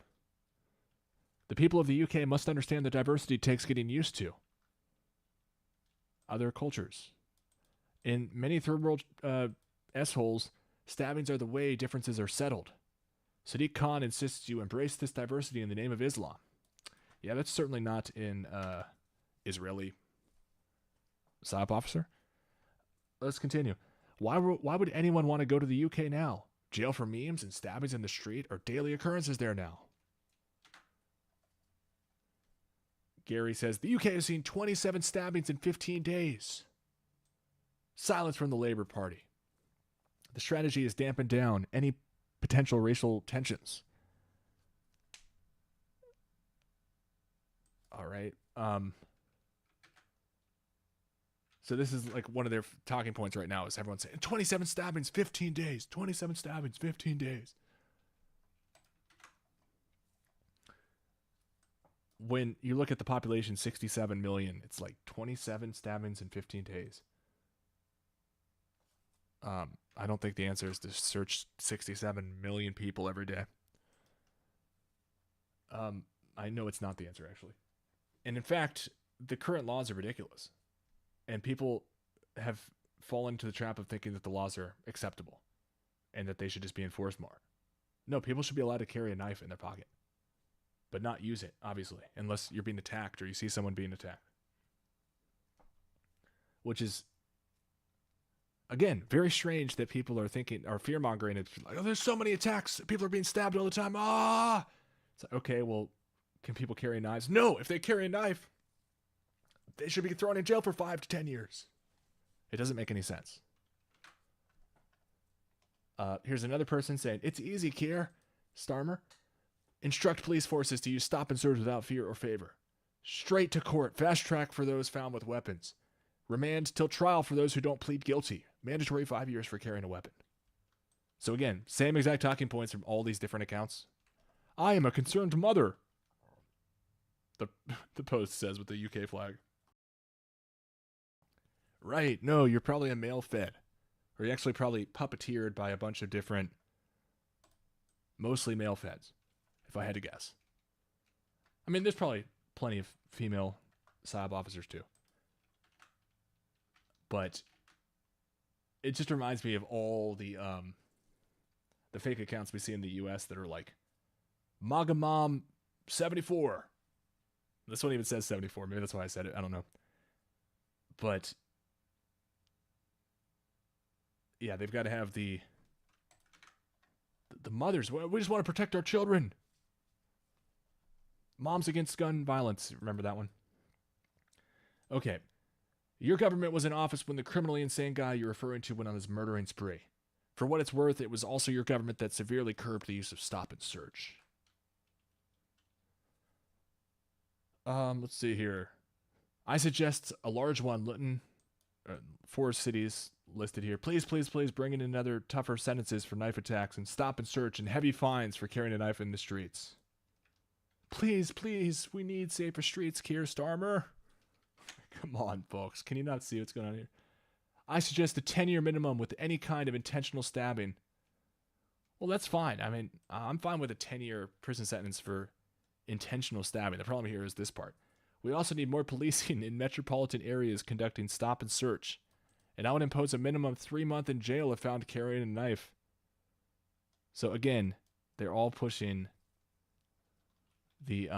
The people of the UK must understand that diversity takes getting used to. Other cultures. In many third world S-holes, stabbings are the way differences are settled. Sadiq Khan insists you embrace this diversity in the name of Islam. Yeah, that's certainly not in Israeli psyop officer. Let's continue. Why would anyone want to go to the UK now? Jail for memes and stabbings in the street are daily occurrences there now. Gary says, the UK has seen 27 stabbings in 15 days. Silence from the Labour Party. The strategy is dampen down any potential racial tensions. All right. So this is like one of their talking points right now is everyone saying 27 stabbings, 15 days, 27 stabbings, 15 days. When you look at the population, 67 million, it's like 27 stabbings in 15 days. I don't think the answer is to search 67 million people every day. I know it's not the answer, actually. And in fact, the current laws are ridiculous. And people have fallen into the trap of thinking that the laws are acceptable and that they should just be enforced more. No, people should be allowed to carry a knife in their pocket, but not use it, obviously, unless you're being attacked or you see someone being attacked. Which is, again, very strange that people are thinking, or fear-mongering. It's like, oh, there's so many attacks. People are being stabbed all the time. Ah! It's like, okay, well, can people carry knives? No, if they carry a knife, they should be thrown in jail for 5 to 10 years. It doesn't make any sense. Here's another person saying, it's easy, Keir Starmer. Instruct police forces to use stop and search without fear or favor. Straight to court. Fast track for those found with weapons. Remand till trial for those who don't plead guilty. Mandatory 5 years for carrying a weapon. So again, same exact talking points from all these different accounts. I am a concerned mother. The post says with the UK flag. Right, no, you're probably a male fed. Or you're actually probably puppeteered by a bunch of different, mostly male feds, if I had to guess. I mean, there's probably plenty of female SAB officers too. But it just reminds me of all the fake accounts we see in the US that are like, MAGA Mom 74. This one even says 74. Maybe that's why I said it. I don't know. But yeah, they've got to have the mothers. We just want to protect our children. Moms Against Gun Violence. Remember that one? Okay. Your government was in office when the criminally insane guy you're referring to went on his murdering spree. For what it's worth, it was also your government that severely curbed the use of stop and search. Let's see here. I suggest a large one, Lytton, 4 cities listed here. Please, please, please bring in another tougher sentences for knife attacks and stop and search and heavy fines for carrying a knife in the streets. Please, please, we need safer streets, Keir Starmer. Come on, folks. Can you not see what's going on here? I suggest a 10-year minimum with any kind of intentional stabbing. Well, that's fine. I mean, I'm fine with a 10-year prison sentence for intentional stabbing. The problem here is this part. We also need more policing in metropolitan areas conducting stop and search. And I would impose a minimum 3-month in jail if found carrying a knife. So again, they're all pushing the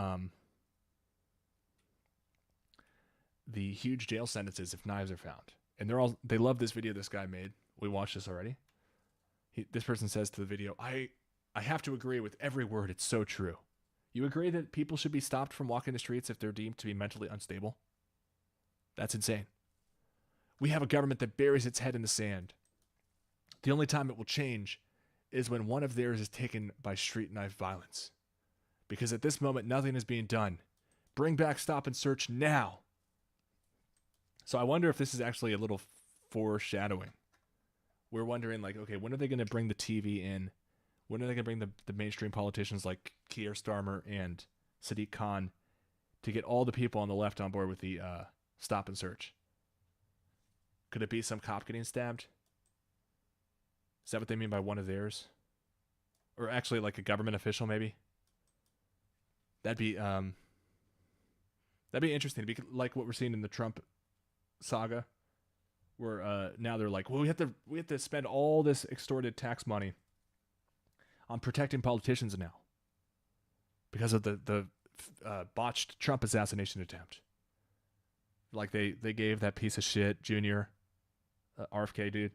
huge jail sentences if knives are found. And they love this video this guy made. We watched this already. This person says to the video, I have to agree with every word. It's so true. You agree that people should be stopped from walking the streets if they're deemed to be mentally unstable? That's insane. We have a government that buries its head in the sand. The only time it will change is when one of theirs is taken by street knife violence. Because at this moment, nothing is being done. Bring back stop and search now. So I wonder if this is actually a little foreshadowing. We're wondering, like, okay, when are they going to bring the TV in? When are they going to bring the mainstream politicians like Keir Starmer and Sadiq Khan to get all the people on the left on board with the stop and search? Could it be some cop getting stabbed? Is that what they mean by one of theirs? Or actually like a government official maybe? That'd be interesting. It'd be like what we're seeing in the Trump saga, where now they're like, well, we have to spend all this extorted tax money on protecting politicians now because of the botched Trump assassination attempt. Like they gave that piece of shit Junior, RFK dude,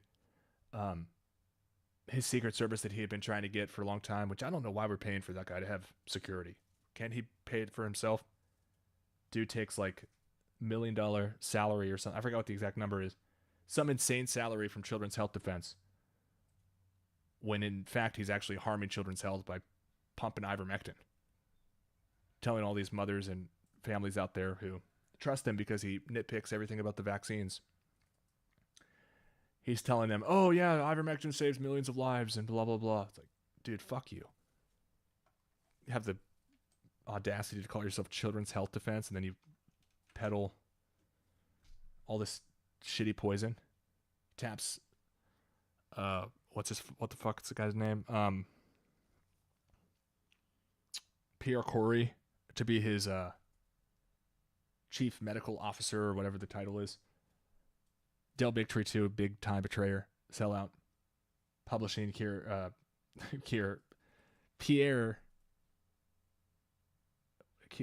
his Secret Service that he had been trying to get for a long time, which I don't know why we're paying for that guy to have security. Can't he pay it for himself? Dude takes like $1 million salary or something. I forgot what the exact number is. Some insane salary from Children's Health Defense. when in fact he's actually harming children's health by pumping ivermectin. Telling all these mothers and families out there who trust him because he nitpicks everything about the vaccines. He's telling them, oh yeah, ivermectin saves millions of lives and blah, blah, blah. It's like, dude, fuck you. You have the audacity to call yourself Children's Health Defense, and then you peddle all this shitty poison. Taps, what the fuck is the guy's name? Pierre Corey to be his chief medical officer or whatever the title is. Del Bigtree too, big time betrayer, sellout. Publishing Pierre,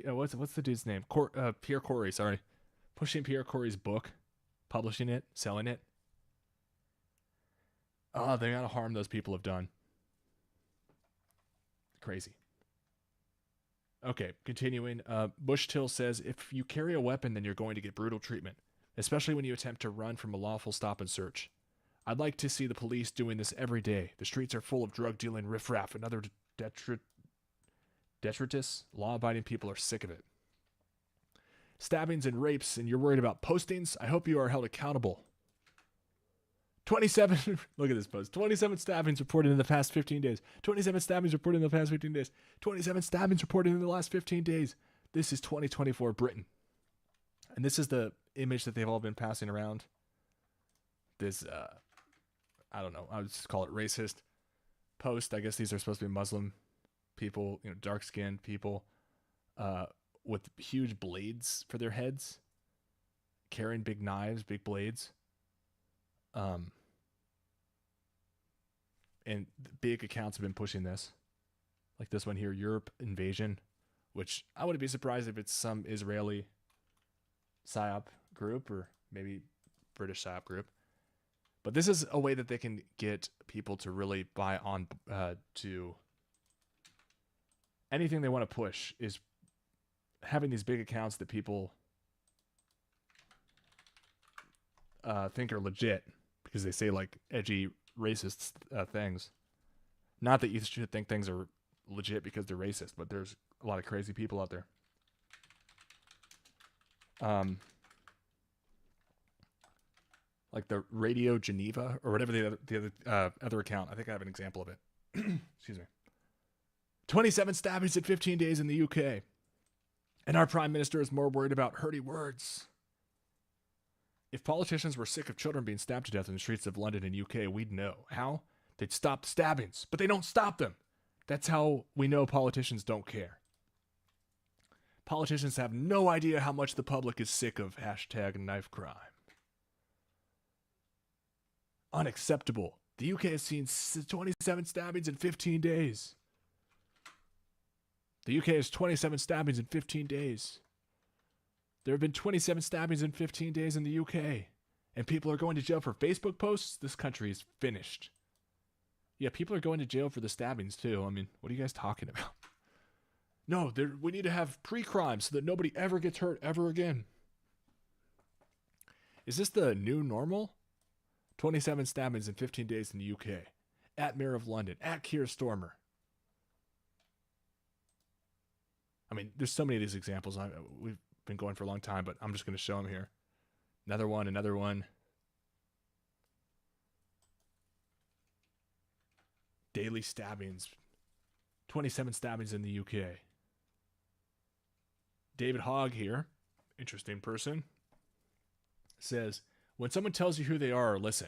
what's the dude's name? Pierre Corey, sorry. Pushing Pierre Corey's book, publishing it, selling it. Oh, the amount of harm those people have done. Crazy. Okay, continuing. Bushtill says, if you carry a weapon, then you're going to get brutal treatment, especially when you attempt to run from a lawful stop and search. I'd like to see the police doing this every day. The streets are full of drug-dealing riffraff and other detritus. Law-abiding people are sick of it. Stabbings and rapes, and you're worried about postings? I hope you are held accountable. 27, look at this post. 27 stabbings reported in the past 15 days. 27 stabbings reported in the past 15 days. 27 stabbings reported in the last 15 days. This is 2024 Britain. And this is the image that they've all been passing around. This, I don't know, I would just call it racist post. I guess these are supposed to be Muslim people, dark-skinned people, with huge blades for their heads, carrying big knives, big blades. And big accounts have been pushing this. Like this one here, Europe Invasion, which I wouldn't be surprised if it's some Israeli PSYOP group or maybe British PSYOP group. But this is a way that they can get people to really buy on to anything they want to push, is having these big accounts that people think are legit because they say like edgy racist things. Not that you should think things are legit because they're racist, but there's a lot of crazy people out there. Like the Radio Geneva or whatever the other account. I think I have an example of it. Excuse me. 27 stabbings in 15 days in the UK. And our prime minister is more worried about hurty words. If politicians were sick of children being stabbed to death in the streets of London and UK, we'd know. How? They'd stop the stabbings, but they don't stop them. That's how we know politicians don't care. Politicians have no idea how much the public is sick of #knife crime. Unacceptable. The UK has seen 27 stabbings in 15 days. The UK has 27 stabbings in 15 days. There have been 27 stabbings in 15 days in the UK. And people are going to jail for Facebook posts? This country is finished. Yeah, people are going to jail for the stabbings too. I mean, what are you guys talking about? No, we need to have pre-crime so that nobody ever gets hurt ever again. Is this the new normal? 27 stabbings in 15 days in the UK. At Mayor of London. At Keir Starmer. I mean, there's so many of these examples. We've been going for a long time, but I'm just going to show them here. Another one. Daily stabbings. 27 stabbings in the UK. David Hogg here, interesting person, says, when someone tells you who they are, listen.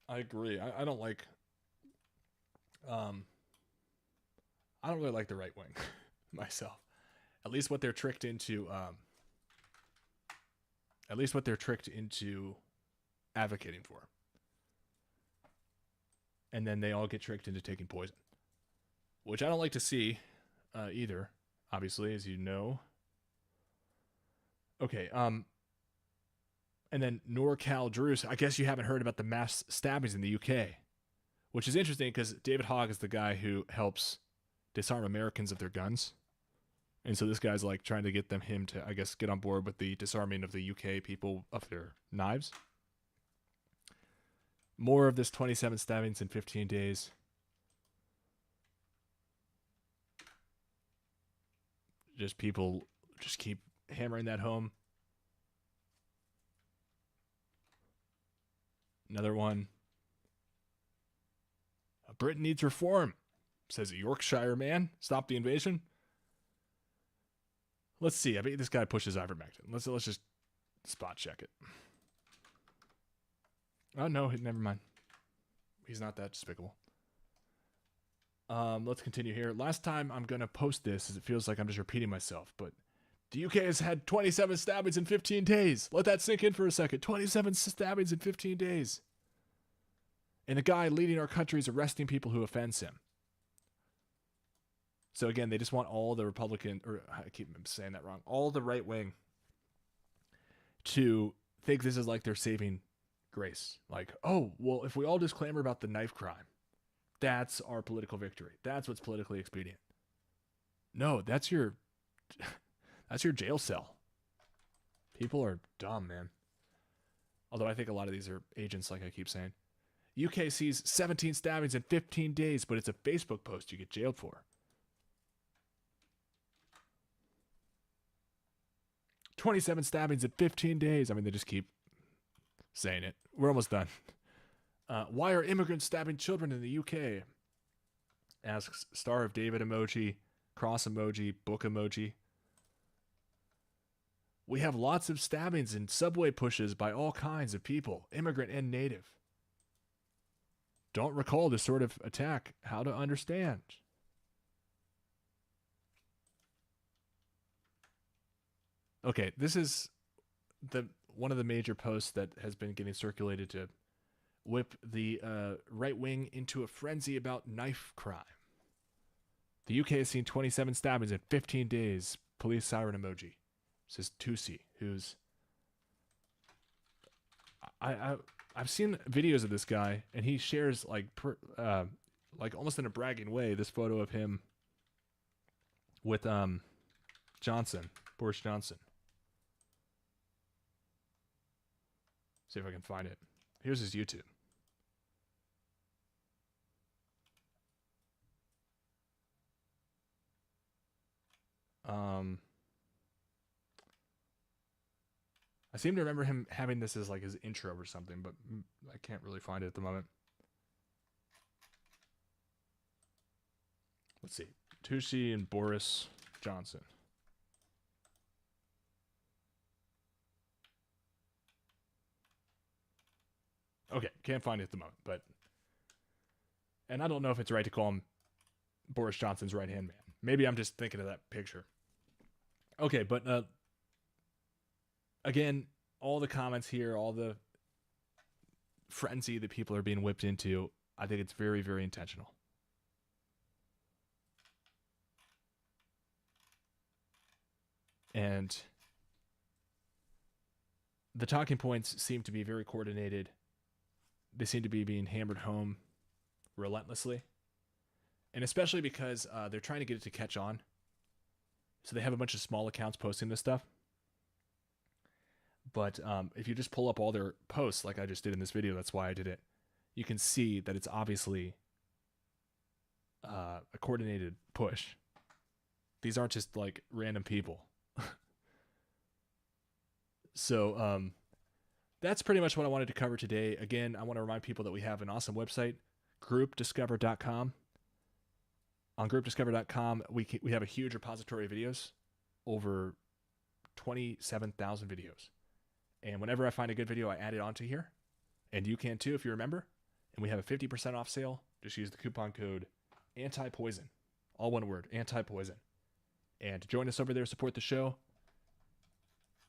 I agree. I don't like... I don't really like the right wing myself. At least what they're tricked into advocating for. And then they all get tricked into taking poison, which I don't like to see either, obviously, as you know. Okay, and then NorCal Drews, I guess you haven't heard about the mass stabbings in the UK, which is interesting because David Hogg is the guy who helps disarm Americans of their guns. And so this guy's like trying to get him to, I guess, get on board with the disarming of the UK people of their knives. More of this 27 stabbings in 15 days. Just people just keep hammering that home. Another one. Britain needs reform, says a Yorkshire man. Stop the invasion. Let's see. I bet this guy pushes ivermectin. Let's just spot check it. Oh, no, never mind. He's not that despicable. Let's continue here. Last time I'm going to post this, as it feels like I'm just repeating myself, but the UK has had 27 stabbings in 15 days. Let that sink in for a second. 27 stabbings in 15 days. And the guy leading our country is arresting people who offends him. So again, they just want all the Republican, or I keep saying that wrong, all the right wing to think this is like their saving grace. Like, oh, well, if we all just clamor about the knife crime, that's our political victory. That's what's politically expedient. No, that's your jail cell. People are dumb, man. Although I think a lot of these are agents, like I keep saying. UK sees 17 stabbings in 15 days, but it's a Facebook post you get jailed for. 27 stabbings in 15 days. I mean, they just keep saying it. We're almost done. Why are immigrants stabbing children in the UK? Asks Star of David emoji, cross emoji, book emoji. We have lots of stabbings and subway pushes by all kinds of people, immigrant and native. Don't recall this sort of attack. How to understand? Okay, this is one of the major posts that has been getting circulated to whip the right wing into a frenzy about knife crime. The UK has seen 27 stabbings in 15 days. Police siren emoji. Says Tusi, who's I've seen videos of this guy, and he shares like almost in a bragging way this photo of him with Boris Johnson. See if I can find it. Here's his YouTube. I seem to remember him having this as like his intro or something, but I can't really find it at the moment. Let's see. Tusi and Boris Johnson. Okay, can't find it at the moment, but... And I don't know if it's right to call him Boris Johnson's right-hand man. Maybe I'm just thinking of that picture. Okay, but... Again, all the comments here, all the frenzy that people are being whipped into, I think it's very, very intentional. And the talking points seem to be very coordinated. They seem to be being hammered home relentlessly. And especially because they're trying to get it to catch on. So they have a bunch of small accounts posting this stuff. But if you just pull up all their posts, like I just did in this video, that's why I did it, you can see that it's obviously a coordinated push. These aren't just like random people. So that's pretty much what I wanted to cover today. Again, I want to remind people that we have an awesome website, groupdiscover.com. On groupdiscover.com, we have a huge repository of videos, over 27,000 videos. And whenever I find a good video, I add it onto here. And you can too if you're a member. And we have a 50% off sale. Just use the coupon code ANTIPOISON. All one word, ANTIPOISON. And join us over there, support the show.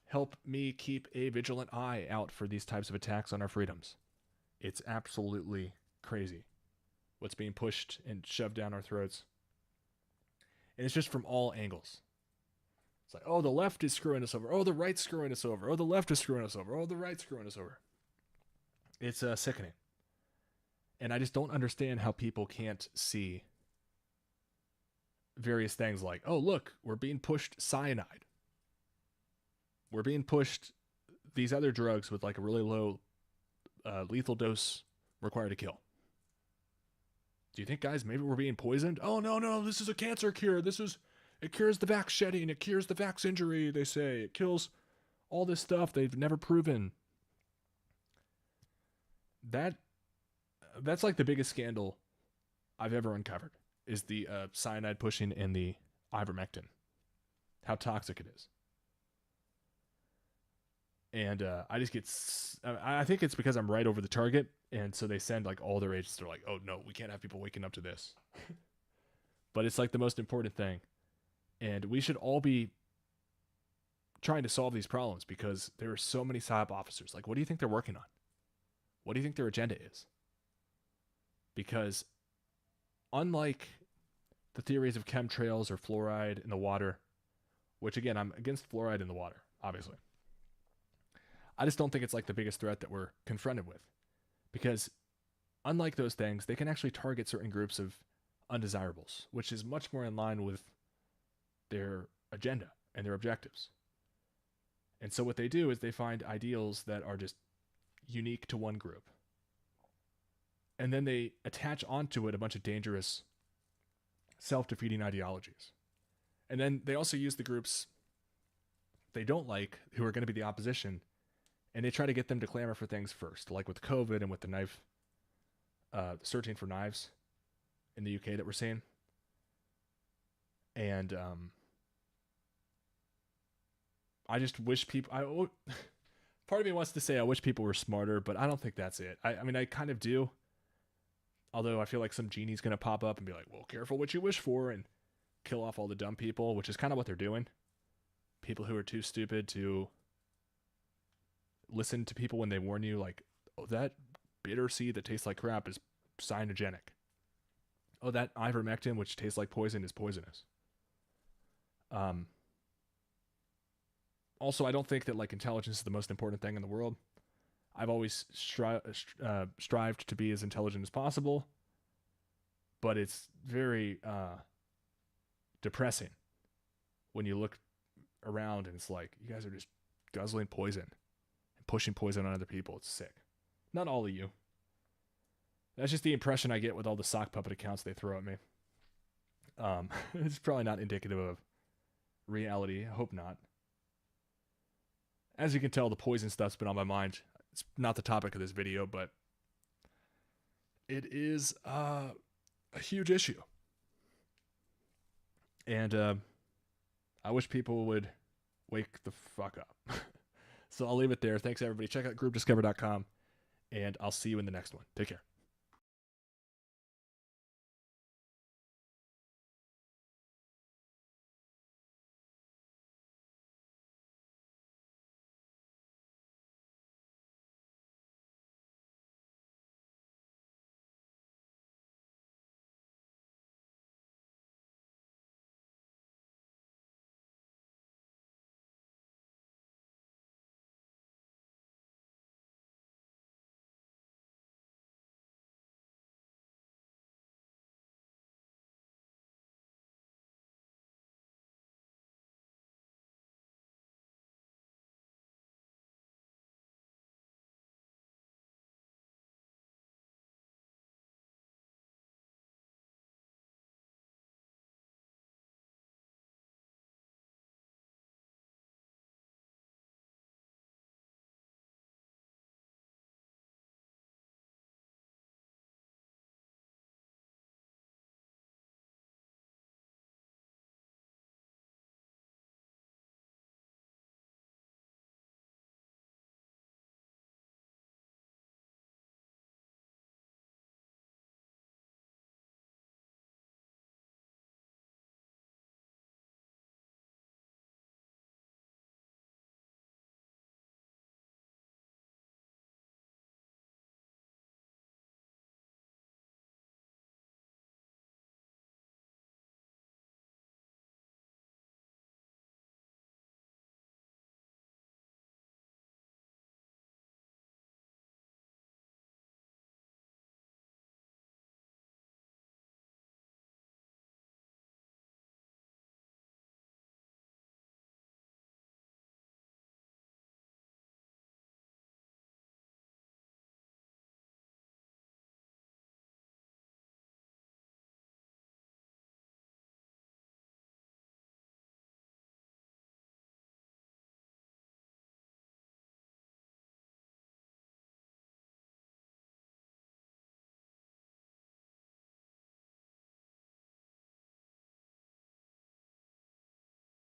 Help me keep a vigilant eye out for these types of attacks on our freedoms. It's absolutely crazy what's being pushed and shoved down our throats. And it's just from all angles. It's like, oh, the left is screwing us over. Oh, the right's screwing us over. Oh, the left is screwing us over. Oh, the right's screwing us over. It's sickening. And I just don't understand how people can't see various things like, oh, look, we're being pushed cyanide. We're being pushed these other drugs with like a really low lethal dose required to kill. Do you think, guys, maybe we're being poisoned? Oh, no, this is a cancer cure. It cures the vax shedding. It cures the vax injury, they say. It kills all this stuff they've never proven. That's like the biggest scandal I've ever uncovered, is the cyanide pushing and the ivermectin. How toxic it is. And I just get... I think it's because I'm right over the target, and so they send like all their agents. They're like, oh, no, we can't have people waking up to this. But it's like the most important thing. And we should all be trying to solve these problems, because there are so many PSYOP officers. Like, what do you think they're working on? What do you think their agenda is? Because unlike the theories of chemtrails or fluoride in the water, which again, I'm against fluoride in the water, obviously. I just don't think it's like the biggest threat that we're confronted with. Because unlike those things, they can actually target certain groups of undesirables, which is much more in line with their agenda and their objectives. And so what they do is they find ideals that are just unique to one group. And then they attach onto it a bunch of dangerous, self-defeating ideologies. And then they also use the groups they don't like, who are going to be the opposition, and they try to get them to clamor for things first, like with COVID and with the knife, searching for knives in the UK that we're seeing. And I just wish people... part of me wants to say I wish people were smarter, but I don't think that's it. I mean, I kind of do. Although I feel like some genie's going to pop up and be like, well, careful what you wish for, and kill off all the dumb people, which is kind of what they're doing. People who are too stupid to listen to people when they warn you, like, oh, that bitter seed that tastes like crap is cyanogenic. Oh, that ivermectin, which tastes like poison, is poisonous. Also, I don't think that like intelligence is the most important thing in the world. I've always strived to be as intelligent as possible, but it's very depressing when you look around and it's like, you guys are just guzzling poison and pushing poison on other people. It's sick. Not all of you. That's just the impression I get with all the sock puppet accounts they throw at me. It's probably not indicative of reality. I hope not. As you can tell, the poison stuff's been on my mind. It's not the topic of this video, but it is a huge issue. And I wish people would wake the fuck up. So I'll leave it there. Thanks, everybody. Check out groupdiscover.com, and I'll see you in the next one. Take care.